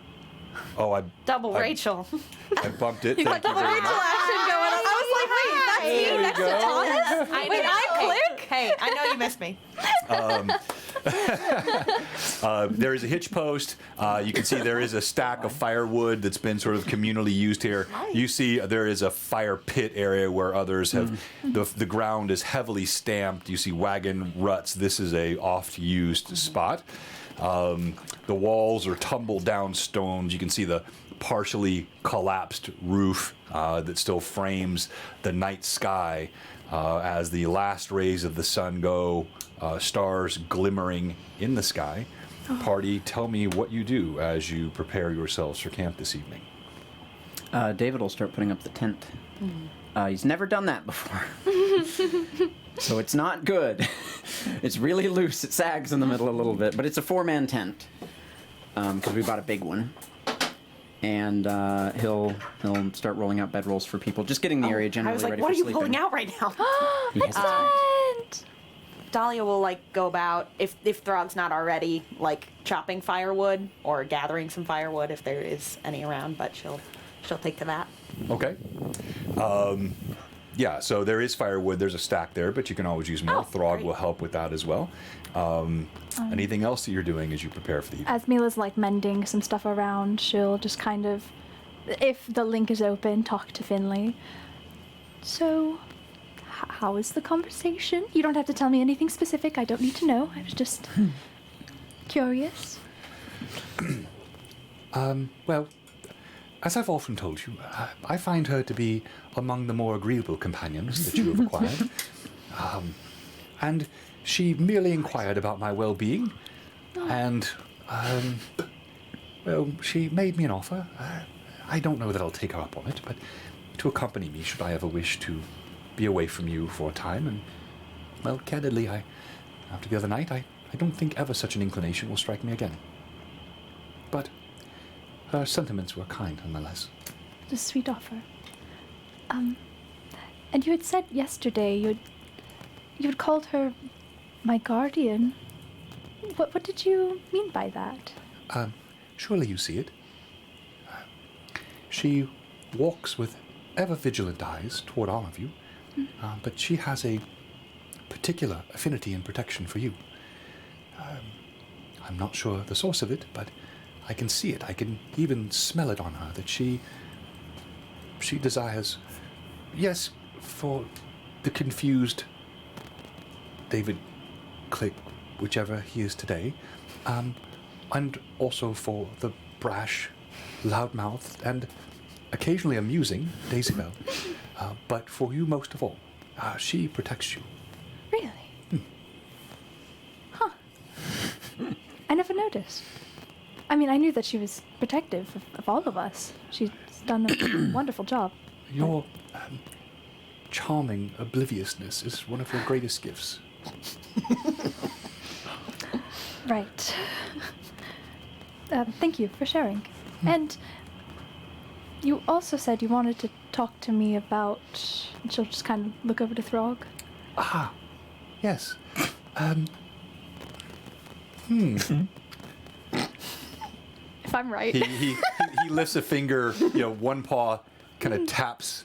Oh, Double I- Rachel. I bumped it. You got Thank you double very Rachel much. action going on. I was like, wait, that's There you we next to go. Thomas? I Wait, know. I click? Hey, I know you missed me. There is a hitch post. You can see there is a stack of firewood that's been sort of communally used here. You see there is a fire pit area where others have the ground is heavily stamped. You see wagon ruts. This is a oft-used spot. The walls are tumbled down stones. You can see the partially collapsed roof that still frames the night sky as the last rays of the sun go. Stars glimmering in the sky. Party, tell me what you do as you prepare yourselves for camp this evening. David will start putting up the tent. He's never done that before. So it's not good. It's really loose. It sags in the middle a little bit, but it's a 4-man tent because we bought a big one. And he'll start rolling out bedrolls for people, just getting the area I generally was like, ready what for are you sleeping. pulling out right now? He has Tent. Dahlia will go about if Throg's not already chopping firewood or gathering some firewood if there is any around, but she'll take to that. Okay. Yeah, so there is firewood. There's a stack there, but you can always use more. Oh, Throg great. will help with that as well. Anything else that you're doing as you prepare for the evening? As Mila's mending some stuff around, she'll just kind of, if the link is open, talk to Finley. So, how is the conversation? You don't have to tell me anything specific. I don't need to know. I was just curious. Well, as I've often told you, I find her to be among the more agreeable companions that you have acquired. And she merely inquired about my well-being, and, well, she made me an offer. I don't know that I'll take her up on it, but to accompany me should I ever wish to be away from you for a time, and, well, candidly, after the other night, I don't think ever such an inclination will strike me again. But her sentiments were kind, nonetheless. It's a sweet offer. And you had said yesterday you had called her my guardian. What did you mean by that? Surely you see it. She walks with ever-vigilant eyes toward all of you, but she has a particular affinity and protection for you. I'm not sure the source of it, but I can see it. I can even smell it on her, that she desires, yes, for the confused David Click, whichever he is today, and also for the brash, loudmouthed, and occasionally amusing Daisybell, but for you most of all. She protects you. Really? Huh. I never noticed. I mean, I knew that she was protective of all of us. She's done a wonderful job. Your charming obliviousness is one of your greatest gifts. Right. Thank you for sharing. And you also said you wanted to talk to me about... She'll just kind of look over to Throg. Ah, yes. If I'm right. He lifts a finger, one paw kind of taps.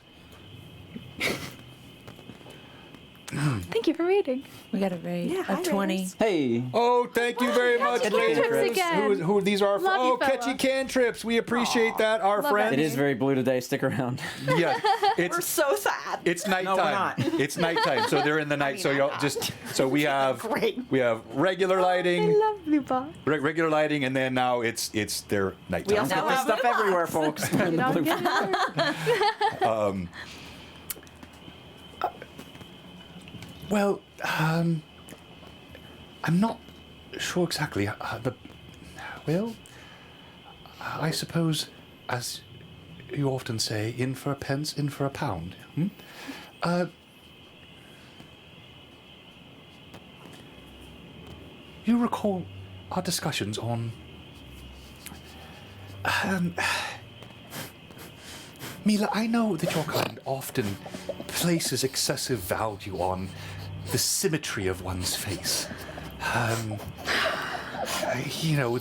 Thank you for reading. We got a raid. Yeah, a hi, 20. Raiders. Hey. Oh, thank you very much, Catchy ladies. cantrips again. Who these are? Love you, fella. catchy cantrips. We appreciate that, our Love friends. It is very blue today. Stick around. Yeah, We're it's so sad. it's nighttime. we're not. It's nighttime, so they're in the night. mean, So I'm y'all not. so we have Great. regular I lighting, love Blue Box. regular lighting, and then now it's their We nighttime. also Got this have stuff everywhere, folks. In the blue Well, I'm not sure exactly. Well, I suppose, as you often say, in for a pence, in for a pound. You recall our discussions on... Mila, I know that your kind often places excessive value on the symmetry of one's face.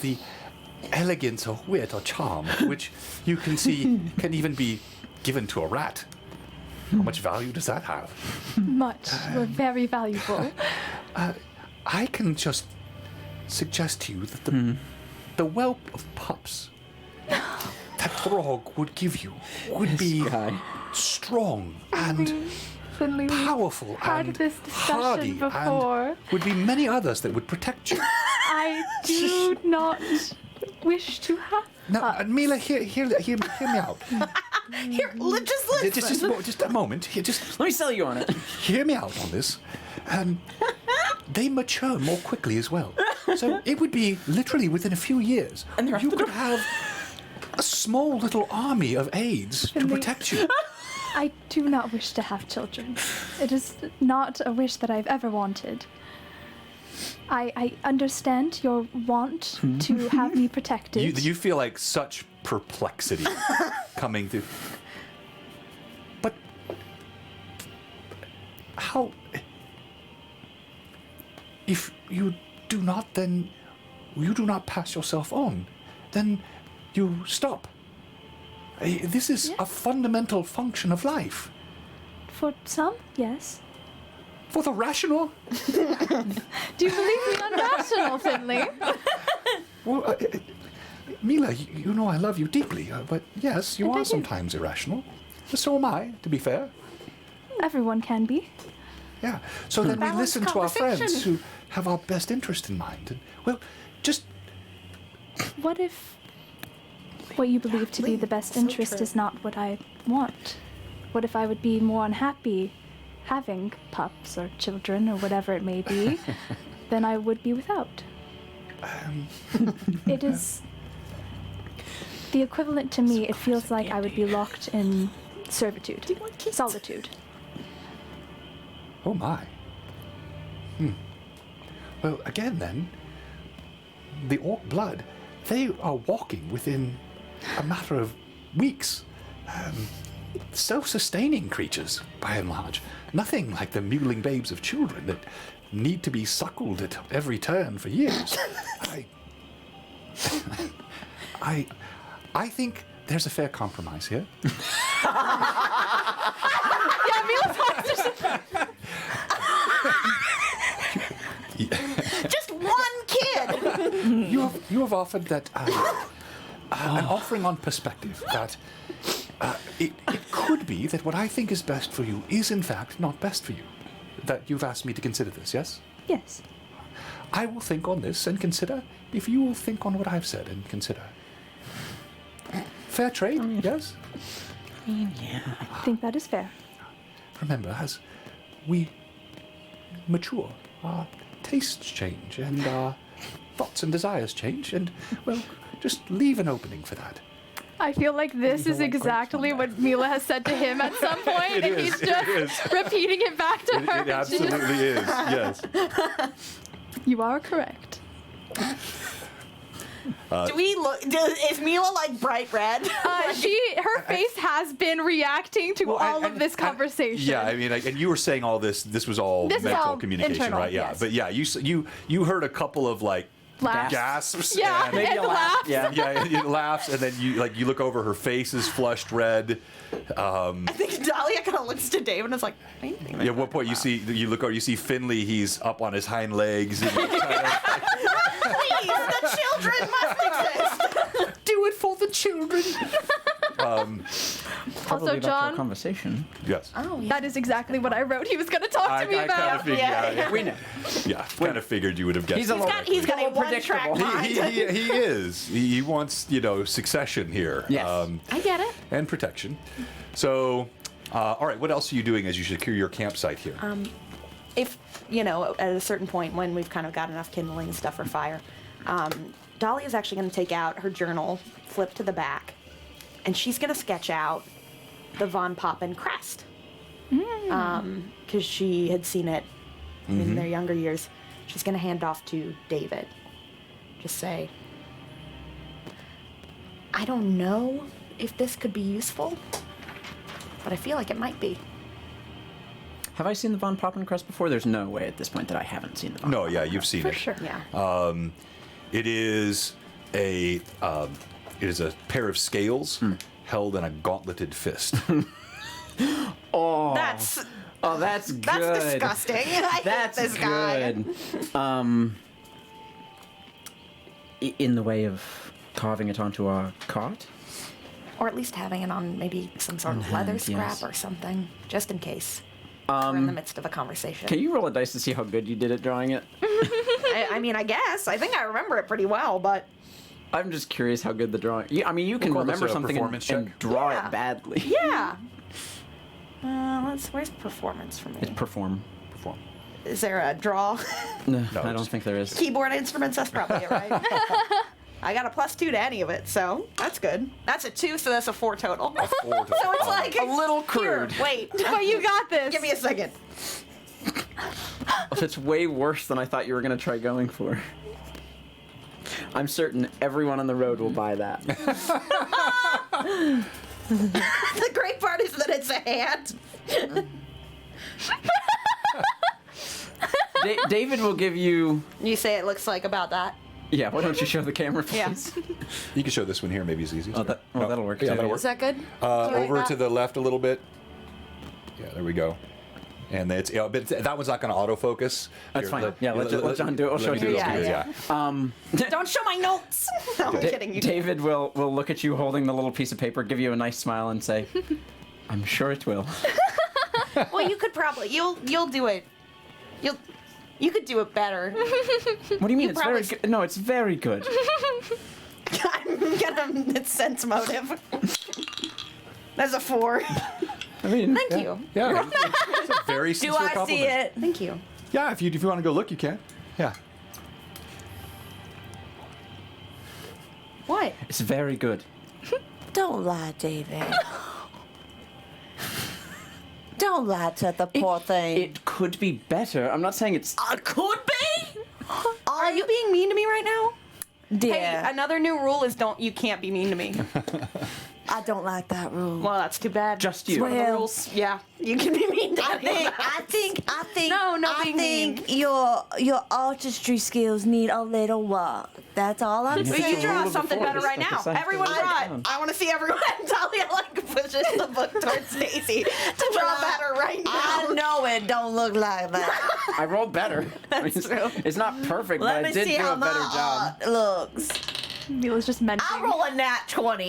The elegance or wit or charm, which you can see can even be given to a rat. How much value does that have? Much. We're very valuable. I can just suggest to you that the whelp of pups that Throg would give you would be guy. strong and Finley, we've powerful had and this discussion hardy before. and would be many others that would protect you. I do not wish to have... Now, Mila, hear me out. Here, just listen. Just a moment. Here, just Let me sell you on it. hear me out on this. They mature more quickly as well. So it would be literally within a few years. And they're you after could have a small little army of aides to Finley. protect you. I do not wish to have children. It is not a wish that I've ever wanted. I understand your want to have me protected. You feel like such perplexity coming through. But how? If you do not, then you do not pass yourself on. Then you stop. This is a Yes. fundamental function of life. For some, yes. For the rational, Do you believe me unrational, Finley? well, Mila, you know I love you deeply, but yes, you And I are do. sometimes irrational. So am I, to be fair. Everyone can be. Yeah. So then we Balanced listen to our friends conversation. who have our best interest in mind. And, well, just What if what you believe to be the best So interest true. is not what I want? What if I would be more unhappy having pups or children or whatever it may be than I would be without? It is the equivalent to me. It feels like I would be locked in servitude, solitude. oh my. Well, again then, the orc blood, they are walking within a matter of weeks. Self-sustaining creatures, by and large. Nothing like the mewling babes of children that need to be suckled at every turn for years. I think there's a fair compromise here. Just one kid. You have offered that an offering on perspective that it could be that what I think is best for you is in fact not best for you. That you've asked me to consider this, yes? Yes. I will think on this and consider if you will think on what I've said and consider. Fair trade, yes? I think that is fair. Remember, as we mature, our tastes change and our thoughts and desires change, and, well, just leave an opening for that. I feel like this is don't like grapes exactly on what Mila has said to him at some point, It and is, he's it just is. repeating it back to her. It absolutely is, yes. You are correct. Do we look? Is Mila like bright red? Her face has been reacting to all of this conversation. Yeah, I mean, and you were saying all this. This was all This is mental all communication, internal, right? Yeah, yes. but yeah, you heard a couple of like Laughs. gasps. Yeah, and, Maybe and a laugh. laughs. Yeah. yeah, it laughs, and then you look over. Her face is flushed red. I think Dahlia kind of looks to Dave and is like, anything. Yeah, at what point you look over, you see Finley. He's up on his hind legs. And he's trying to Please, the children must exist. do it for the children. Probably Also, back to our John, conversation. Yes. Oh, yeah. that is exactly what I wrote he was going to talk to me I kind about. of figured. Yeah, We know. yeah, kind of figured you would have guessed. He's a it. He's got a little one-track predictable. mind. He is. He wants, succession here. Yes. I get it. And protection. So, all right, what else are you doing as you secure your campsite here? If, at a certain point when we've kind of got enough kindling and stuff for fire, Dahlia's actually going to take out her journal, flip to the back, and she's going to sketch out the Von Poppen crest. Because she had seen it in their younger years. She's going to hand off to David. Just say, I don't know if this could be useful, but I feel like it might be. Have I seen the Von Poppen crest before? There's no way at this point that I haven't seen the Von No, Poppen yeah, you've seen For it. sure. Yeah. It is a pair of scales held in a gauntleted fist. Oh, That's oh, that's good. disgusting. I That's hate this guy. good. In the way of carving it onto our cart? Or at least having it on maybe some sort of leather hand, scrap yes. or something, just in case. We're in the midst of a conversation. Can you roll a dice to see how good you did at drawing it? I mean, I guess. I think I remember it pretty well, but I'm just curious how good the drawing. I mean, you can We'll call this remember a something performance and check. draw Yeah. it badly. yeah. Where's performance for It's me? perform. Is there a draw? No, No, I don't just- think there is. Keyboard instruments, that's probably it, right? I got a +2 to any of it, so that's good. That's a 2, so that's a 4 total. Four to- So it's like A little Here, crude. wait. But you got this. Give me a second. It's way worse than I thought you were going to try going for. I'm certain everyone on the road will buy that. The great part is that it's a hand. David will give you. You say it looks like about that. Yeah, why don't you show the camera, Yeah. please? You can show this one here. Maybe it's easy. Oh, that'll work. Yeah, too. that'll work. Is that good? Over to the left a little bit. Yeah, there we go. And but that one's not going to autofocus. That's Here, fine. Yeah, let John do it. I'll show let me you. do Yeah, this yeah. here, Don't show my notes. No, I'm kidding. You David will look at you holding the little piece of paper, give you a nice smile, and say, "I'm sure it will." Well, you could probably you'll do it You could do it better. What do you mean? It's very probably- good. No, it's very good. I'm gonna sense motive. That's a 4. I mean, Thank you. Yeah, it's a very Do sincere I see compliment. it? Thank you. Yeah, if you want to go look, you can. Yeah. What? it's very good. Don't lie, David. Don't lie to the poor thing. It could be better. I'm not saying it's. Could be? Are you being mean to me right now? Dear, Hey, another new rule is you can't be mean to me. I don't like that rule. Well, that's too bad. Just you. One of the Well- rules. Yeah, you can be mean to me. I think. No, no I being think your artistry skills need a little work. That's all I'm But It's you a draw rule of the something better forest, right like now. the science Everyone goes draw it. down. I want to see everyone. Talia pushes the book towards Daisy to draw better right now. I know it don't look like that. I rolled better. That's true. It's not perfect, Let but I me did see do how a better my job. art looks. Mila's just mentioning. I roll a nat 20.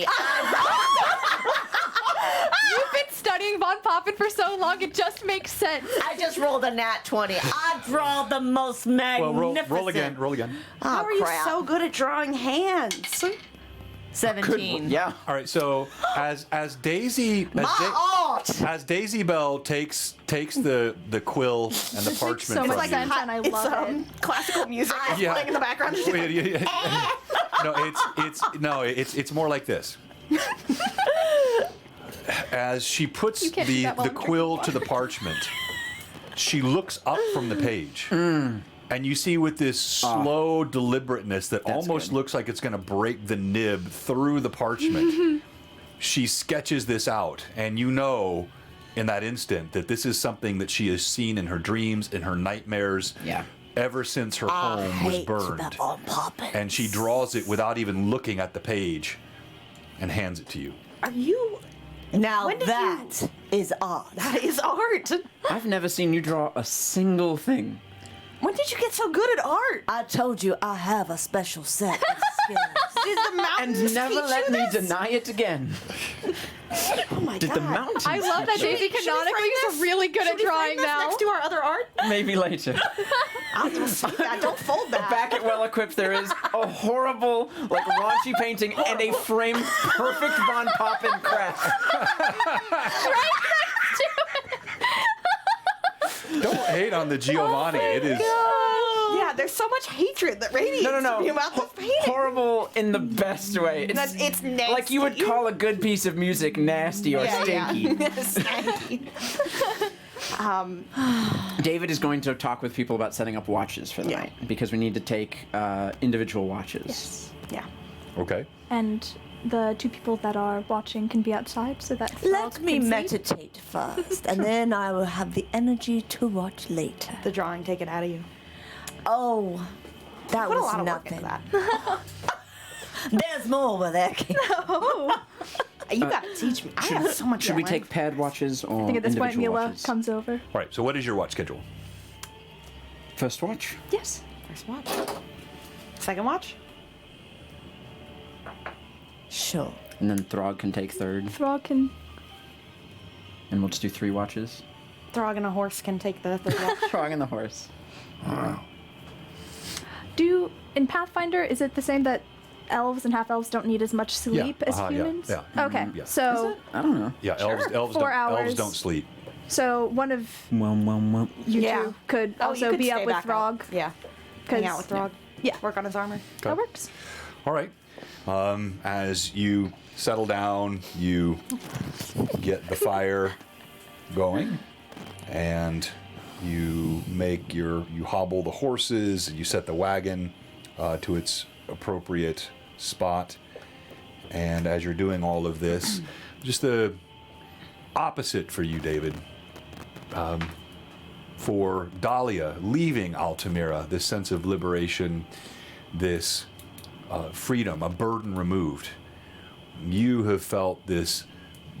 You've been studying Von Poppin for so long, it just makes sense. I just rolled a nat 20. I draw the most magnificent. Well, roll again. Roll again. Oh, How are you crap. so good at drawing hands? 17. Yeah. All right. So as Daisy as Daisy Bell takes the quill and the parchment so from much you. sense, and I It's love it. classical music Yeah. playing in the background. She's Wait, like, it's more like this. As she puts You can't do that while the I'm quill to the parchment, she looks up from the page. And you see with this slow deliberateness that almost good. looks like it's going to break the nib through the parchment, she sketches this out. And you know in that instant that this is something that she has seen in her dreams, in her nightmares, Yeah. ever since her home was burned. And she draws it without even looking at the page and hands it to you. are you? Now When did that is art. That is art. I've never seen you draw a single thing. When did you get so good at art? I told you I have a special set of skills. Did the mountains And never teach let you me this? deny it again. Oh my Did god. the mountains? I love that teach you? Daisy Should we canonically frame is this? really good Should at we frame drawing this now. next to our other art? Maybe later. Yeah, don't fold that. Back at Well Equipped, there is a horrible, like raunchy painting and a framed perfect Von Poppin crest. Don't hate on the Giovanni. It is. Yeah, there's so much hatred that radiates No. from you about this painting. Horrible in the best way. It's nasty. like you would call a good piece of music nasty or stinky. Yeah. Stanky. David is going to talk with people about setting up watches for the Yeah. night because we need to take individual watches. Yes. Yeah. Okay. And the 2 people that are watching can be outside so that Let Frog me can see. meditate first, and then I will have the energy to watch later. The drawing, take it out of you. Oh, that Put a was lot of work nothing. into that. There's more where that came. You gotta teach me. I have so much. Should we to learn. take paired watches or I think at this point individual Mila watches? comes over. All right. So what is your watch schedule? First watch. Yes. First watch. Second watch. Sure. And then Throg can take third. Frog can. And we'll just do 3 watches. Throg and a horse can take the third watch. Throg and the horse. In Pathfinder, is it the same that elves and half elves don't need as much sleep as yeah, humans? yeah. Okay. Yeah. So I don't know. Yeah. Elves 4 elves hours. don't sleep. so one of Well. you Yeah. 2 could Oh, you also could be stay up with back Throg. Yeah. 'cause- Hang out with Throg. Yeah. Work on his armor. That works. All right. As you settle down, you get the fire going, and you hobble the horses, and you set the wagon to its appropriate spot. And as you're doing all of this, just the opposite for you, David. For Dahlia, leaving Altamira, this sense of liberation, this freedom, a burden removed. You have felt this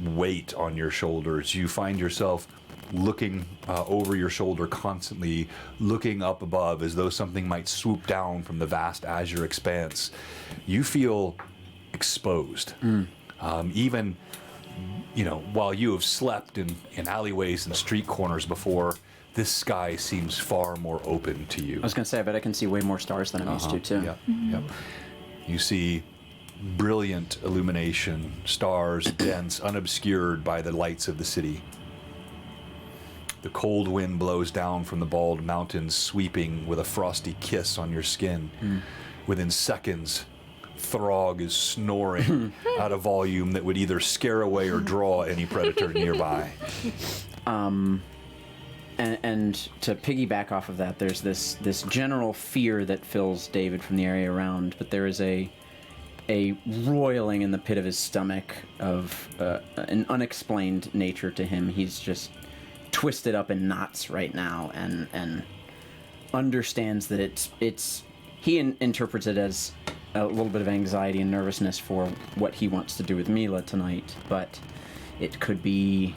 weight on your shoulders. You find yourself looking over your shoulder constantly, looking up above as though something might swoop down from the vast azure expanse. You feel exposed. Even, while you have slept in alleyways and street corners before, this sky seems far more open to you. I was gonna say, I bet I can see way more stars than I'm used to too. Yep, yep. You see brilliant illumination, stars dense, unobscured by the lights of the city. The cold wind blows down from the bald mountains, sweeping with a frosty kiss on your skin. Within seconds, Throg is snoring at a volume that would either scare away or draw any predator nearby. And to piggyback off of that, there's this general fear that fills David from the area around, but there is a roiling in the pit of his stomach of an unexplained nature to him. He's just twisted up in knots right now, and understands that he interprets it as a little bit of anxiety and nervousness for what he wants to do with Mila tonight, but it could be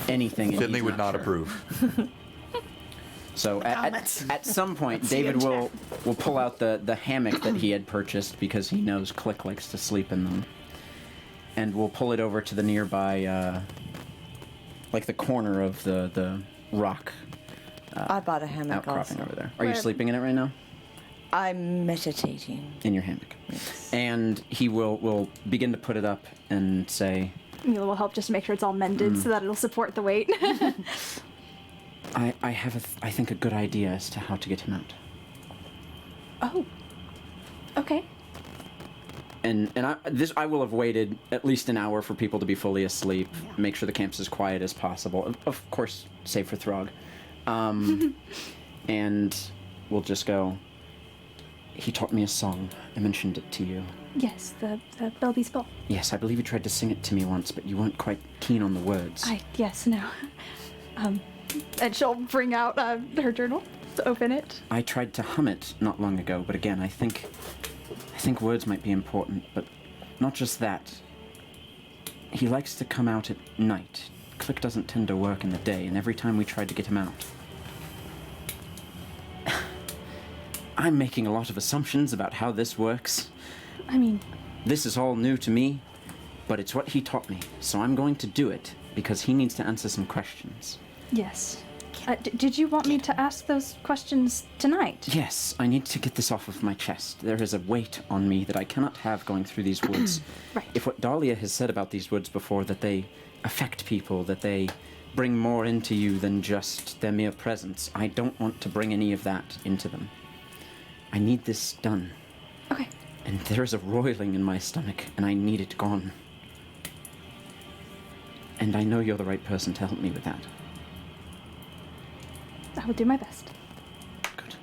anything. and Finley he's would not sure. approve. So at some point, David will pull out the hammock that he had purchased because he knows Click likes to sleep in them, and we'll pull it over to the nearby, like the corner of the rock I bought a hammock outcropping also. over there. Are you Where- sleeping in it right now? I'm meditating. In your hammock. Yes. And he will begin to put it up and say, Mila will help just make sure it's all mended so that it'll support the weight. I have I think a good idea as to how to get him out. Oh. Okay. And I will have waited at least an hour for people to be fully asleep. Make sure the camp's as quiet as possible. Of course, save for Throg. And we'll just go. He taught me a song. I mentioned it to you. Yes, the Belby's Bowl. Yes, I believe you tried to sing it to me once, but you weren't quite keen on the words. Yes, no. And she'll bring out her journal to open it. I tried to hum it not long ago, but again, I think words might be important, but not just that. He likes to come out at night. Click doesn't tend to work in the day, and every time we tried to get him out, I'm making a lot of assumptions about how this works. I mean, This is all new to me, but it's what he taught me, so I'm going to do it because he needs to answer some questions. yes. Did you want me to ask those questions tonight? Yes, I need to get this off of my chest. There is a weight on me that I cannot have going through these woods. Right. If what Dahlia has said about these woods before, that they affect people, that they bring more into you than just their mere presence, I don't want to bring any of that into them. I need this done. Okay. And there is a roiling in my stomach, and I need it gone. And I know you're the right person to help me with that. I will do my best. Good.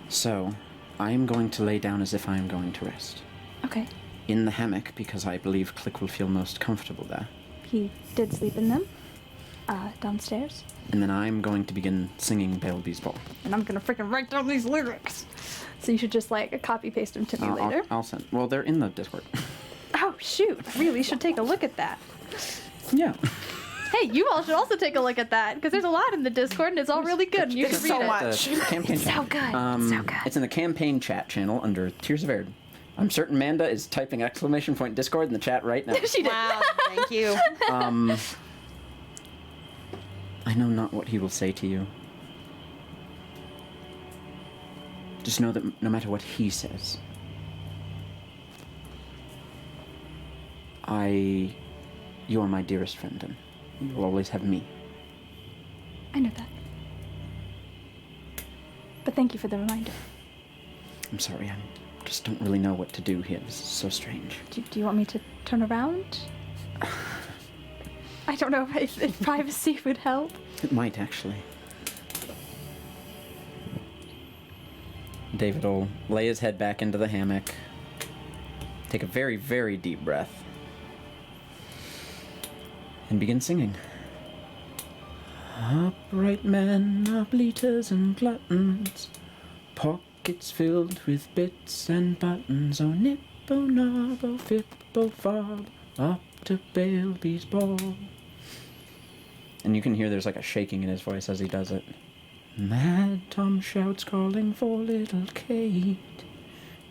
So, I am going to lay down as if I am going to rest. Okay. In the hammock, because I believe Click will feel most comfortable there. He did sleep in them. Downstairs. And then I'm going to begin singing Belby's Ball. And I'm gonna freaking write down these lyrics. So you should just like copy paste them to me later. I'll send. Well, they're in the Discord. Oh shoot! Really should take a look at that. Yeah. Hey, you all should also take a look at that because there's a lot in the Discord and it's all really good. And you should read so it. much. The campaign So channel. good. So good. It's in the campaign chat channel under Tears of Aihrde. I'm certain Manda is typing ! Discord in the chat right now. She did. Wow, thank you. I know not what he will say to you. Just know that no matter what he says, you are my dearest friend, and you will always have me. I know that. But thank you for the reminder. I'm sorry, I just don't really know what to do here. This is so strange. Do you want me to turn around? I don't know if privacy would help. It might, actually. David will lay his head back into the hammock, take a very, very deep breath, and begin singing. Upright men are bleaters and gluttons, pockets filled with bits and buttons. Oh, nippo, nobbo, fippo, fob, up to Belby's Ball. And you can hear there's like a shaking in his voice as he does it. Mad Tom shouts calling for little Kate.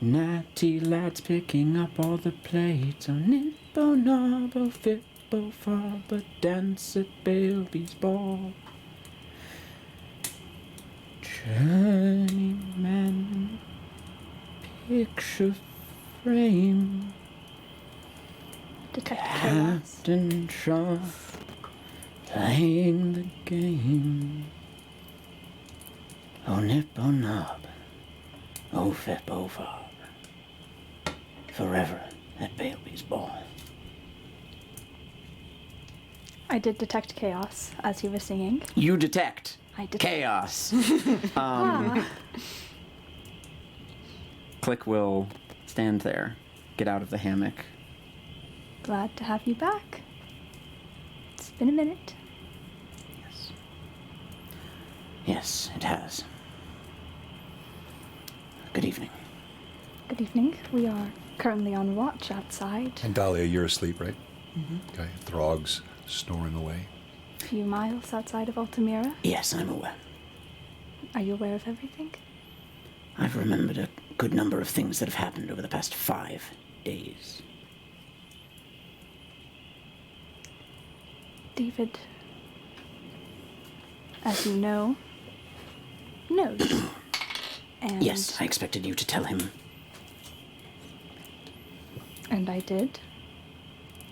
Natty lads picking up all the plates. Oh, nippo, nobbo, fippo, Beaufort, dance at Bailey's ball. Journeyman, picture frame. Detect chaos. Captain Shaw, playing the game. Oh nip, oh knob, oh fip, oh fob. Forever at Bailey's ball. I did detect chaos as he was singing. You detect I detect chaos. Click will stand there, get out of the hammock. Glad to have you back. It's been a minute. Yes. Yes, it has. Good evening. Good evening. We are currently on watch outside, And Dahlia, you're asleep, right? Okay. Throg's snoring away. a few miles outside of Altamira. Yes, I'm aware. Are you aware of everything? I've remembered a good number of things that have happened over the past 5 days. David, as you know, knows. And Yes, I expected you to tell him. And I did.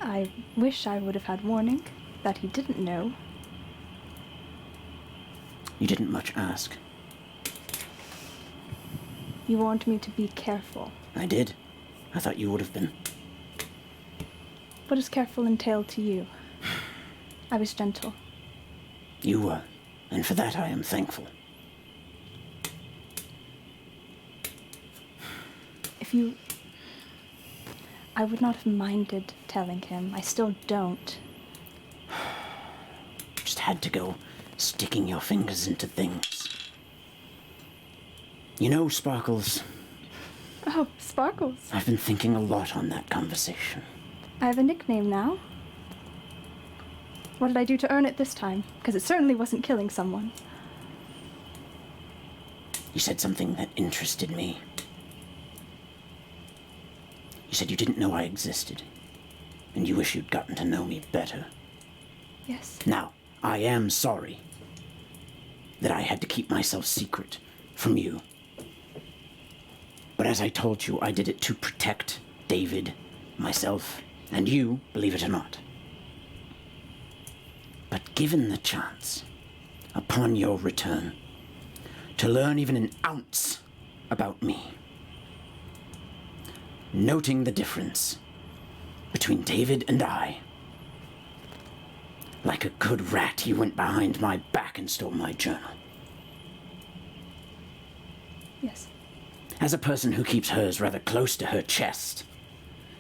I wish I would have had warning that he didn't know. You didn't much ask. You warned me to be careful. I did. I thought you would have been. What does careful entail to you? I was gentle. You were. And for that I am thankful. If you... I would not have minded telling him. I still don't. Just had to go sticking your fingers into things. You know, Sparkles, Oh, Sparkles. I've been thinking a lot on that conversation. I have a nickname now. What did I do to earn it this time? Because it certainly wasn't killing someone. You said something that interested me. You said you didn't know I existed, and you wish you'd gotten to know me better. Yes. Now, I am sorry that I had to keep myself secret from you. But as I told you, I did it to protect David, myself, and you, believe it or not. But given the chance, upon your return, to learn even an ounce about me, noting the difference between David and I, like a good rat, he went behind my back and stole my journal. Yes. As a person who keeps hers rather close to her chest,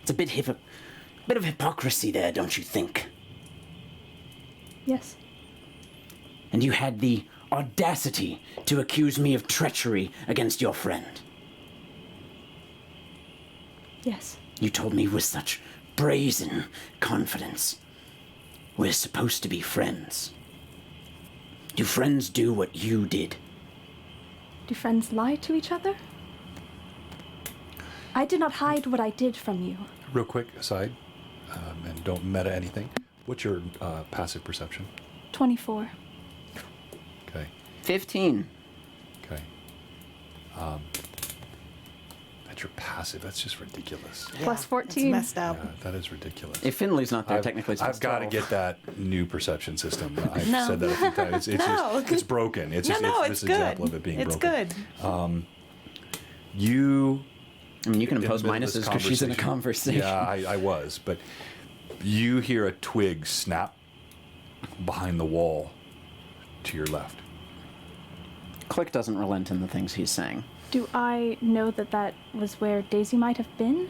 it's a bit of hypocrisy there, don't you think? Yes. And you had the audacity to accuse me of treachery against your friend. Yes. You told me with such brazen confidence. We're supposed to be friends. Do friends do what you did? Do friends lie to each other? I did not hide what I did from you. Real quick aside, and don't meta anything. What's your passive perception? 24. Okay. 15. Okay. That's your passive. That's just ridiculous. Plus 14. It's messed up. Yeah, that is ridiculous. If Finley's not there, technically it's I've got to 12. get that new perception system. I've No. said that a few times. It's No. just, it's broken. It's just No, it's it's this good. example of it being It's broken. good. You I mean, you can in the impose middle of this minuses because she's in a conversation. Yeah, I was, but you hear a twig snap behind the wall to your left. Click doesn't relent in the things he's saying. Do I know that that was where Daisy might have been?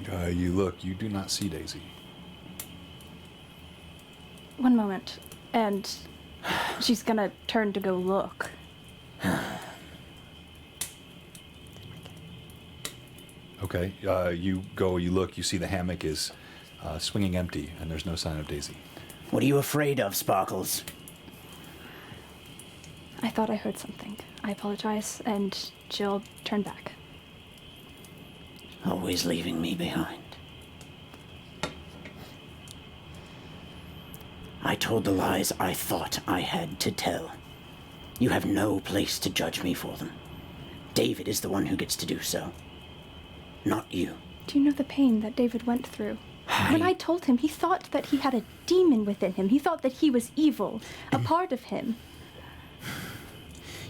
You look. You do not see Daisy. One moment. And she's gonna turn to go look. Okay. You go. You look. You see the hammock is swinging empty, and there's no sign of Daisy. What are you afraid of, Sparkles? I thought I heard something. I apologize, and she'll turn back. Always leaving me behind. told the lies I thought I had to tell. You have no place to judge me for them. David is the one who gets to do so, not you. Do you know the pain that David went through? When I told him, he thought that he had a demon within him. He thought that he was evil, a part of him.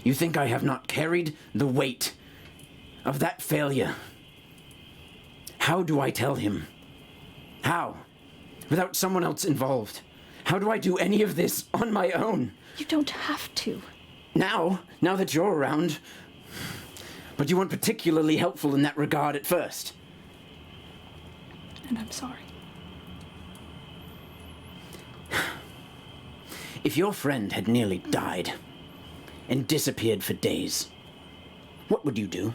You think I have not carried the weight of that failure? How do I tell him? How? Without someone else involved. How do I do any of this on my own? You don't have to. Now that you're around. But you weren't particularly helpful in that regard at first. And I'm sorry. If your friend had nearly died and disappeared for days, what would you do?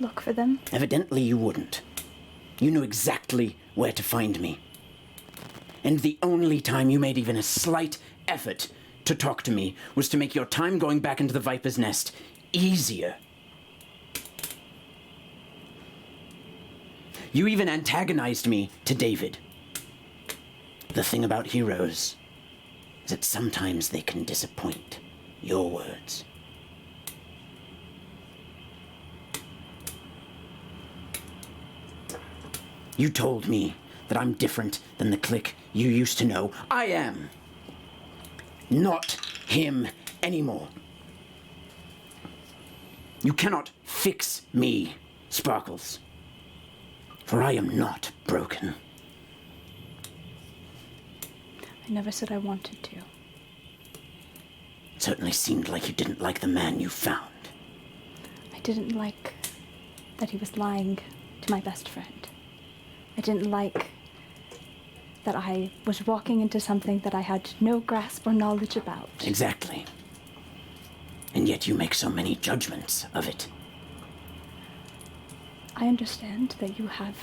Look for them. Evidently you wouldn't. You knew exactly where to find me. And the only time you made even a slight effort to talk to me was to make your time going back into the Viper's Nest easier. You even antagonized me to David. The thing about heroes is that sometimes they can disappoint. Your words. You told me that I'm different than the clique you used to know. I am. Not him anymore. You cannot fix me, Sparkles. For I am not broken. I never said I wanted to. It certainly seemed like you didn't like the man you found. I didn't like that he was lying to my best friend. I didn't like that I was walking into something that I had no grasp or knowledge about. Exactly. And yet you make so many judgments of it. I understand that you have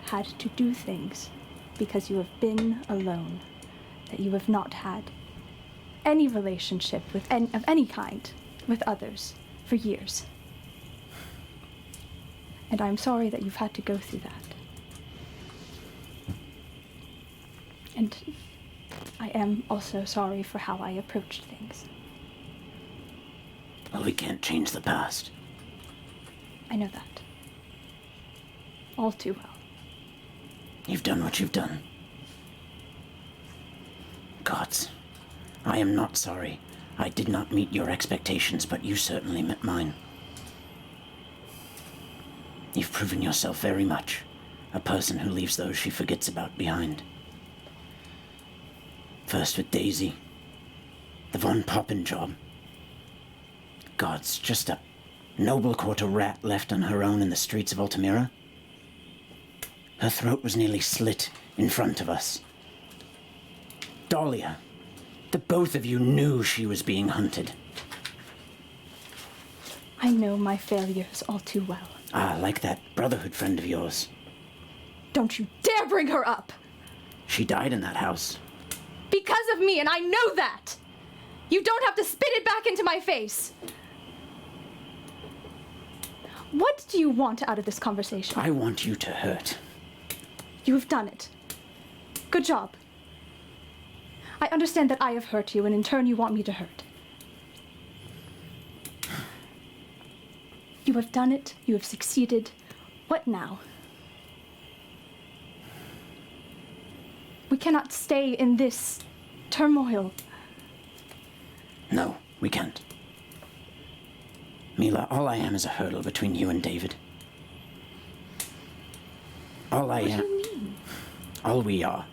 had to do things because you have been alone, that you have not had any relationship with of any kind with others for years. And I'm sorry that you've had to go through that. And I am also sorry for how I approached things. Well, we can't change the past. I know that. All too well. You've done what you've done. Gods, I am not sorry. I did not meet your expectations, but you certainly met mine. You've proven yourself very much a person who leaves those she forgets about behind. First with Daisy, the Von Poppen job. Gods, just a noble quarter rat left on her own in the streets of Altamira. Her throat was nearly slit in front of us. Dahlia, the both of you knew she was being hunted. I know my failures all too well. Ah, like that Brotherhood friend of yours. Don't you dare bring her up! She died in that house. Because of me, and I know that! You don't have to spit it back into my face! What do you want out of this conversation? I want you to hurt. You have done it. Good job. I understand that I have hurt you, and in turn you want me to hurt. You have done it. You have succeeded. What now? We cannot stay in this turmoil. No, we can't. Mila, all I am is a hurdle between you and David. All I am... What do you mean? All we are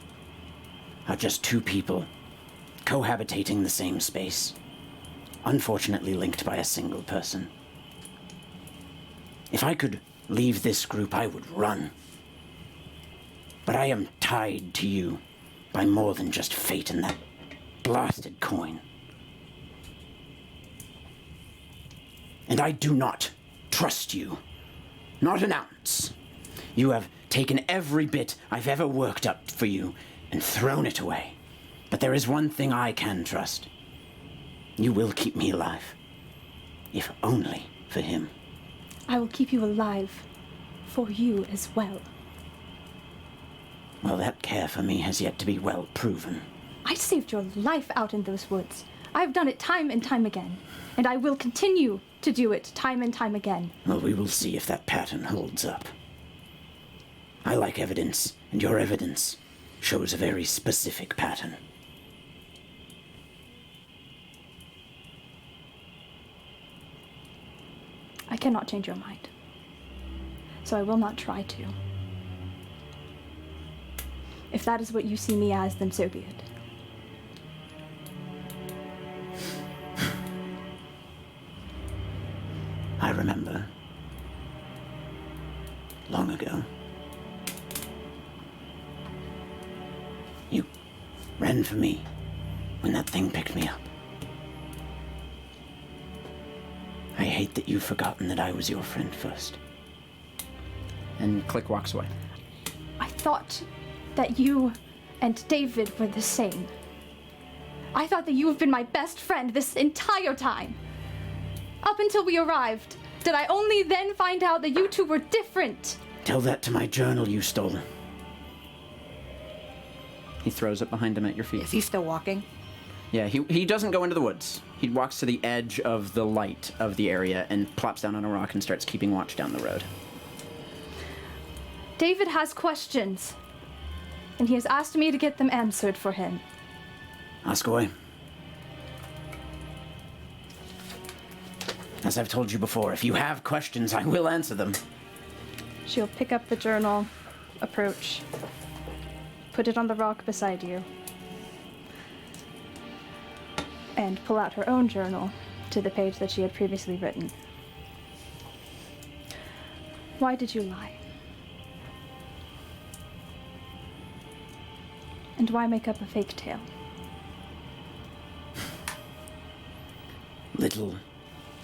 just two people cohabitating the same space, unfortunately linked by a single person. If I could leave this group, I would run. But I am tied to you by more than just fate and that blasted coin. And I do not trust you. Not an ounce. You have taken every bit I've ever worked up for you and thrown it away. But there is one thing I can trust. You will keep me alive. If only for him. I will keep you alive for you as well. Well, that care for me has yet to be well proven. I saved your life out in those woods. I've done it time and time again, and I will continue to do it time and time again. Well, we will see if that pattern holds up. I like evidence, and your evidence shows a very specific pattern. I cannot change your mind, so I will not try to. If that is what you see me as, then so be it. I remember. Long ago. You ran for me when that thing picked me up. I hate that you've forgotten that I was your friend first. And Click walks away. I thought that you and David were the same. I thought that you have been my best friend this entire time. Up until we arrived, did I only then find out that you two were different? Tell that to my journal you stole. He throws it behind him at your feet. Is he still walking? Yeah, he doesn't go into the woods. He walks to the edge of the light of the area and plops down on a rock and starts keeping watch down the road. David has questions, and he has asked me to get them answered for him. Ask away. As I've told you before, if you have questions, I will answer them. She'll pick up the journal, approach, put it on the rock beside you, and pull out her own journal to the page that she had previously written. Why did you lie? And why make up a fake tale? Little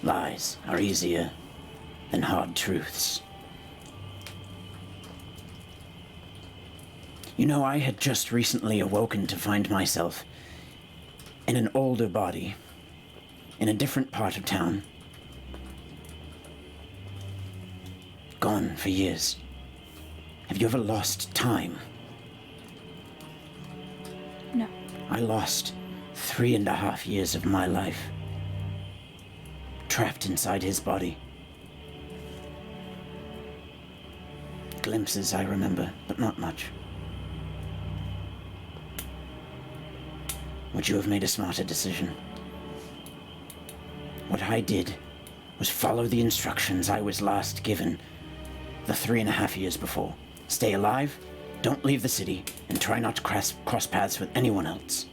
lies are easier than hard truths. You know, I had just recently awoken to find myself in an older body, in a different part of town. Gone for years. Have you ever lost time? No. I lost 3.5 years of my life, trapped inside his body. Glimpses I remember, but not much. Would you have made a smarter decision? What I did was follow the instructions I was last given the 3.5 years before. Stay alive, don't leave the city, and try not to cross paths with anyone else.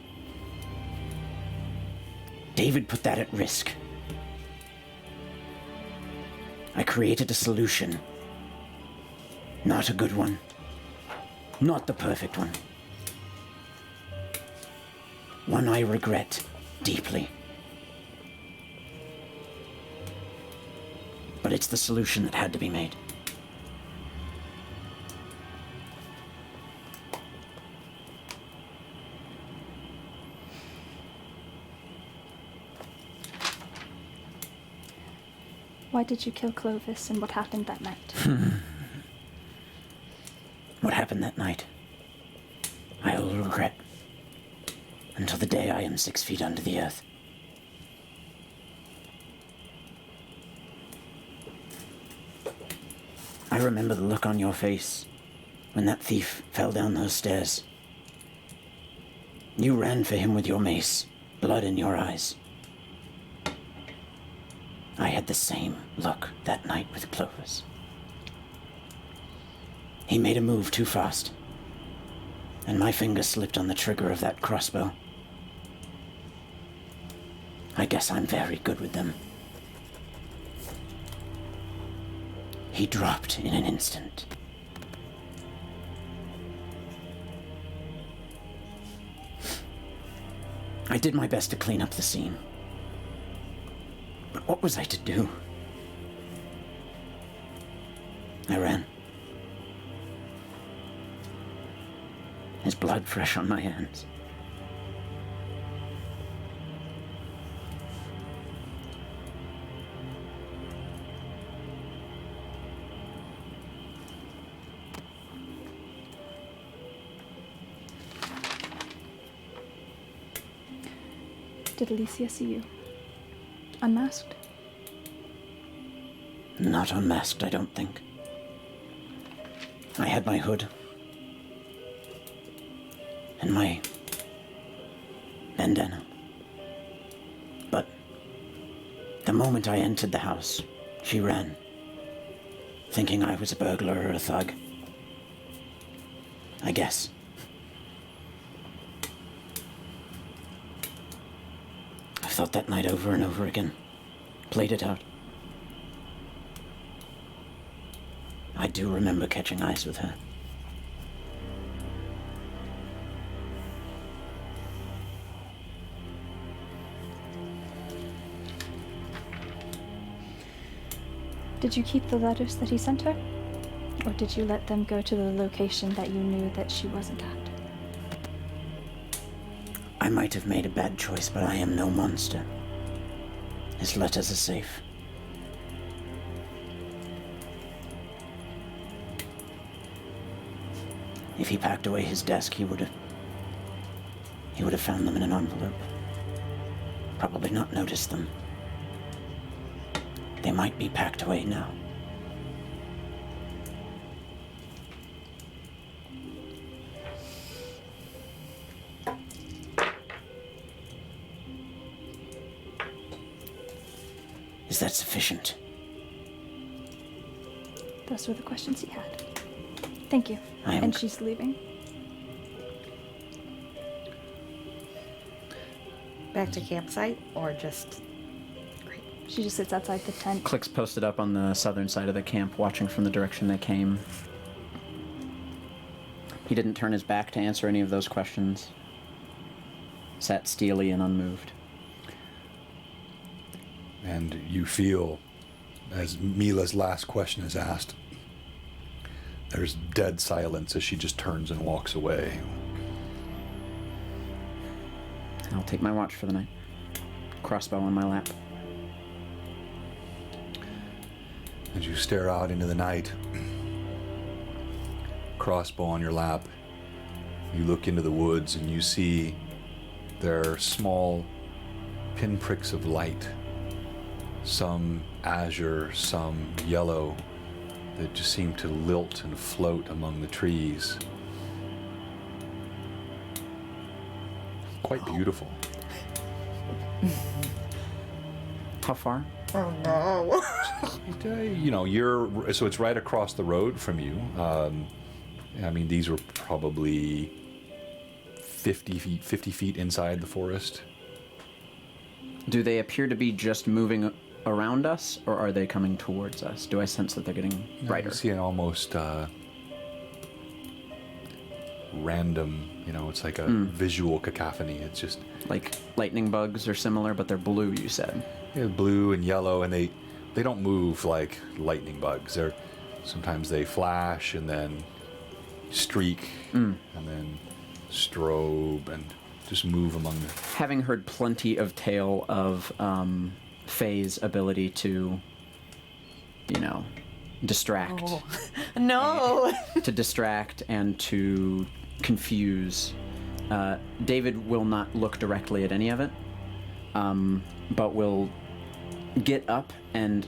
David put that at risk. I created a solution. Not a good one. Not the perfect one. One I regret deeply. But it's the solution that had to be made. Why did you kill Clovis, and what happened that night? What happened that night, I will regret until the day I am 6 feet under the earth. I remember the look on your face when that thief fell down those stairs. You ran for him with your mace, blood in your eyes. I had the same look that night with Clovis. He made a move too fast, and my finger slipped on the trigger of that crossbow. I guess I'm very good with them. He dropped in an instant. I did my best to clean up the scene. But what was I to do? I ran. His blood fresh on my hands. Did Alicia see you? Unmasked? Not unmasked, I don't think. I had my hood. And my bandana. But the moment I entered the house, she ran, thinking I was a burglar or a thug. I guess. I've thought that night over and over again. Played it out. I do remember catching eyes with her. Did you keep the letters that he sent her? Or did you let them go to the location that you knew that she wasn't at? I might have made a bad choice, but I am no monster. His letters are safe. If he packed away his desk, he would have found them in an envelope. Probably not noticed them. They might be packed away now. Is that sufficient? Those were the questions he had. Thank you. And she's leaving. Back to campsite or just... She just sits outside the tent. Click's posted up on the southern side of the camp, watching from the direction they came. He didn't turn his back to answer any of those questions. Sat steely and unmoved. And you feel, as Mila's last question is asked, there's dead silence as she just turns and walks away. I'll take my watch for the night. Crossbow on my lap. As you stare out into the night, crossbow on your lap, you look into the woods and you see there are small pinpricks of light, some azure, some yellow, that just seem to lilt and float among the trees. Quite beautiful. How far? Oh no. You know, so it's right across the road from you. I mean, these were probably 50 feet inside the forest. Do they appear to be just moving around us, or are they coming towards us? Do I sense that they're getting brighter? You see an almost random, it's like a visual cacophony. It's just... Like lightning bugs are similar, but they're blue, you said. Yeah, blue and yellow, and they don't move like lightning bugs. Sometimes they flash and then streak and then strobe and just move among the... Having heard plenty of tale of Faye's ability to, distract. Oh. No. To distract and to confuse. David will not look directly at any of it, but will get up and,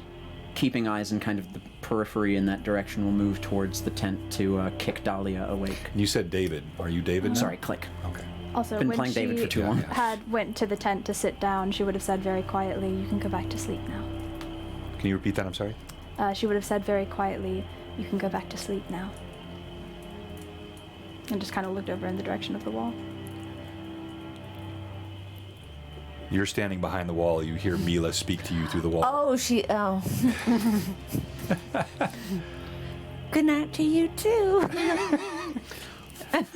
keeping eyes in kind of the periphery in that direction, will move towards the tent to kick Dahlia awake. You said David. Are you David now? Sorry, Click. Okay. Also, Been when playing she David for too long. went to the tent to sit down, she would have said very quietly, "You can go back to sleep now." Can you repeat that? I'm sorry? She would have said very quietly, "You can go back to sleep now." And just kind of looked over in the direction of the wall. You're standing behind the wall. You hear Mila speak to you through the wall. Oh. Good night to you, too. The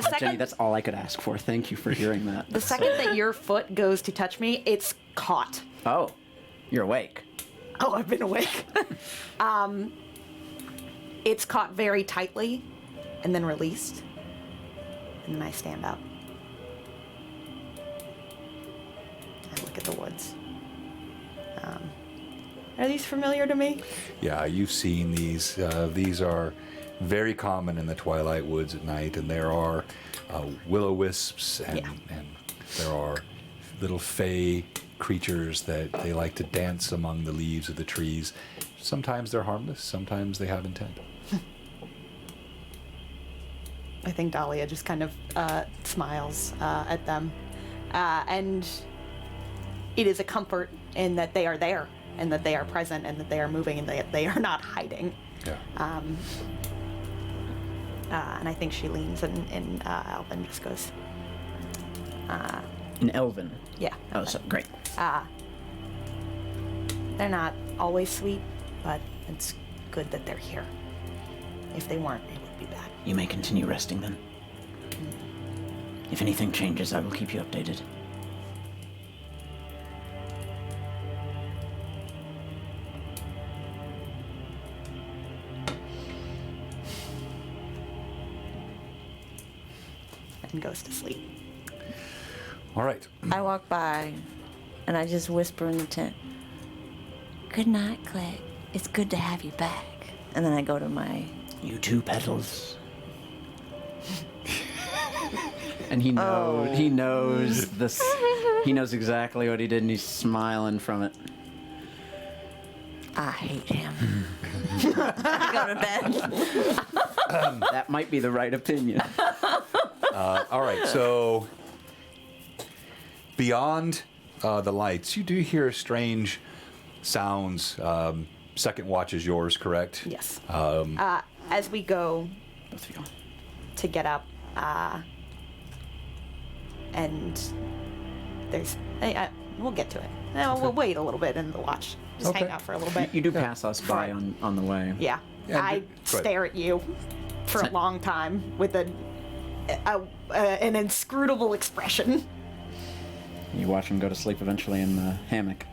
second, Jenny, that's all I could ask for. Thank you for hearing that. the second that your foot goes to touch me, it's caught. Oh, you're awake. Oh, I've been awake. It's caught very tightly and then released. And then I stand up. I look at the woods. Are these familiar to me? Yeah, you've seen these. These are very common in the Twilight Woods at night, and there are will-o-wisps and there are little fey creatures that they like to dance among the leaves of the trees. Sometimes they're harmless, sometimes they have intent. I think Dahlia just kind of smiles at them. And it is a comfort in that they are there, and that they are present, and that they are moving, and that they are not hiding. Yeah. And I think she leans and Alvin just goes, In Elven. yeah. Oh, so great. They're not always sweet, but it's good that they're here. If they weren't, it would be bad. You may continue resting then. If anything changes, I will keep you updated. And goes to sleep. All right. I walk by and I just whisper in the tent, "Good night, Click. It's good to have you back." And then I go to my... You too, Petals. And he knows this. He knows exactly what he did, and he's smiling from it. I hate him. I go to bed. That might be the right opinion. All right, so beyond the lights, you do hear strange sounds. Second watch is yours, correct? Yes. As we go Both of you. to get up, and there's... we'll get to it. We'll wait a little bit in the watch. Just hang Okay. out for a little bit. You do pass us by on the way. Yeah. Yeah, I go ahead. stare at you for a long time with an inscrutable expression. You watch him go to sleep eventually in the hammock.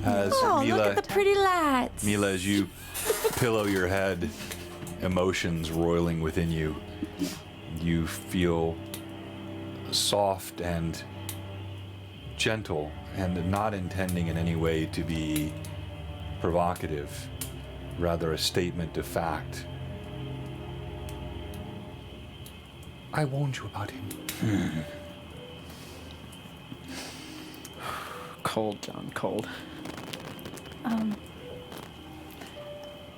As Oh, Mila, look at the pretty lights. Mila, as you pillow your head, emotions roiling within you, you feel soft and gentle, and not intending in any way to be provocative, rather a statement of fact. I warned you about him. Cold, John, cold.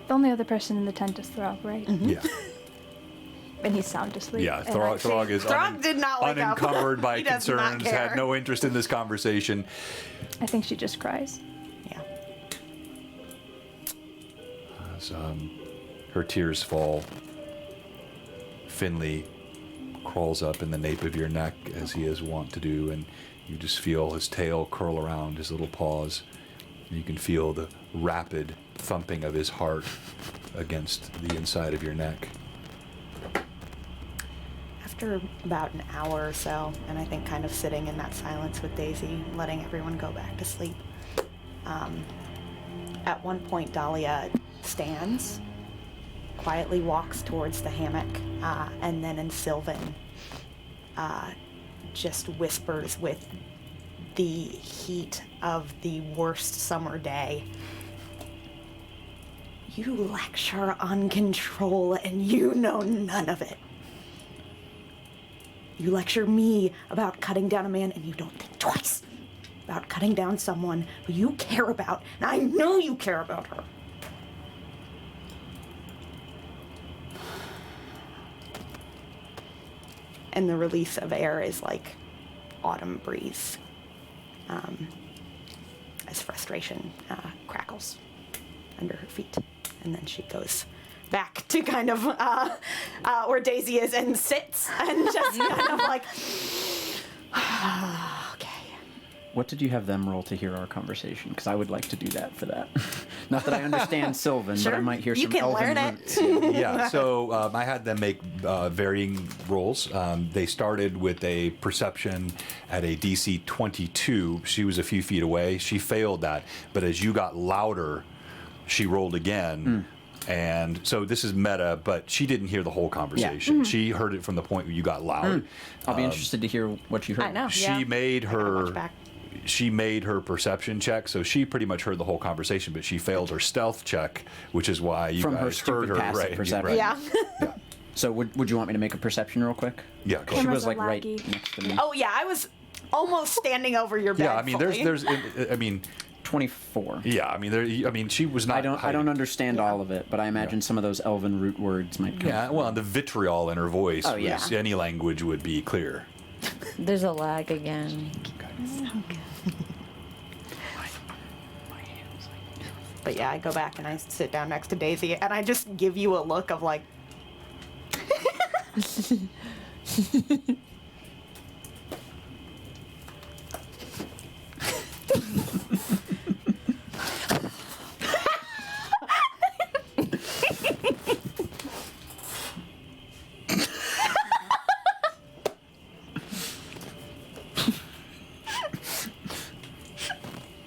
The only other person in the tent is Throg, right? Yeah. And he's sound asleep. Yeah, And Throg is Throg did not wake up. unencumbered by He does not concerns, care. had no interest in this conversation. I think she just cries. Yeah. As her tears fall, Finley crawls up in the nape of your neck as he is wont to do, and you just feel his tail curl around his little paws. You can feel the rapid thumping of his heart against the inside of your neck. After about an hour or so, and I think kind of sitting in that silence with Daisy, letting everyone go back to sleep, at one point Dahlia stands, quietly walks towards the hammock, and then in Sylvan just whispers with the heat of the worst summer day, "You lecture on control and you know none of it. You lecture me about cutting down a man and you don't think twice about cutting down someone who you care about, and I know you care about her." And the release of air is like autumn breeze, as frustration crackles under her feet. And then she goes back to kind of where Daisy is and sits and just kind of like, okay. What did you have them roll to hear our conversation? Because I would like to do that for that. Not that I understand Sylvan, but I might hear You some can Elven learn it. roots. Yeah, so I had them make varying rolls. They started with a perception at a DC 22. She was a few feet away. She failed that. But as you got louder, she rolled again. And so this is meta, but she didn't hear the whole conversation. She heard it from the point where you got loud. I'll be interested to hear what you heard. I know. She made I gotta watch her back. she made her perception check, so she pretty much heard the whole conversation, but she failed her stealth check, which is why you From her guys stupid heard her. passive Right, perception. right. Yeah. Yeah. So would you want me to make a perception real quick? Yeah. Go She ahead. Cameras was are like right laggy. next to me. Oh yeah, I was almost standing over your bed. Yeah, I mean, fully. I mean, 24. yeah, I mean, she was not. I don't hiding. understand all of it, but I imagine some of those elven root words might come. Yeah, well, the vitriol in her voice. Oh, yeah. Was, any language would be clear. There's a lag again. But yeah, I go back and I sit down next to Daisy, and I just give you a look of like.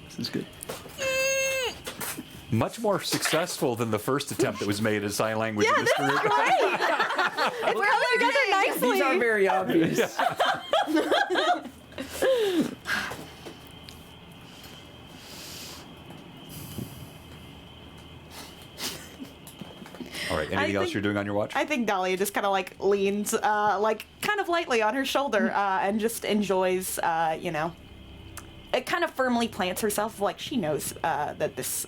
This is good. Much more successful than the first attempt that was made at sign language in this group. It's coming together nicely. These are very obvious. All right. Anything else think- you're doing on your watch? I think Dahlia just kind of like leans, like kind of lightly on her shoulder, and just enjoys, you know. It kind of firmly plants herself, like she knows that this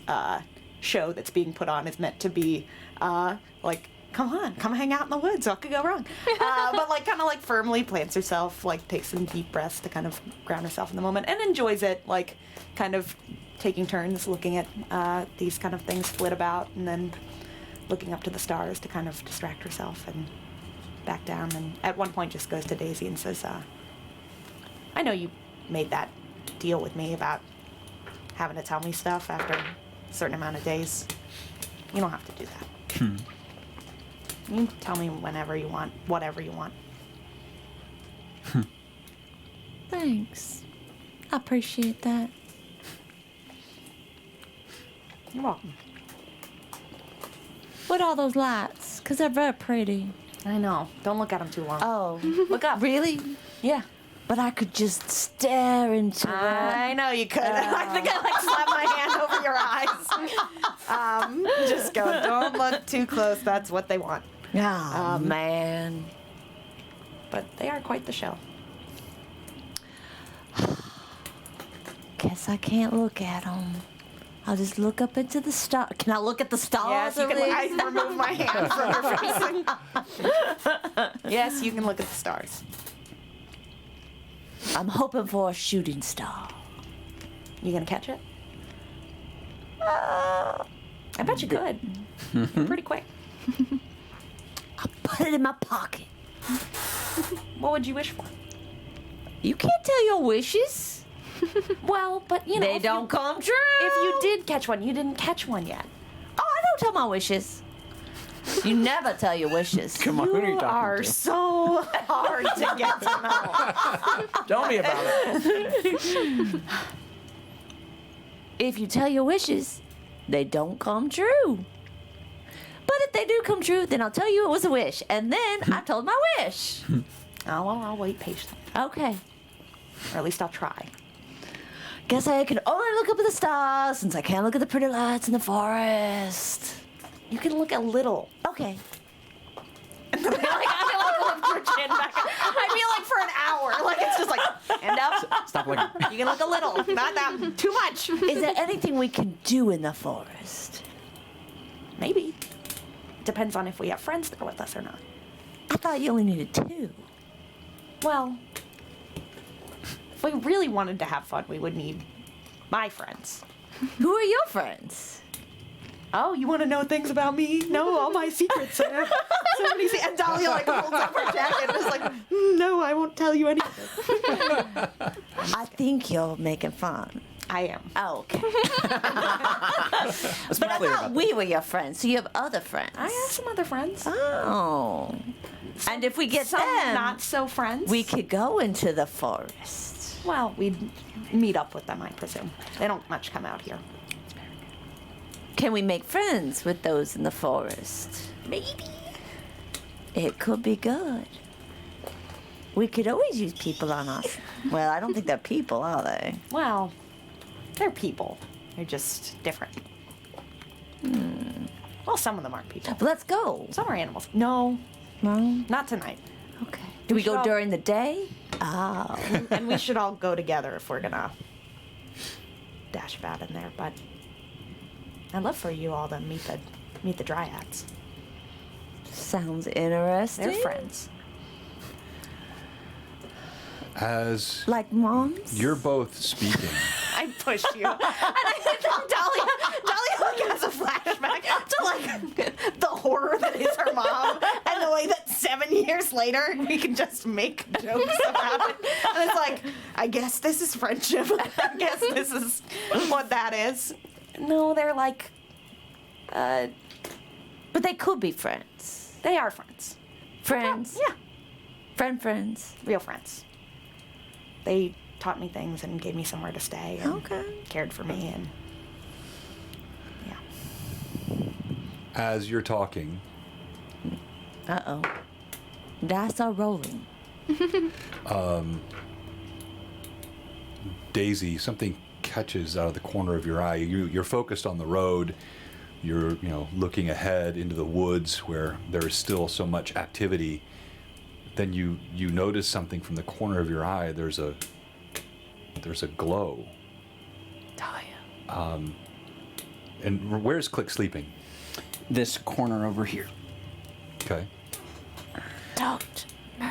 show that's being put on is meant to be, like, come on, come hang out in the woods. What could go wrong? But like, kind of like firmly plants herself, like takes some deep breaths to kind of ground herself in the moment, and enjoys it, like, kind of taking turns looking at these kind of things flit about, and then looking up to the stars to kind of distract herself and back down. And at one point just goes to Daisy and says, I know you made that deal with me about having to tell me stuff after a certain amount of days. You don't have to do that. You can tell me whenever you want, whatever you want. Thanks. I appreciate that. You're welcome. What are those lights? Because they're very pretty. I know. Don't look at them too long. Oh. Look up. Really? Yeah. But I could just stare into I know you could. I think I like slap my hand over your eyes. Just go. Don't look too close. That's what they want. Oh, man. But they are quite the show. Guess I can't look at them. I'll just look up into the star. Can I look at the stars? Yes, you at can. least? I remove my hand from your face. Yes, you can look at the stars. I'm hoping for a shooting star. You gonna catch it? I bet you could. You're pretty quick. I'll put it in my pocket. What would you wish for? You can't tell your wishes. Well, but you know, They if don't you, come true. if you did catch one, you didn't catch one yet. Oh, I don't tell my wishes. You never tell your wishes. Come on, who are you You talking are to? so hard to get to know. Tell me about it. If you tell your wishes, they don't come true. But if they do come true, then I'll tell you it was a wish. And then I told my wish. Oh, well, I'll wait patiently. Okay. Or at least I'll try. Guess I can only look up at the stars since I can't look at the pretty lights in the forest. You can look a little. Okay. I feel like lift your chin back. I feel like for an hour. Like it's just like, hand up. Stop looking. You can look a little. Not that. Too much. Is there anything we can do in the forest? Maybe. Depends on if we have friends there with us or not. I thought you only needed 2. Well, if we really wanted to have fun, we would need my friends. Who are your friends? Oh, you want to know things about me? No, all my secrets. So many and Dahlia like holds up her jacket and is like, no, I won't tell you anything. I think you're making fun. I am. Oh, okay. Let's be But I clear thought about we were your friends, so you have other friends. I have some other friends. Oh. And if we get Some them, not so friends. we could go into the forest. Well, we'd meet up with them, I presume. They don't much come out here. Can we make friends with those in the forest? Maybe. It could be good. We could always use people on us. Well, I don't think they're people, are they? Well, they're people. They're just different. Well, some of them aren't people. But let's go. Some are animals. No, No? not tonight. Okay. Do we should go all- during the day? Oh. And we should all go together if we're gonna dash about in there. But I'd love for you all to meet the dryads. Sounds interesting. They're friends. As Like moms? you're both speaking, I pushed you. And Dolly has a flashback to like the horror that is her mom and the way that 7 years later we can just make jokes about it. And it's like, I guess this is friendship. I guess this is what that is. No, they're like, but they could be friends. They are friends. Friends. Yeah, Friends. real friends. They taught me things and gave me somewhere to stay and Okay. cared for me and yeah. as you're talking, Uh-oh. Dice are rolling. Daisy, something catches out of the corner of your eye. You're focused on the road. You're, looking ahead into the woods where there is still so much activity. Then you notice something from the corner of your eye. There's a glow. Dahlia. And where's Click sleeping? This corner over here. Okay. Don't move.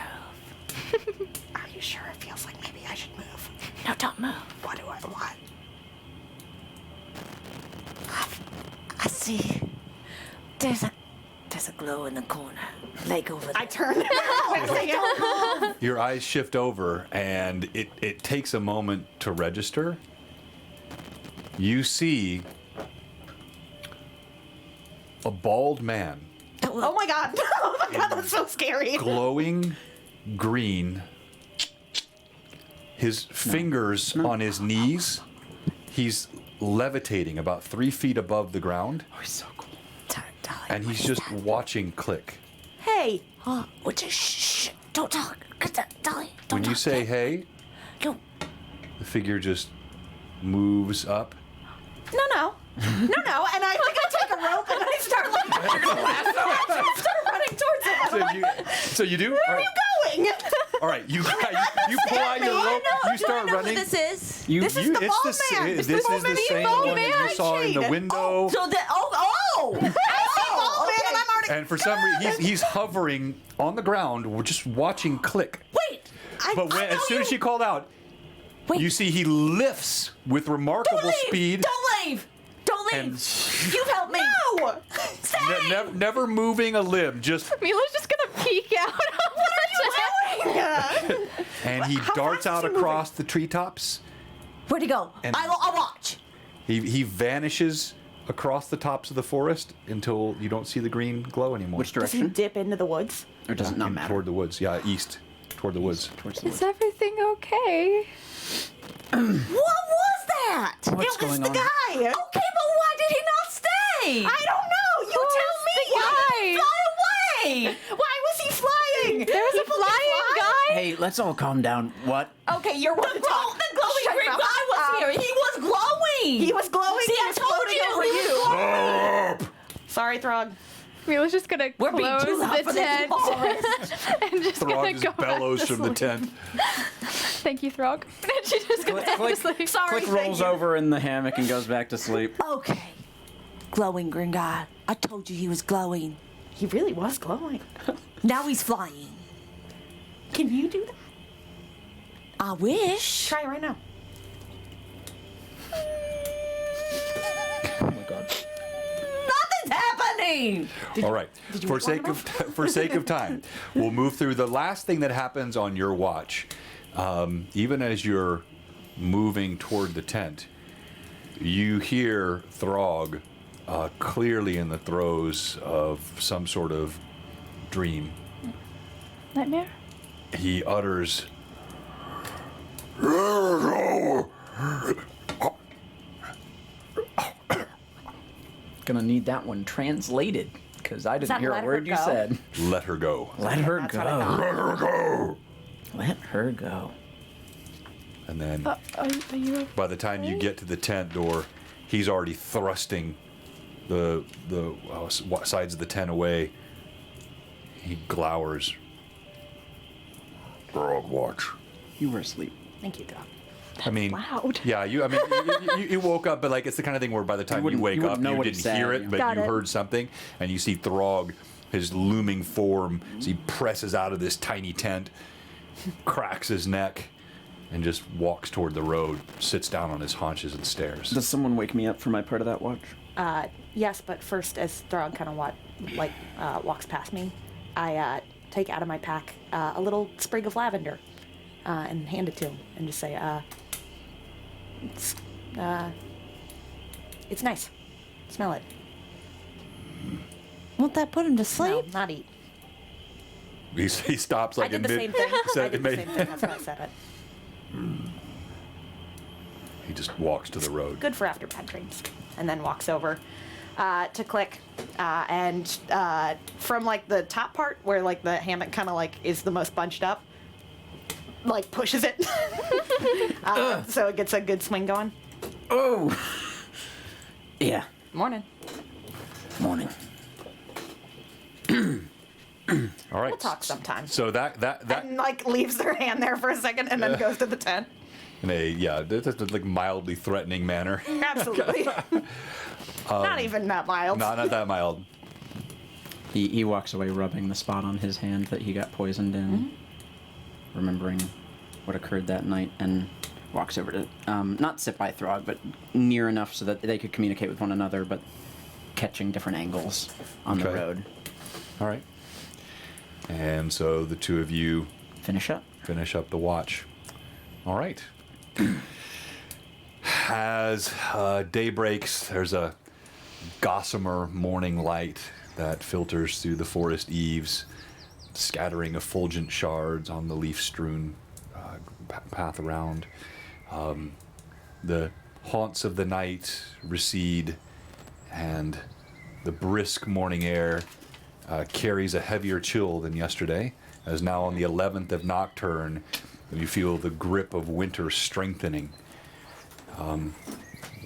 Are you sure it feels like maybe I should move? No, don't move. What do I want? I see. There's a glow in the corner. Leg over there. I turn. Your eyes shift over, and it takes a moment to register. You see a bald man, Oh my god. Oh my god, that's so scary. glowing green, his fingers on his knees. He's levitating about 3 feet above the ground, Oh, he's so cool. Dolly, and he's what is just that? watching Click. Hey. Oh, would you shh? Don't talk. Dolly, don't When you talk. say hey, No. the figure just moves up. No. And I think I take a rope and I start like start running towards him. So you do? Where are you going? All right, you pull out your rope, you start running. This is. This is the it's bald the man. This This is is the the same bald one that man you saw in the shade. window. So that. Oh. I see bald man and I'm already. And for some reason, he's hovering on the ground, just watching Click. Wait. But as soon as she called out, Wait. you see he lifts with remarkable Don't leave. speed. Don't leave. Don't leave. And- You help me. No. Never moving a limb, just Mila's just gonna peek out. and he darts out across the treetops. Where'd he go? And- I'll watch. He vanishes across the tops of the forest until you don't see the green glow anymore. Which Does he direction? dip into the woods? Or does it not matter? Toward the woods. Yeah, east. Toward the woods. Towards the Is woods. everything okay? What was that? What's It was going the on? guy. Okay, but why did he not stay? I don't know. You tell me. guy? Fly away. Why was he flying? There was a flying guy. Hey, let's all calm down. What? Okay, you're one to talk. The glowing Shut green your guy mouth. was here. He was glowing. He was glowing. See, he I was told floating you. over He was you. Sorry, Throg. Mila's just gonna We're being close too loud the for this tent forest. and just Throg gonna just go back bellows to from the sleep. tent. Thank you, Throg. And she's just gonna Click, go to sleep. Sorry. Click rolls over in the hammock and goes back to sleep. Okay. Glowing green guy. I told you he was glowing. He really was glowing. Now he's flying. Can you do that? I wish. Try it right now. Oh my god. Nothing's happening. All right. For sake of time, we'll move through the last thing that happens on your watch. Even as you're moving toward the tent, you hear Throg clearly in the throes of some sort of dream. Nightmare? He utters, Gonna need that one translated because I didn't that hear let a her word you go? said. "Let her go." Let her That's go. what I thought. Let her go. Let her go. And then Are you by the time you get to the tent door, he's already thrusting the sides of the tent away. He glowers. Throg, watch. You were asleep. Thank you, Doc. I mean, loud. Yeah, you woke up, but like it's the kind of thing where by the time you wake up, know you what he didn't said, hear it, yeah. but Got you it. heard something, and you see Throg, his looming form, as he presses out of this tiny tent, cracks his neck, and just walks toward the road, sits down on his haunches and stares. Does someone wake me up for my part of that watch? Yes, but first, as Throg kind of walks past me, I take out of my pack a little sprig of lavender and hand it to him and just say, it's nice. Smell it. Won't that put him to sleep? No, not eat. He stops like I did in the mid. same thing. So I it did the made- same thing. That's why I said it. He just walks to the road. Good for after bad dreams. And then walks over to Click. And from like the top part where like the hammock kind of like is the most bunched up, like pushes it. So it gets a good swing going. Oh. Yeah. Morning. Morning. All right. We'll talk sometime. So that And like leaves their hand there for a second and then goes to the tent. in a that's like mildly threatening manner. Absolutely. Not even that mild. Not that mild. He walks away rubbing the spot on his hand that he got poisoned in, remembering what occurred that night, and walks over to, not sit by Throg, but near enough so that they could communicate with one another, but catching different angles on the Okay. road. All right. And so the two of you Finish up. finish up the watch. All right. As day breaks, there's a gossamer morning light that filters through the forest eaves, scattering effulgent shards on the leaf-strewn path around. The haunts of the night recede, and the brisk morning air carries a heavier chill than yesterday, as now on the 11th of Nocturne, you feel the grip of winter strengthening.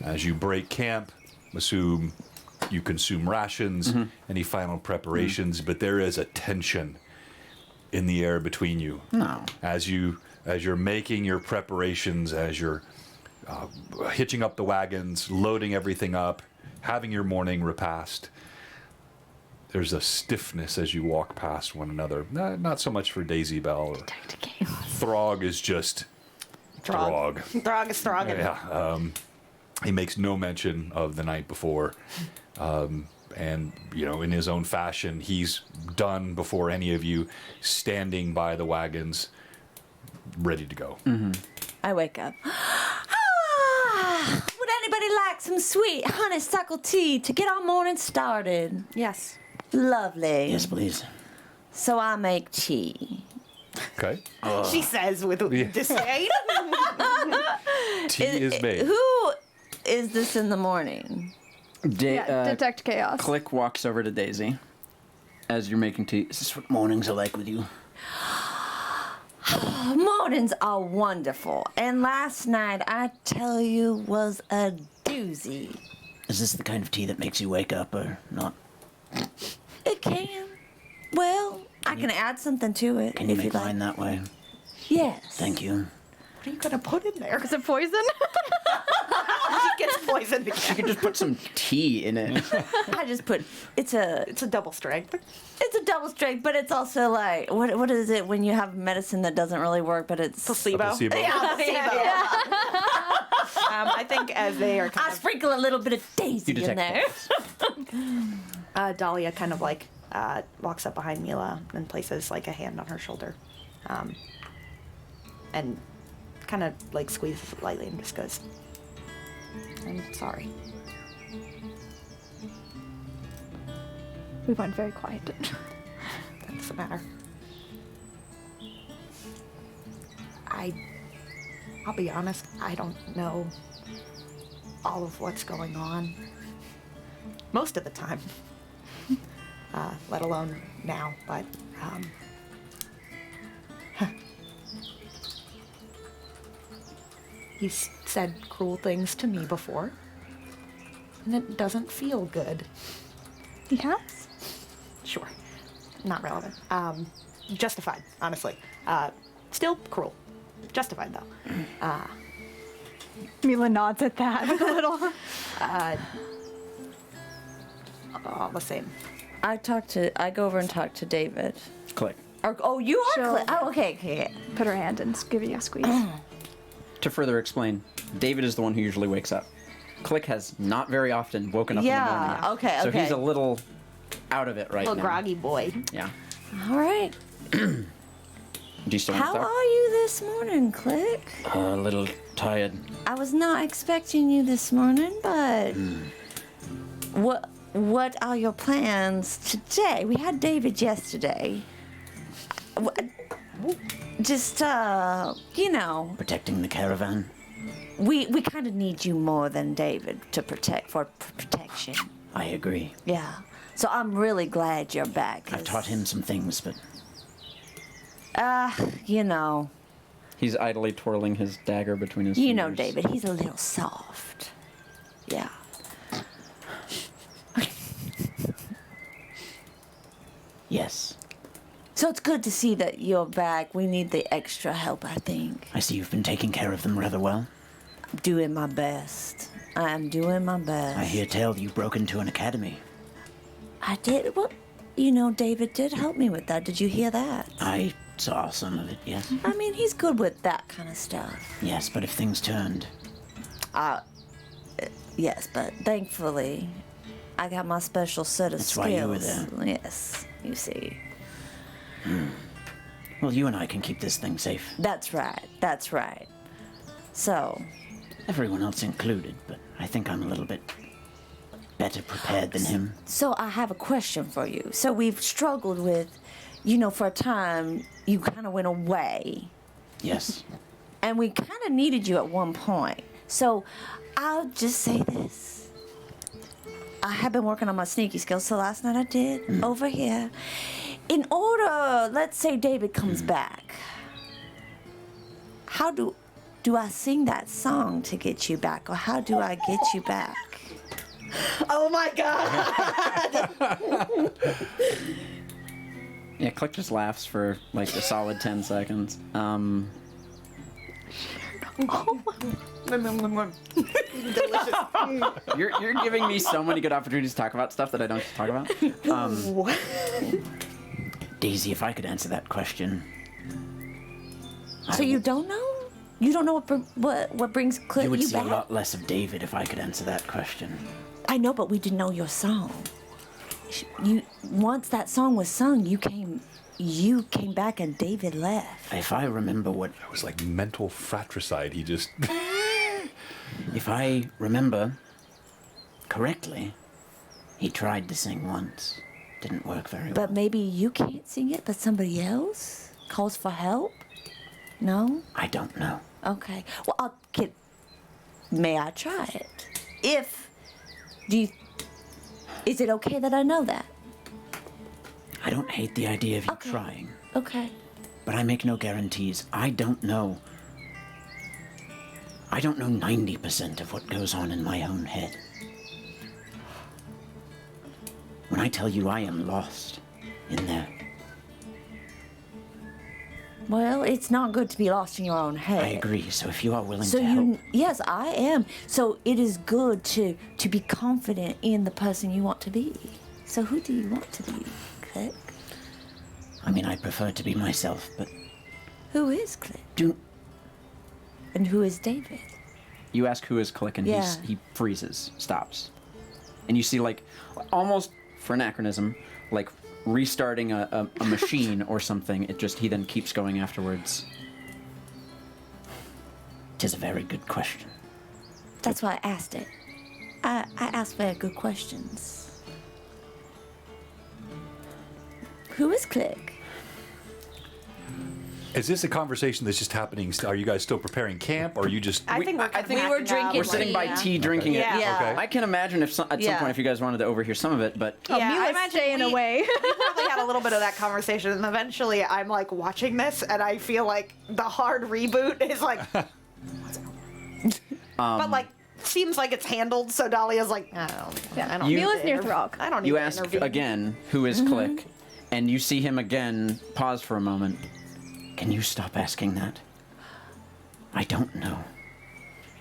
As you break camp, assume you consume rations, any final preparations, but there is a tension in the air between you. No. As you're making your preparations, as you're hitching up the wagons, loading everything up, having your morning repast, there's a stiffness as you walk past one another. Not so much for Daisy Bell. Throg is just Throg. Throg is Throg. Yeah. He makes no mention of the night before. And, in his own fashion, he's done before any of you, standing by the wagons, ready to go. I wake up. Would anybody like some sweet honeysuckle tea to get our morning started? Yes. Lovely. Yes, please. So I make tea. Okay. She says with disdain. Tea is made. Who is this in the morning? Detect chaos. Click walks over to Daisy as you're making tea. Is this what mornings are like with you? Mornings are wonderful. And last night, I tell you, was a doozy. Is this the kind of tea that makes you wake up or not? It can. Well, I can add something to it Can you if make you'd like. mine that way? Yes. Thank you. What are you gonna put in there? Is it poison? He gets poisoned You again. could just put some tea in it. I just put it's a double strength. double strength, but it's also like what is it when you have medicine that doesn't really work, but it's Placebo. placebo. Yeah, placebo. I think as they are I kind sprinkle a little bit of daisy You in detect there. Dahlia kind of like walks up behind Mila and places like a hand on her shoulder, and kind of like squeezes it lightly and just goes, "I'm sorry." We went very quiet. That's the matter. I'll be honest, I don't know all of what's going on. Most of the time. Let alone now, but, he's said cruel things to me before, and it doesn't feel good. He has? Sure. Not relevant. Justified, honestly. Still cruel. Justified though. Mila nods at that with a little. All the same. I go over and talk to David. Click. Oh, you are She'll- Oh, okay. Put her hand and give you a squeeze. To further explain, David is the one who usually wakes up. Click has not very often woken up in the Yeah, morning. okay, So okay. he's a little out of it right Little now. groggy boy. Yeah. All right. Do you still How want to are you this morning, Click? talk? A little tired. I was not expecting you this morning, but what are your plans today? We had David yesterday. Just Protecting the caravan. we kind of need you more than David to protect for protection. I agree. Yeah. So I'm really glad you're back. I've taught him some things, but You know, he's idly twirling his dagger between his you know, fingers. David. He's a little soft. Yeah. Yes. So it's good to see that you're back. We need the extra help, I think. I see you've been taking care of them rather well. Doing my best. I am doing my best. I hear tell you broke into an academy. I did. Well, you know, David did help me with that. Did you hear that? I saw some of it, yes. I mean, he's good with that kind of stuff. Yes, but if things turned, Yes, but thankfully, I got my special set of That's skills. why you were there. Yes, you see. well, you and I can keep this thing safe. That's right. That's right. So, Everyone else included, but I think I'm a little bit better prepared than him. so I have a question for you. So we've struggled with, for a time, you kind of went away. Yes. And we kind of needed you at one point. So I'll just say this. I have been working on my sneaky skills, so last night I did over here. In order, let's say David comes back, how do I sing that song to get you back, or how do I get you back? Oh my god! Yeah, Click just laughs for like a solid 10 seconds. Delicious. You're giving me so many good opportunities to talk about stuff that I don't talk about. Daisy, if I could answer that question. So you don't know? You don't know what brings Cliff You would you see back? a lot less of David if I could answer that question. I know, but we didn't know your song. Once that song was sung, you came back and David left. If I remember what... It was like mental fratricide. He just. If I remember correctly, he tried to sing once. Didn't work very well. But maybe you can't sing it, but somebody else calls for help? No? I don't know. Okay. Well, may I try it? Is it okay that I know that? I don't hate the idea of you Okay. trying, Okay. but I make no guarantees. I don't know 90% of what goes on in my own head. When I tell you I am lost in there, Well, it's not good to be lost in your own head. I agree. So if you are willing So to help, yes, I am. So it is good to be confident in the person you want to be. So who do you want to be, Click? I mean, I prefer to be myself, but Who is Click? do And who is David? you ask who is Click, and Yeah. he freezes, stops, and you see like almost for anachronism, like restarting a machine or something. He then keeps going afterwards. 'Tis a very good question. That's why I asked it. I asked very good questions. Who is Click? Is this a conversation that's just happening? Are you guys still preparing camp, or are you just? I think we're I think kind of we were wrapping up. drinking We're sitting by tea, drinking it. Yeah. Yeah. Okay. I can imagine at some Yeah. point if you guys wanted to overhear some of it, but Yeah, I Mila's imagine staying away. We probably had a little bit of that conversation, and eventually I'm like watching this, and I feel like the hard reboot is like, but like seems like it's handled. So Dahlia's like, I don't. You- need Mila's to near inter- Throg. I don't need you to ask intervene. again who is Click, and you see him again pause for a moment. Can you stop asking that? I don't know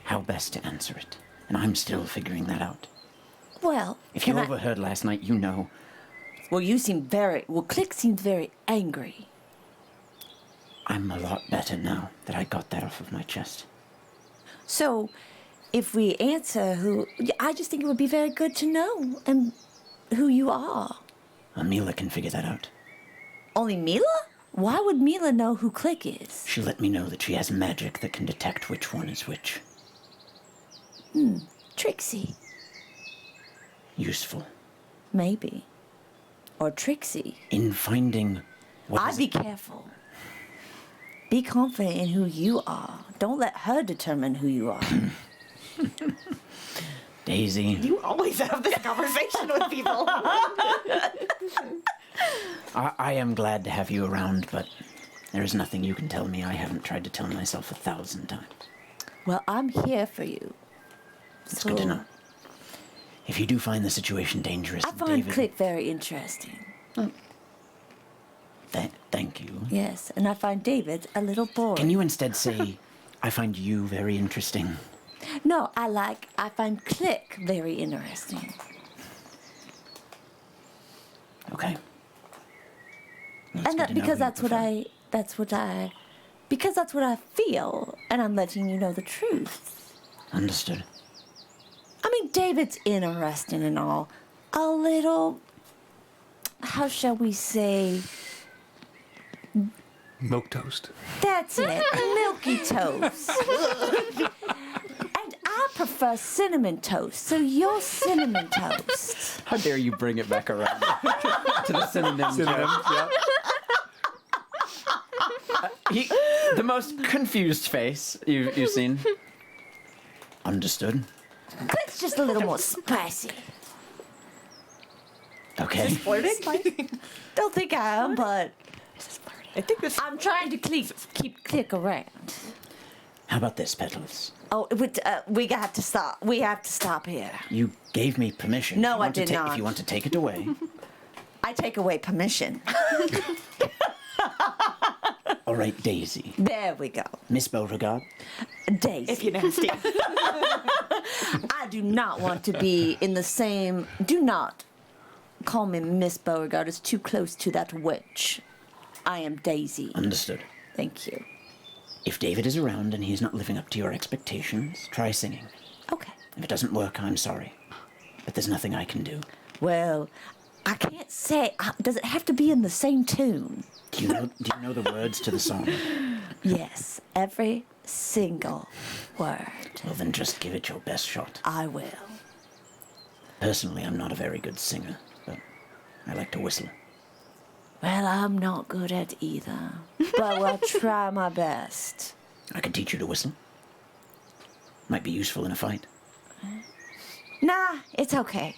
how best to answer it, and I'm still figuring that out. Well, If you can I- overheard last night, you know. Well, Click seems very angry. I'm a lot better now that I got that off of my chest. So, if we answer I just think it would be very good to know and who you are. Mila can figure that out. Only Mila? Why would Mila know who Click is? She let me know that she has magic that can detect which one is which. Trixie, Useful. maybe. Or Trixie. In finding what I'd is be careful. Be confident in who you are. Don't let her determine who you are. Daisy. You always have this conversation with people. I am glad to have you around, but there is nothing you can tell me I haven't tried to tell myself 1,000 times. Well, I'm here for you. It's good to know. If you do find the situation dangerous, I find David, Click very interesting. thank you. Yes, and I find David a little boring. Can you instead say, I find you very interesting? No, I find Click very interesting. Okay. Well, it's And good that to know because who you that's what I feel, and I'm letting you know the truth. Understood. I mean, David's interesting and all. A little, how shall we say, Milk toast. that's it, milky toast. And I prefer cinnamon toast, so you're cinnamon toast. How dare you bring it back around to the synonym. Yeah. The most confused face you've seen. Understood. Click's just a little more spicy. Okay. Flirting? Don't think I am, but I think this. I'm trying to keep Click around. How about this, Petals? Oh, we have to stop. We have to stop here. You gave me permission. No, If you I want to did take- not. If you want to take it away. I take away permission. All right, Daisy. There we go. Miss Beauregard. Daisy. If you nasty. I do not want to be in the same. Do not call me Miss Beauregard. It's too close to that witch. I am Daisy. Understood. Thank you. If David is around and he's not living up to your expectations, try singing. Okay. If it doesn't work, I'm sorry. But there's nothing I can do. Well, I can't say. Does it have to be in the same tune? Do you know the words to the song? Yes, every single word. Well, then just give it your best shot. I will. Personally, I'm not a very good singer, but I like to whistle. Well, I'm not good at either, but I'll try my best. I could teach you to whistle. Might be useful in a fight. Nah, it's okay.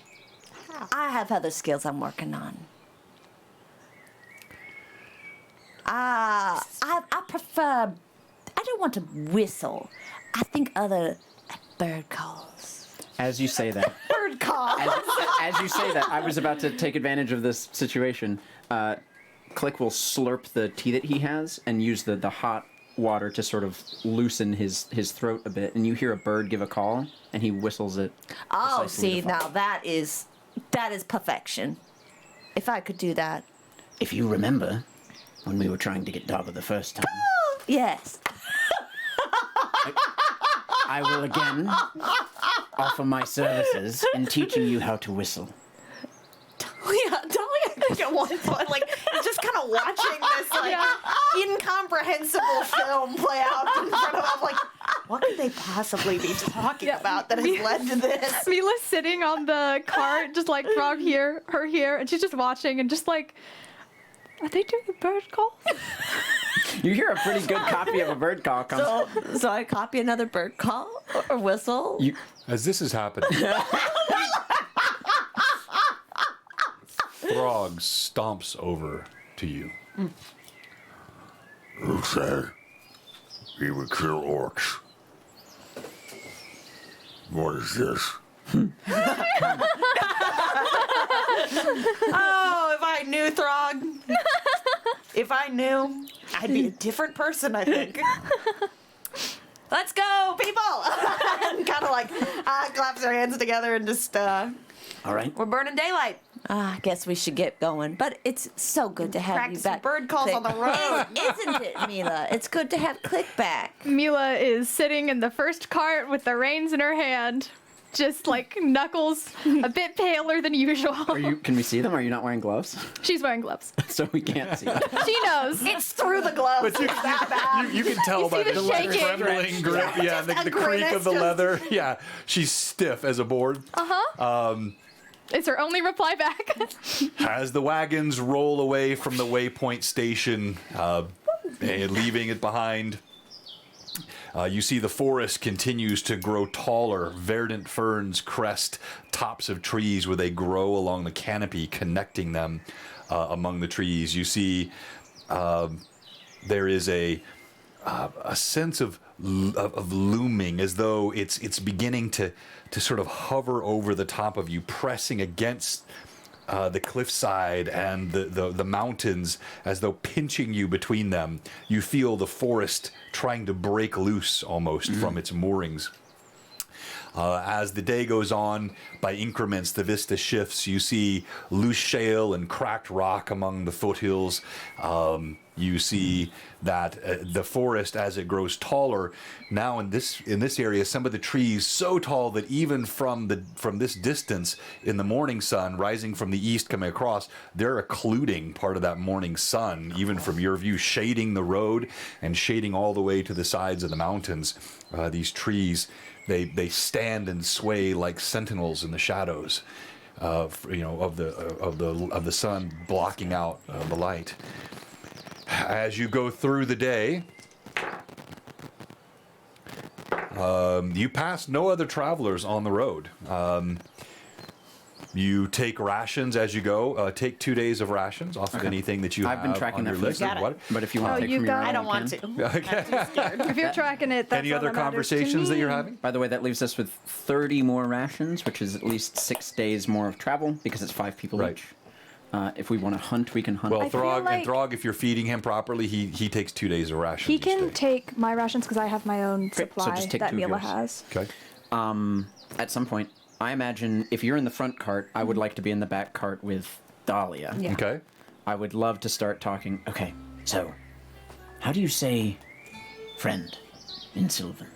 I have other skills I'm working on. I prefer. I don't want to whistle. I think other bird calls. As you say that, Bird call. as you say that, I was about to take advantage of this situation. Click will slurp the tea that he has and use the hot water to sort of loosen his throat a bit, and you hear a bird give a call, and he whistles it. Oh, precisely see, to follow. now that is perfection. If I could do that. If you remember, when we were trying to get Dava the first time, Yes. I will again offer my services in teaching you how to whistle. Yeah, Dolly, I think at one point, like, is just kind of watching this, like, incomprehensible film play out in front of us. Like, what could they possibly be talking about that has led to this? Mila's sitting on the cart, just like Frog here, her here, and she's just watching and just like, are they doing a bird call? You hear a pretty good copy of a bird call come. So I copy another bird call or whistle. As this is happening, Frog stomps over to you. Who said he would kill orcs? What is this? Oh, if I knew, Throg. If I knew, I'd be a different person, I think. let's go, people! And kind of like claps her hands together and just, All right. we're burning daylight. I guess we should get going. But it's so good to have you Practicing back. bird calls on the road. Isn't it, Mila? It's good to have Click back. Mila is sitting in the first cart with the reins in her hand, just like Knuckles, a bit paler than usual. Can we see them? Are you not wearing gloves? She's wearing gloves. So we can't see them. She knows. It's through the gloves. But you can tell by see the shaking. trembling grip, yeah, the creak grimace of the just- leather. Yeah, she's stiff as a board. It's her only reply back. As the wagons roll away from the waypoint station, leaving it behind, you see the forest continues to grow taller. Verdant ferns crest tops of trees where they grow along the canopy, connecting them among the trees. You see there is a sense of looming, as though it's beginning to sort of hover over the top of you, pressing against the cliffside and the mountains, as though pinching you between them. You feel the forest trying to break loose almost from its moorings. As the day goes on, by increments, the vista shifts. You see loose shale and cracked rock among the foothills. You see that the forest, as it grows taller, now in this area, some of the trees so tall that even from this distance, in the morning sun rising from the east coming across, they're occluding part of that morning sun, even from your view, shading the road and shading all the way to the sides of the mountains. These trees, they stand and sway like sentinels in the shadows, of the sun blocking out the light. As you go through the day, you pass no other travelers on the road. You take rations as you go. Take 2 days of rations off of anything that you I've have been tracking on your that for list. you. Got it. What? But if you want to take you from your got- own, I don't you want can. to. I'm too scared. If you're tracking it, that's Any all other that matters to conversations that me. you're having? By the way, that leaves us with 30 more rations, which is at least 6 days more of travel because it's 5 people Right. each. If we want to hunt, we can hunt. Well, I feel Throg, like- if you're feeding him properly, he takes 2 days of rations. He each can day. take my rations because I have my own so supply just take that 2 of Mila yours. has. Okay. At some point, I imagine if you're in the front cart, I would like to be in the back cart with Dahlia. Yeah. Okay. I would love to start talking. Okay, so how do you say friend in Sylvan?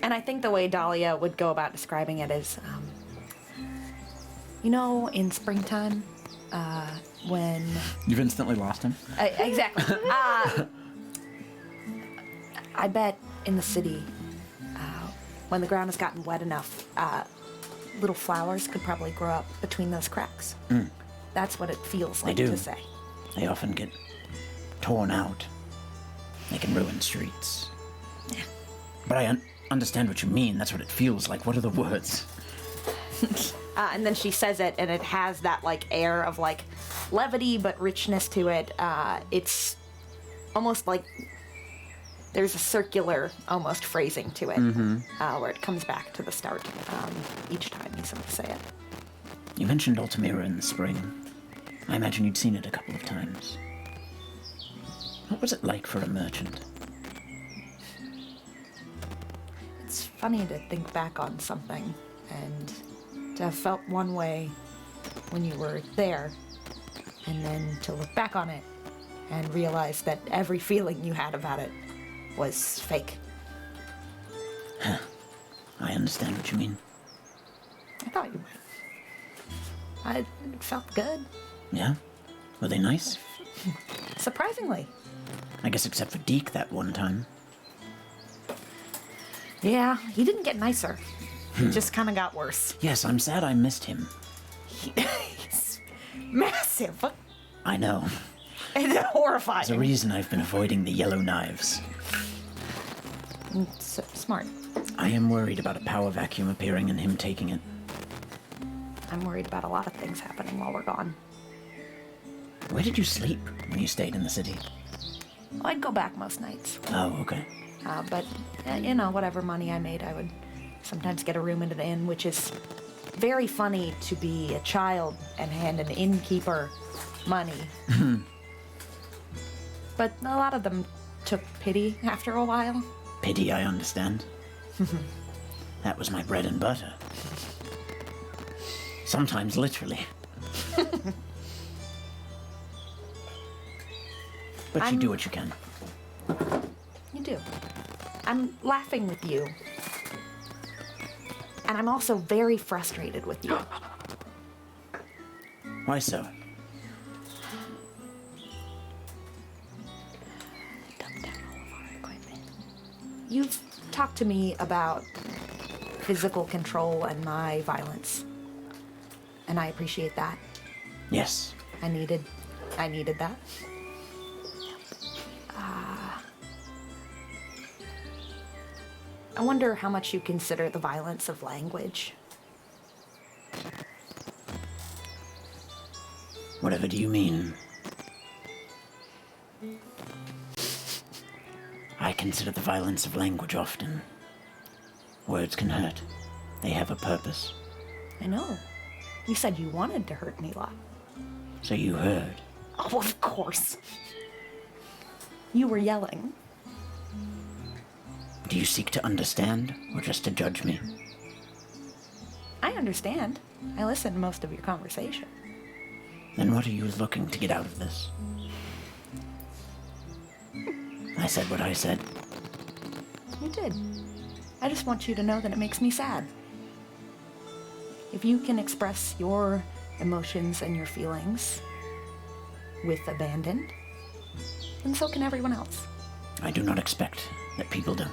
And I think the way Dahlia would go about describing it is, in springtime, when... You've instantly lost him. Exactly. I bet in the city, when the ground has gotten wet enough, little flowers could probably grow up between those cracks. That's what it feels like do. to say. They often get torn out. They can ruin streets. Yeah. But I understand what you mean. That's what it feels like. What are the words? And then she says it, and it has that air of levity but richness to it. It's almost like there's a circular almost phrasing to it, where it comes back to the start each time you say it. You mentioned Altamira in the spring. I imagine you'd seen it a couple of times. What was it like for a merchant? It's funny to think back on something and to have felt one way when you were there, and then to look back on it and realize that every feeling you had about it was fake. I understand what you mean. I thought you might. It felt good, Yeah? Were they nice? surprisingly. I guess except for Deke that one time. Yeah, he didn't get nicer. He just kind of got worse. Yes, I'm sad I missed him. He's massive I know. and horrifying. There's a reason I've been avoiding the yellow knives. Smart. I am worried about a power vacuum appearing and him taking it. I'm worried about a lot of things happening while we're gone. Where did you sleep when you stayed in the city? I'd go back most nights. Oh, okay. But, whatever money I made, I would sometimes get a room at an inn, which is very funny to be a child and hand an innkeeper money. but a lot of them took pity after a while. Pity, I understand. That was my bread and butter. Sometimes literally. But you do what you can. You do. I'm laughing with you. And I'm also very frustrated with you. Why so? Dump down all of our equipment. You've talked to me about physical control and my violence. And I appreciate that. Yes. I needed that. I wonder how much you consider the violence of language. Whatever do you mean? I consider the violence of language often. Words can hurt. They have a purpose. I know. You said you wanted to hurt me, lot. So you heard. Oh, of course. You were yelling. Do you seek to understand, or just to judge me? I understand. I listened to most of your conversation. Then what are you looking to get out of this? I said what I said. You did. I just want you to know that it makes me sad. If you can express your emotions and your feelings with abandon, then so can everyone else. I do not expect that people don't.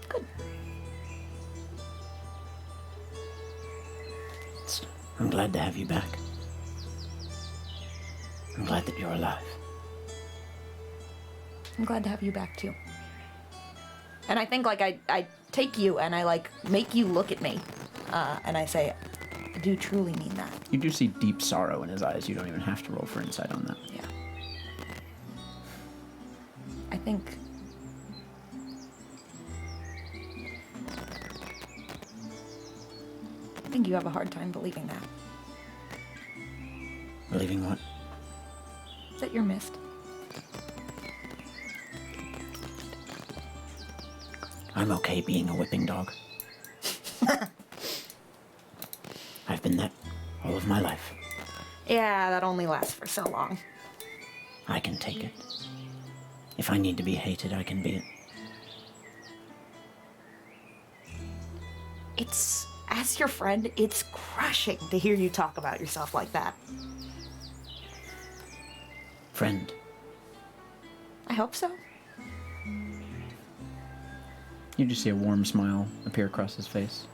Good. I'm glad to have you back. I'm glad that you're alive. I'm glad to have you back too. And I think like I take you and I like make you look at me, and I say, I do truly mean that. You do see deep sorrow in his eyes. You don't even have to roll for insight on that. Yeah. I think you have a hard time believing that. Believing what? That you're missed. I'm okay being a whipping dog. I've been that all of my life. Yeah, that only lasts for so long. I can take it. If I need to be hated, I can be it. It's, as your friend, it's crushing to hear you talk about yourself like that. Friend, I hope so. you just see a warm smile appear across his face.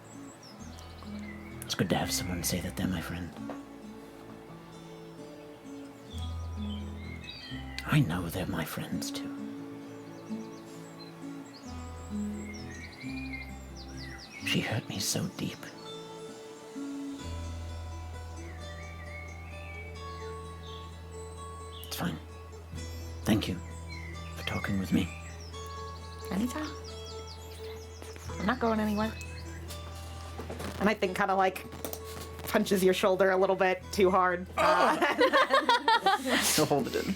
It's good to have someone say that they're my friend. I know they're my friends too. She hurt me so deep. It's fine. Thank you for talking with me. Anytime. I'm not going anywhere. And I think kind of like punches your shoulder a little bit too hard. He'll hold it in.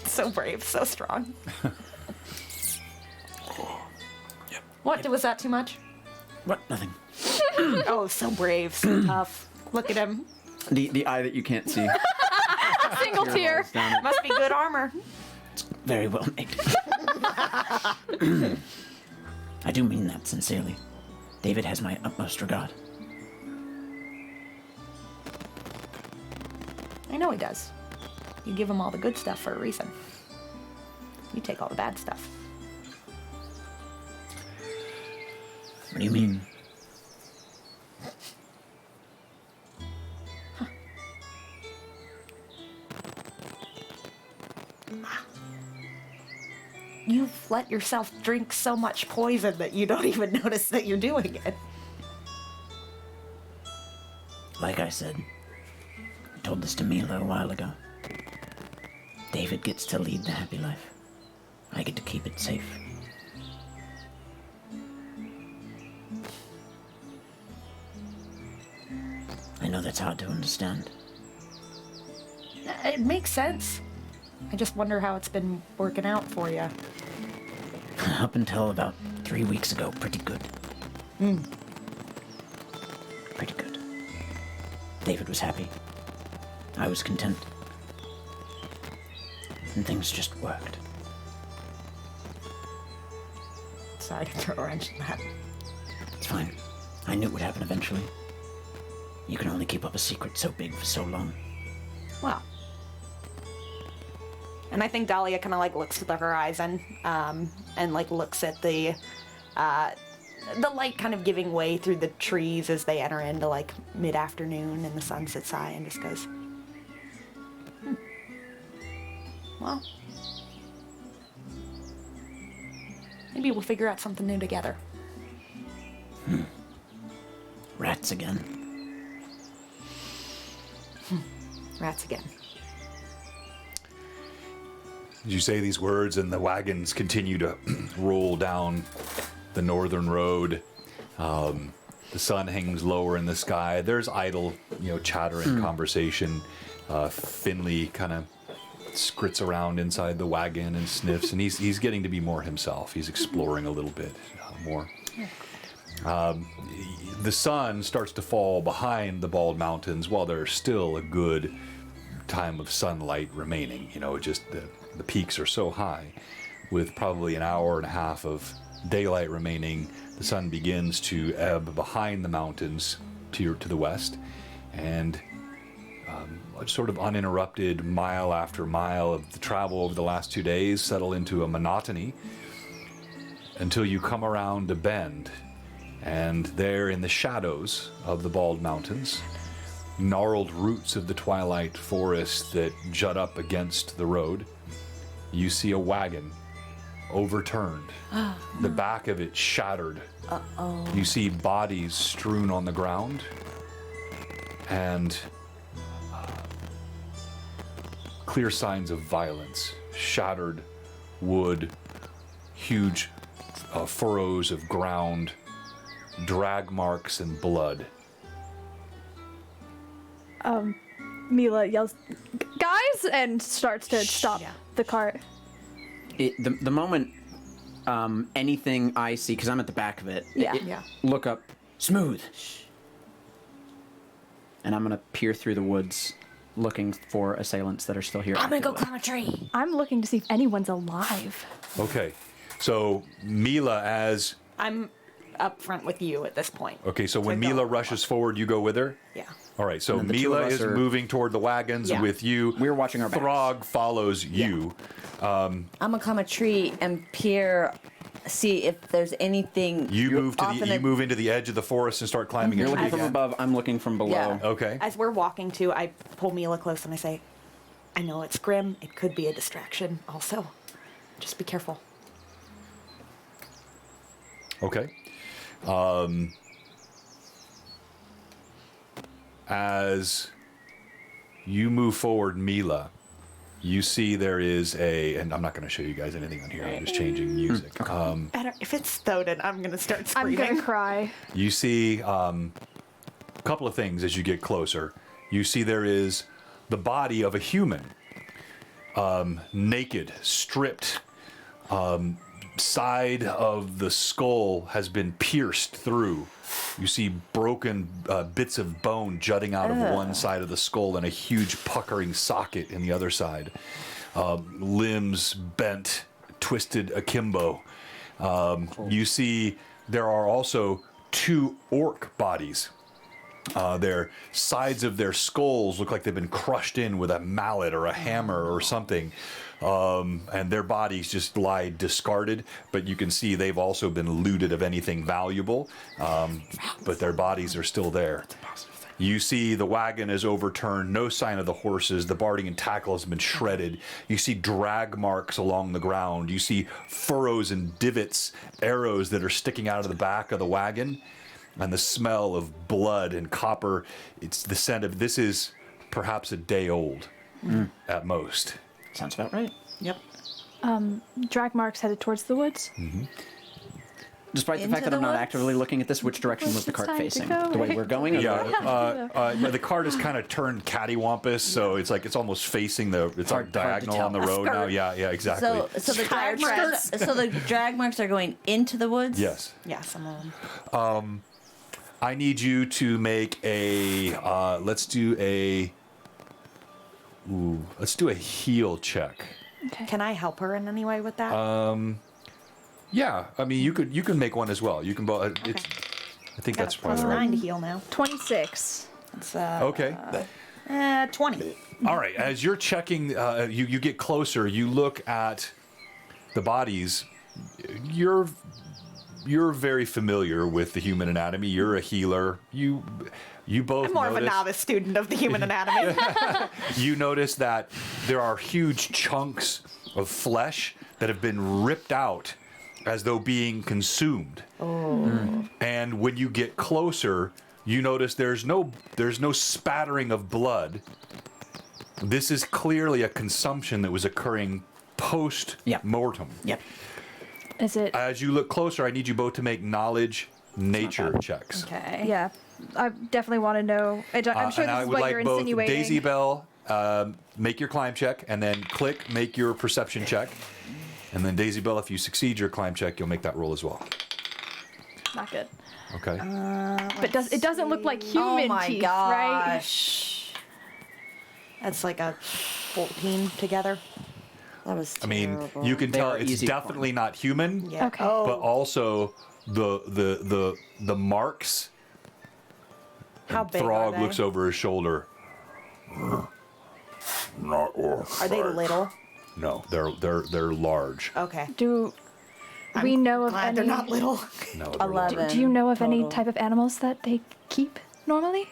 So brave, so strong. What, was that too much? What? Nothing. Oh, so brave, so tough. Look at him. The eye that you can't see. Single tear. Down it. Must be good armor. Very well made. I do mean that sincerely. David has my utmost regard. I know he does. You give him all the good stuff for a reason. You take all the bad stuff. What do you mean? You've let yourself drink so much poison that you don't even notice that you're doing it. Like I said, I told this to Mila a while ago. David gets to lead the happy life. I get to keep it safe. I know that's hard to understand. It makes sense. I just wonder how it's been working out for you. Up until about 3 weeks ago, pretty good. Pretty good. David was happy. I was content. And things just worked. Sorry to throw a wrench in that. It's fine. I knew it would happen eventually. You can only keep up a secret so big for so long. Wow. And I think Dahlia kind of like looks to the horizon, and like looks at the light kind of giving way through the trees as they enter into like mid-afternoon and the sun sets high, and just goes, well, maybe we'll figure out something new together. Rats again. Rats again. You say these words, and the wagons continue to roll down the northern road. The sun hangs lower in the sky. There's idle, chatter and conversation. Finley kind of scrits around inside the wagon and sniffs, and he's getting to be more himself. He's exploring a little bit more. The sun starts to fall behind the Bald Mountains while there's still a good time of sunlight remaining. Just the peaks are so high. With probably an hour and a half of daylight remaining, the sun begins to ebb behind the mountains to the west, and sort of uninterrupted mile after mile of the travel over the last 2 days settle into a monotony until you come around a bend, and there in the shadows of the Bald Mountains, gnarled roots of the Twilight forest that jut up against the road, you see a wagon overturned, the back of it shattered. You see bodies strewn on the ground, and clear signs of violence, shattered wood, huge furrows of ground, drag marks and blood. Mila yells, "Guys!" and starts to stop the cart. The moment anything I see, because I'm at the back of it, look up, smooth. And I'm going to peer through the woods looking for assailants that are still here. I'm gonna go actively. climb a tree. I'm looking to see if anyone's alive. Okay, so Mila as... I'm up front with you at this point. Okay, so when go Mila along. rushes forward, you go with her? Yeah. All right, so And then the two Mila of us is are- moving toward the wagons Yeah. with you. We're watching our backs. Throg follows you. I'm gonna climb a tree and peer, see if there's anything. You move off in you move into the edge of the forest and start climbing You're a tree looking from again. above, I'm looking from below. Yeah. Okay. As we're walking to, I pull Mila close and I say, I know it's grim. It could be a distraction also. Just be careful. Okay. As you move forward, Mila, you see there is and I'm not going to show you guys anything on here. I'm just changing music. If it's Thoden, I'm going to start I'm screaming. gonna cry. You see a couple of things as you get closer. You see there is the body of a human, naked, stripped. Side of the skull has been pierced through. You see broken bits of bone jutting out of one side of the skull and a huge puckering socket in the other side. Limbs bent, twisted akimbo. You see there are also 2 orc bodies. Their sides of their skulls look like they've been crushed in with a mallet or a hammer or something. And their bodies just lie discarded, but you can see they've also been looted of anything valuable, but their bodies are still there. You see the wagon is overturned, no sign of the horses, the barding and tackle has been shredded. You see drag marks along the ground. You see furrows and divots, arrows that are sticking out of the back of the wagon, and the smell of blood and copper. It's the scent of, this is perhaps a day old at most. Sounds about right. Yep. Drag marks headed towards the woods. Despite the Into fact that the I'm not woods? actively looking at this, which direction was the It's cart time to facing? go. The way we're going? Or Yeah, the cart is kind of turned cattywampus, so it's like it's almost facing it's Hard- like hard to diagonal on the tell. road now. Yeah, exactly. So the Tire drag marks. So the drag marks are going into the woods. Yes. Yeah, some of them. I need you to make a. Let's do a heal check. Can I help her in any way with that? Yeah, I mean you can make one as well. You can both. I think Got that's a probably plus right. 9 to heal now. 26. It's Okay. 20. All right. As you're checking, you get closer. You look at the bodies. You're very familiar with the human anatomy. You're a healer. You both. I'm more of a novice student of the human anatomy. You notice that there are huge chunks of flesh that have been ripped out as though being consumed. And when you get closer, you notice there's no spattering of blood. This is clearly a consumption that was occurring post-mortem. Yep. Is it? As you look closer, I need you both to make knowledge nature checks. Okay. Yeah. I definitely want to know. I'm sure And I this is would what you're like both insinuating. Daisy Bell make your climb check, and then Click make your perception check. And then Daisy Bell, if you succeed your climb check, you'll make that roll as well. Not good. Okay. But it doesn't look like human Oh my teeth, gosh. That's like a 14 together. That was I mean, terrible. you can They tell are it's easy to definitely not human, Yeah. Okay. but also the marks. How big Throg are they? looks over his shoulder. Are they little? No, they're large. Okay. Do we know of Glad any? they're not little. No, they're 11. large. Do you know of any Total. type of animals that they keep normally?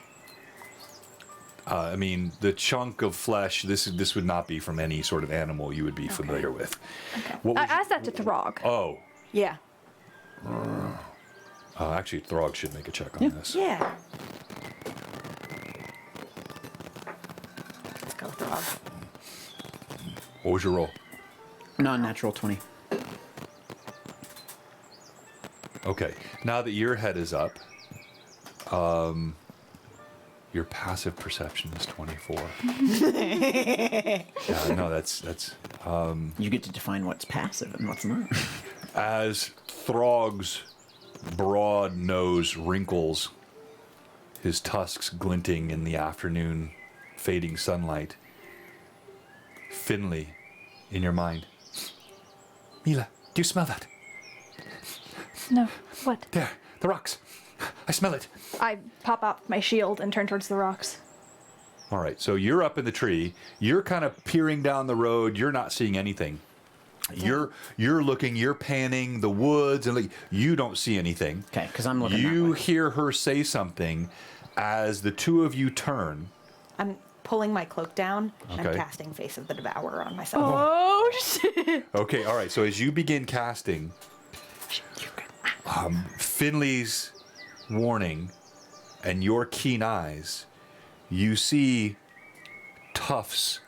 I mean, the chunk of flesh. This would not be from any sort of animal you would be familiar with. What I was- asked that to Throg. Oh, Yeah. actually, Throg should make a check on this. Yeah. Let's go, Throg. What was your roll? Non-natural 20. Okay, now that your head is up, your passive perception is 24. Yeah, no, that's You get to define what's passive and what's not. as Throg's broad nose wrinkles, his tusks glinting in the afternoon fading sunlight. Finley, in your mind. Mila, do you smell that? No. What? There, the rocks. I smell it. I pop out my shield and turn towards the rocks. All right, so you're up in the tree. You're kind of peering down the road. You're not seeing anything. You're looking. You're panning the woods, and you don't see anything. Okay, because I'm looking You that way. hear her say something as the two of you turn. I'm pulling my cloak down and Okay. casting Face of the Devourer on myself. Oh shit! Okay, all right. So as you begin casting, Finley's warning and your keen eyes, you see tufts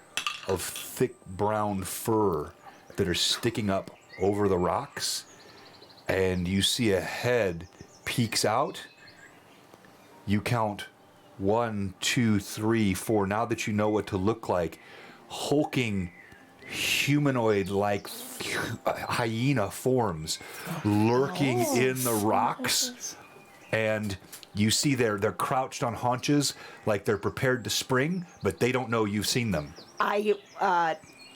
of thick brown fur that are sticking up over the rocks, and you see a head peeks out. You count 1, 2, 3, 4. Now that you know what to look like, hulking humanoid-like hyena forms lurking in the rocks, and you see they're crouched on haunches like they're prepared to spring, but they don't know you've seen them.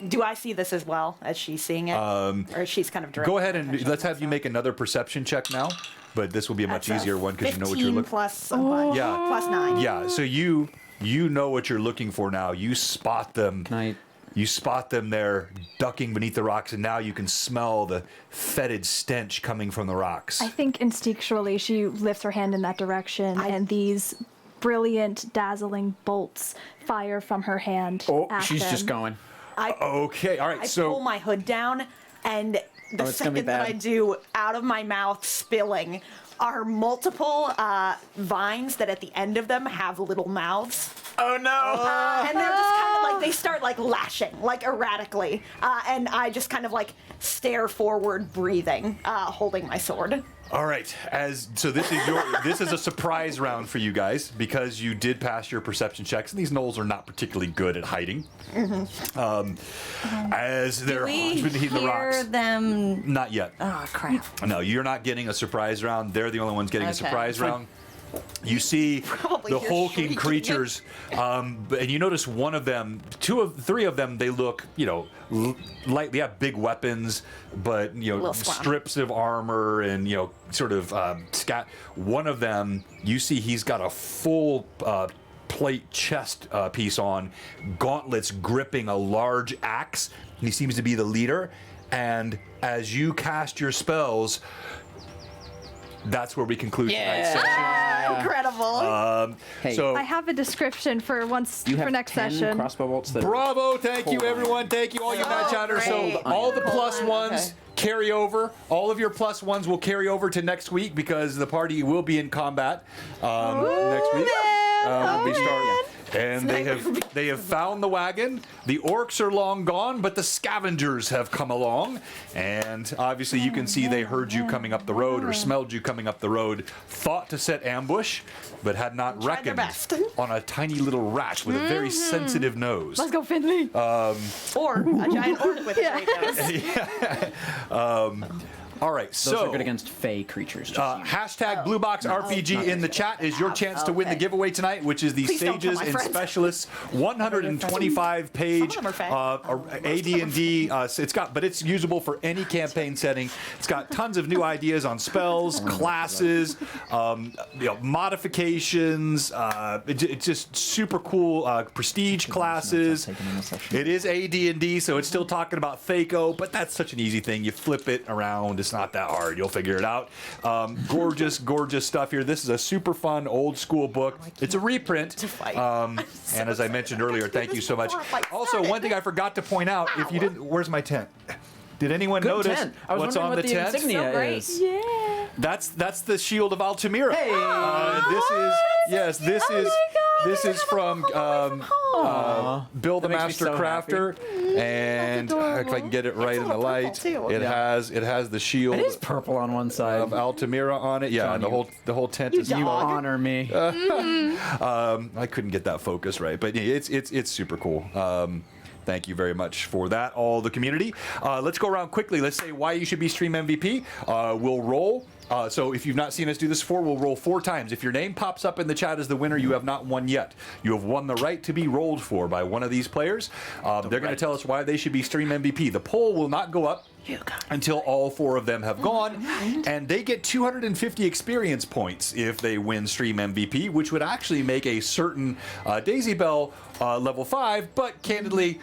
Do I see this as well as she's seeing it? Or she's kind of directing Go ahead my and attention let's to have you make another perception check now, but this will be a much That's a easier one because you know what 15 you're looking. plus a bunch. Yeah. Plus 9. Yeah, so you know what you're looking for now. You spot them. Can I? You spot them there ducking beneath the rocks, and now you can smell the fetid stench coming from the rocks. I think instinctually she lifts her hand in that direction, and these brilliant, dazzling bolts fire from her hand. Oh, at she's them. just going. Okay, all right, I so pull my hood down, and the it's gonna be second that bad. I do, out of my mouth spilling are multiple vines that at the end of them have little mouths. Oh no! And they're just kind of like, they start like lashing, like erratically. And I just kind of like stare forward, breathing, holding my sword. All right. So this is a surprise round for you guys because you did pass your perception checks, and these gnolls are not particularly good at hiding. As they're We between the hear rocks. them. Not yet. Oh crap! No, you're not getting a surprise round. They're the only ones getting a Okay. surprise round. You see Probably the hear hulking shrieking. creatures, and you notice one of them, three of them, they look, light. They have big weapons, but Little scrawny. strips of armor and sort of scat. One of them, you see, he's got a full plate chest piece on, gauntlets gripping a large axe. He seems to be the leader, and as you cast your spells. That's where we conclude tonight's session. Incredible. Hey, So, I have a description for you have next 10 session. crossbow bolts that bravo! Thank you, Hold on. everyone. Thank you, all you mad chatters. So, great. all the plus Hold on. ones carry over. All of your plus ones will carry over to next week because the party will be in combat next week. We start, and they have found the wagon. The orcs are long gone, but the scavengers have come along, and obviously you can see they heard you coming up the road or smelled you coming up the road. Thought to set ambush, but had not Tried their reckoned best. on a tiny little rat with a very sensitive nose. Let's go, Finley. Or a giant orc with a great nose. All right, those so are good against fey creatures. hashtag BlueBoxRPG in the chat is your chance to win the giveaway tonight, which is the Please don't kill Sages my and friends. Specialists 125-page Some of them are AD&D. But it's usable for any campaign setting. It's got tons of new ideas on spells, classes, modifications. It's just super cool prestige classes. It is AD&D, so it's still talking about Thaco, but that's such an easy thing. You flip it around. It's not that hard. You'll figure it out. Gorgeous, gorgeous stuff here. This is a super fun, old school book. It's a reprint. And as I mentioned earlier, thank you so much. Also, one thing I forgot to point out, if you didn't, where's my tent? Did anyone Good notice tent. I was what's wondering on what the the tent? insignia So great. is. Yeah. That's the shield of Altamira. Hey! This is from Bill the That makes me Master so Crafter, and if I can get it right in the little light, purple, too. it has the shield It is purple on one side. of Altamira on it. Yeah, John, and you- the whole tent is You dog. honor me. I couldn't get that focus right, but yeah, it's super cool. Thank you very much for that, all the community. Let's go around quickly. Let's say why you should be Stream MVP. We'll roll. So if you've not seen us do this before, we'll roll 4 times. If your name pops up in the chat as the winner, you have not won yet. You have won the right to be rolled for by one of these players. They're going to tell us why they should be Stream MVP. The poll will not go up until all 4 of them have gone, and they get 250 experience points if they win Stream MVP, which would actually make a certain Daisy Bell level 5, but candidly,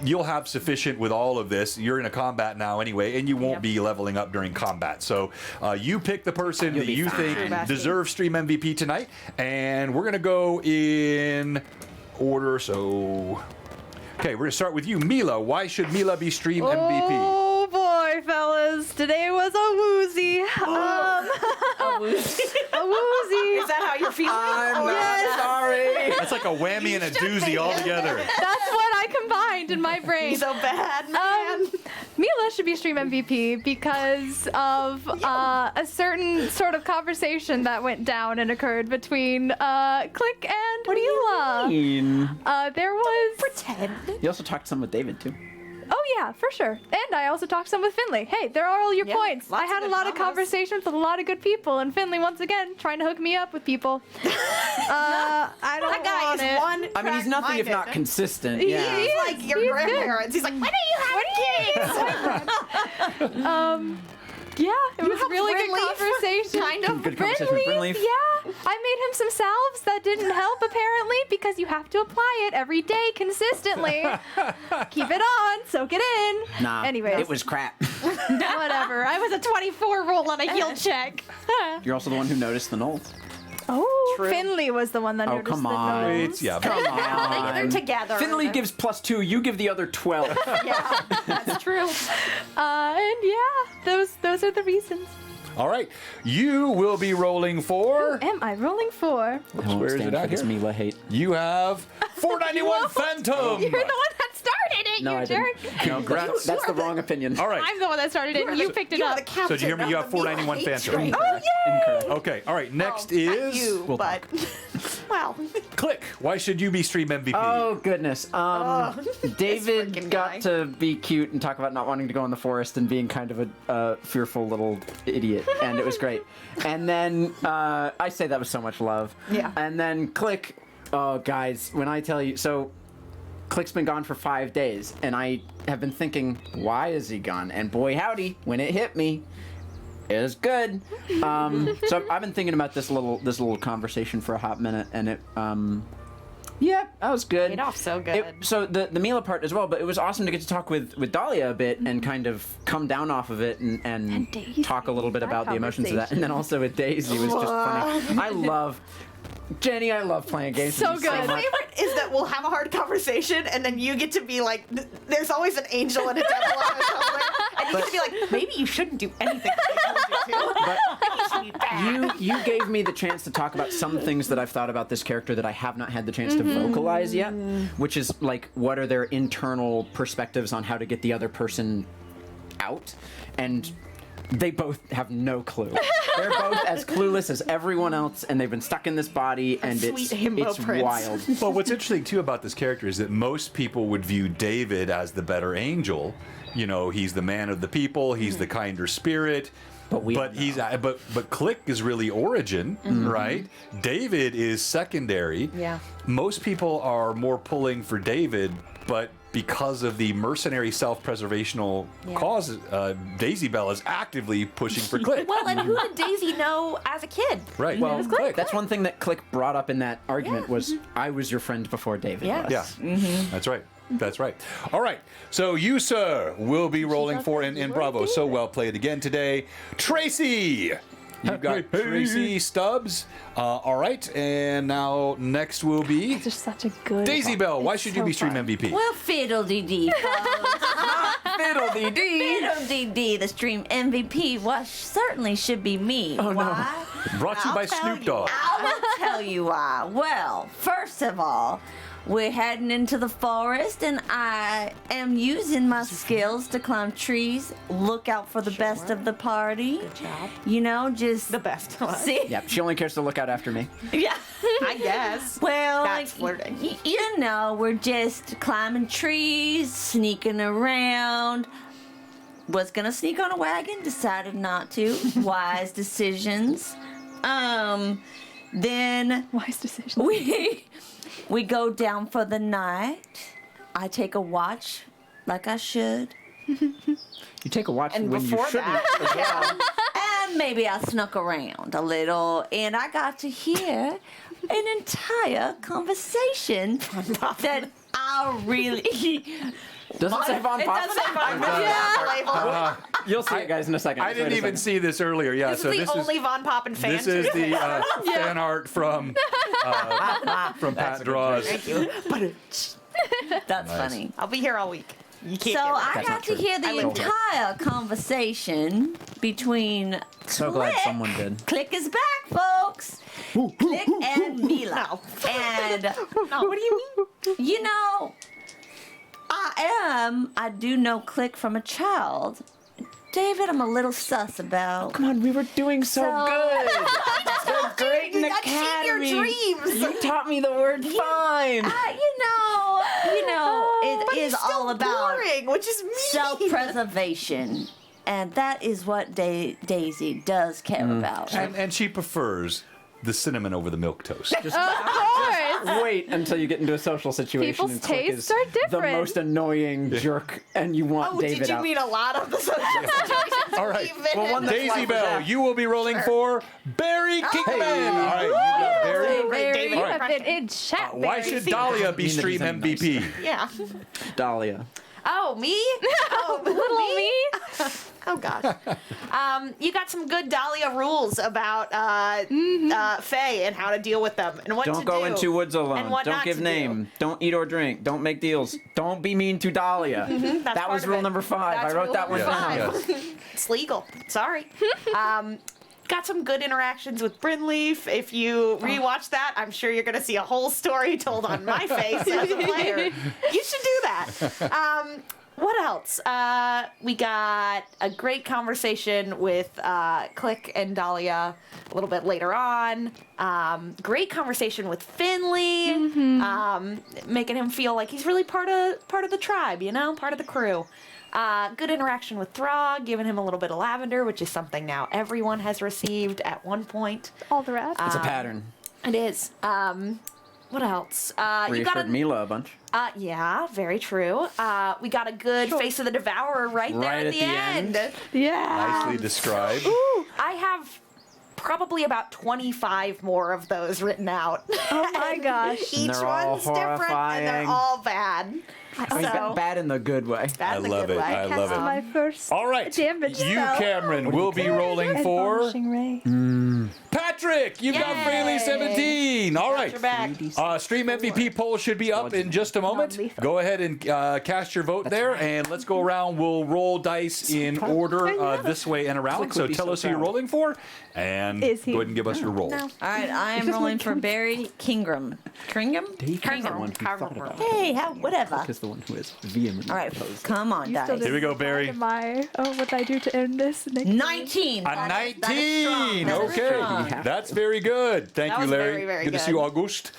you'll have sufficient with all of this. You're in a combat now anyway, and you won't be leveling up during combat. So you pick the person that you think deserves Stream MVP tonight, and we're going to go in order. So, okay, we're going to start with you, Mila. Why should Mila be Stream MVP? Oh boy, fellas, today was a woozy. A woozy. Is that how you're feeling? sorry. That's like a whammy and a doozy all together. That's what I combined in my brain. So bad, man. Mila should be Stream MVP because of a certain sort of conversation that went down and occurred between Click and Mila. There was. Pretend. You also talked some with David too. Oh yeah, for sure. And I also talked some with Finley. Hey, there are all your Yeah, points. lots I of had a good lot of combos. conversations with a lot of good people, and Finley once again trying to hook me up with people. I don't That guy want is it. one. I mean, he's nothing if not crack-minded. consistent. He Yeah. is. He's like your He's good. grandparents. He's like, when are you having kids? Yeah, it was have really good Brinleaf? conversation. Kind of. Good conversation with Brinleaf, Brinleaf. yeah. I made him some salves that didn't help apparently because you have to apply it every day consistently. Keep it on, soak it in. Nah. Anyways, It was crap. whatever. I was a 24 roll on a heal check. You're also the one who noticed the gnolls. Oh, True. Finley was the one that Oh, noticed come the on. nose. It's, yeah. Come on. They're together. Finley gives +2. You give the other 12. Yeah, that's true. And yeah, those are the reasons. All right. You will be rolling for. Am I rolling for? I won't Where is stand it at for this here? Mila hate. You have 491 Phantom. You're the one that started it. it, No, you I jerk. didn't. No, that's the wrong opinion. All right. I'm the one that started it, and you picked it up. So did you hear me? You have 491 fancy. Oh, Incorrect. Okay. All right. Next Not is you, but well, Click. Why should you be stream MVP? Oh goodness. David freaking got guy. to be cute and talk about not wanting to go in the forest and being kind of a fearful little idiot, and it was great. And then I say that with so much love. Yeah. And then Click. Oh guys, when I tell you, so Click's been gone for 5 days, and I have been thinking, why is he gone? And boy howdy, when it hit me, it was good. So I've been thinking about this little conversation for a hot minute, and it yeah, that was good. paid off so good. So the Mila part as well, but it was awesome to get to talk with Dahlia a bit and kind of come down off of it and Daisy, talk a little bit that about the emotions of that. And then also with Daisy was just funny. I love playing games. So with you good. My much. favorite is that we'll have a hard conversation, and then you get to be like, there's always an angel and a devil on my shoulder, and you get to be like, maybe you shouldn't do anything that they told you to. But Maybe you should be bad. you gave me the chance to talk about some things that I've thought about this character that I have not had the chance to vocalize yet, which is like, what are their internal perspectives on how to get the other person out, and they both have no clue. They're both as clueless as everyone else, and they've been stuck in this body, and Sweet himbo it's prince. wild. Well, what's interesting too about this character is that most people would view David as the better angel. You know, he's the man of the people. He's the kinder spirit. But we But he's but Click is really origin, right? David is secondary. Yeah. Most people are more pulling for David, but because of the mercenary self-preservational cause, Daisy Bell is actively pushing for Click. Well, and who did Daisy know as a kid? Right. Well, Click. that's one thing that Click brought up in that argument was, I was your friend before David Yeah. was. Yeah, that's right. That's right. All right. So you, sir, will be rolling for in Bravo. So well played again today. Tracy! You've got Tracy Stubbs. All right. And now next will be It's just such a good. Daisy Bell. Why It's should you so be stream fun. MVP? Well, fiddle-dee-dee, Fiddle-dee-dee! fiddle-dee-dee, the stream MVP. Well, certainly should be me. Oh, no. Why? Brought to you by I'll tell Snoop you. Dogg. I will tell you why. Well, first of all, we're heading into the forest, and I am using my skills to climb trees, look out for the best of the party. Good job. You know, just The best. see. Yep, she only cares to look out after me. Yeah. I guess. Well, That's flirting. You know, we're just climbing trees, sneaking around. Was gonna sneak on a wagon, decided not to. Wise decisions. Then Wise decision. we go down for the night. I take a watch, like I should. You take a watch And when you before shouldn't. that, And maybe I snuck around a little, and I got to hear an entire conversation that I really. Does it say Von it Pop? does say Von Pop. You'll see it, guys, in a second. I Just wait didn't a even second. see this earlier. Yeah, This so is the this only is Von Poppin fan. this is the fan art from Pat Draws. That's Nice. funny. I'll be here all week. You can't So get I That's got not to true. hear I the live here. entire conversation between So glad Click. someone did. Click is back, folks. Click and Mila. And No, what do you mean? you know, I do know Click from a child. David, I'm a little sus about. Come on, we were doing so good. They're great in Achieve your academy. dreams. You taught me the word fine. You know, it But is he's still all about boring, which is mean. self-preservation, and that is what Daisy does care about. And she prefers the cinnamon over the milk toast. Of course. Wait until you get into a social situation People's and Click tastes is are the different. most annoying jerk, and you want Oh, David did you out. mean a lot of the social situations? All right. we've been Well, one in? that's Daisy like Bell, that. you will be rolling for Barry Kickman. All right, you got Barry. Very, David, you all have right. been in chat. Why Barry. should Dahlia be Mean that stream he's a MVP? Yeah. Dahlia. Oh, me? Oh, Little me. Oh gosh. You got some good Dahlia rules about Fae and how to deal with them and what to Don't do. go into woods and alone. what Don't not give to name. Don't eat or drink. Don't make deals. Don't be mean to Dahlia. That's That part was of rule it. number 5. That's I wrote rule that one number down. 5. It's legal. Sorry. got some good interactions with Brynleaf. If you rewatch that, I'm sure you're going to see a whole story told on my face as a player. You should do that. What else? We got a great conversation with Click and Dahlia a little bit later on. Great conversation with Finley, making him feel like he's really part of the tribe, part of the crew. Good interaction with Throg, giving him a little bit of lavender, which is something now everyone has received at one point. All the rats. It's a pattern. It is. What else? You got Reassured Mila a bunch. Yeah, very true. We got a good Face of the Devourer right there at the end. Yeah. Nicely described. Ooh, I have probably about 25 more of those written out. Oh my gosh. Each they're all one's different and they're horrifying. all bad. I mean, bad in the good way. Bad in the love good it. way. I love it. My first All right, damage you, spell. Cameron, will be rolling for Admonishing ray. Patrick. You've got Yay. Fraley 17. All right. You're back. Stream MVP poll should be up in just a moment. Non-lethal. Go ahead and cast your vote there, and let's go around. We'll roll dice in order this way and around. Click So would be tell so us who you're proud. rolling for, and Is he? go ahead and give us your roll. No. All right, I am rolling for Barry Kingram. Kringham? Dave's the one who thought Carver. about it. Hey, whatever. Click is the one who is vehemently All right, opposed. come on, You still dice. Here we go, Barry. Oh, what did I do to earn this? Nick? 19. A That is 19. strong. That is Okay, strong. that's very good. Thank That you, was Larry. very, very good to see good. you, August.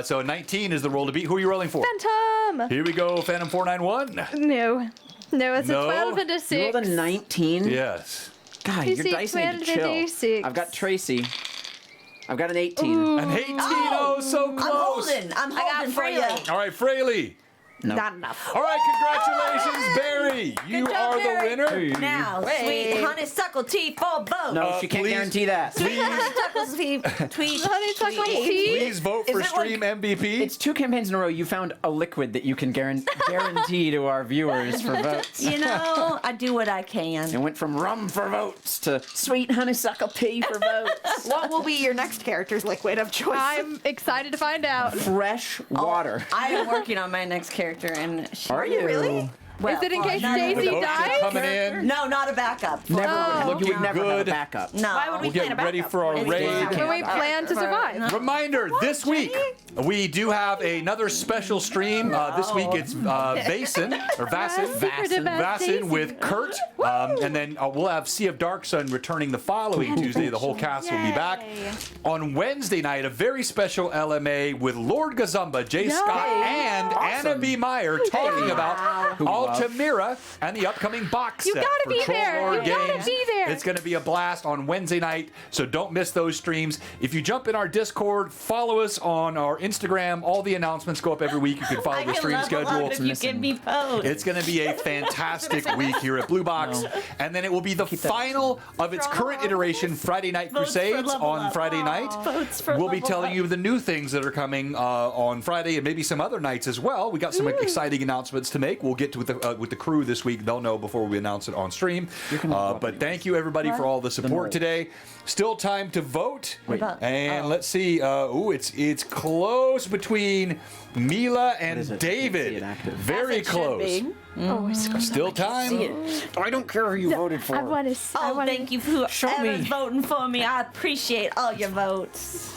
So 19 is the roll to beat. Who are you rolling for? Phantom! Here we go, Phantom 491. No. No, it's No? a 12 and a 6. You rolled a 19? Yes. God, You your see dice need 12 to and chill. a 6. I've got Tracy. I've got an 18. Ooh. An 18. Oh, so I'm close. I'm holding for you. All right, Fraley. No. Not enough. All right, congratulations, Barry. You Good job, are the Barry. winner. Now, sweet honeysuckle tea for vote. No, she can't please- guarantee that. Sweet honeysuckle tea. Tweet. Honeysuckle tweet. tea? Please vote Is for it Stream MVP. It's 2 campaigns in a row. You found a liquid that you can guarantee to our viewers for votes. You know, I do what I can. It went from rum for votes to sweet honeysuckle tea for votes. What will be your next character's liquid of choice? I'm excited to find out. Fresh water. I am working on my next character, and Are you really? well, Is it in case not Daisy The votes are dies? coming in. No, not a backup. Never Oh. would. You would Looking never have a good. backup. No. Why would we We'll plan get a ready backup? for our It's raid. just- Can we plan to survive? Reminder, this week we do have another special stream. This week it's Vaesen Vaesen with Kurt. And then we'll have Sea of Dark Sun returning the following Tuesday. The whole cast will be back. On Wednesday night, a very special LMA with Lord Gazumba, Jay Scott, and Anna B. Meyer talking about Who we love. Altamira and the upcoming box You set gotta for be Troll there. Lord You gotta Games. be there. It's going to be a blast on Wednesday night, so don't miss those streams. If you jump in our Discord, follow us on our Instagram. All the announcements go up every week. You can follow I the can stream level schedule. up if you give me post. It's going to be a fantastic week here at Blue Box. And then it will be the final of its current iteration, Friday Night Votes for Crusades level on up. Friday night. Votes for We'll be level telling up. you the new things that are coming on Friday and maybe some other nights as well. We got some exciting announcements to make. We'll get to with the crew this week. They'll know before we announce it on stream. But thank you everybody for all the support today. Still time to vote. Wait. And let's see. It's close between Mila and is it? I can't see David. it active. Very close. Oh, it's Still time. I don't care who you voted for. I want to. Oh, thank you for Show whoever's me. voting for me. I appreciate all your votes.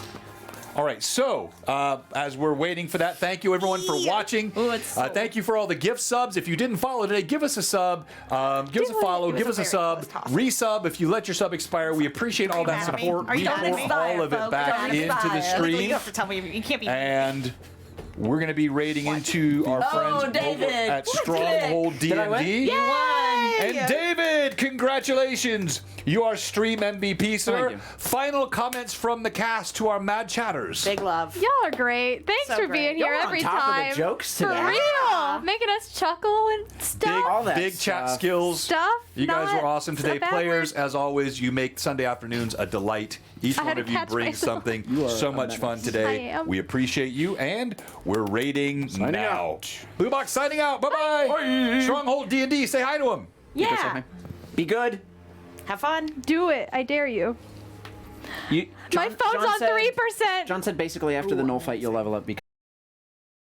All right, so as we're waiting for that, thank you everyone for watching. Ooh, it's so- Thank you for all the gift subs. If you didn't follow today, give us a sub, give us a follow, give us a sub, resub if you let your sub expire. We appreciate all that mad at me? support. Are you We mad at pour me? all of it Folks, back don't into the expire. stream, You have to tell me you can't be. and we're going to be raiding into our friends over David. at What? Stronghold Did I win? D&D. You won. And David, congratulations! You are Stream MVP, sir. Thank you. Final comments from the cast to our mad chatters. Big love. Y'all are great. Thanks So for great. being here You're on every top of the time. jokes For today. real, making us chuckle and stuff. All that Big chat stuff. skills. Stuff, You guys not were awesome today. a bad Players, word. as always, you make Sunday afternoons a delight. Each I had one to of you catch brings myself. something. You are So a much fun menace. today. I am. We appreciate you, and we're raiding Signing now. out. Blue Box signing out. Bye-bye. Stronghold D&D. Say hi to him. Yeah. Be good. Have fun. Do it. I dare you. You, My phone's on said- 3%. John said basically after the null fight you'll level up because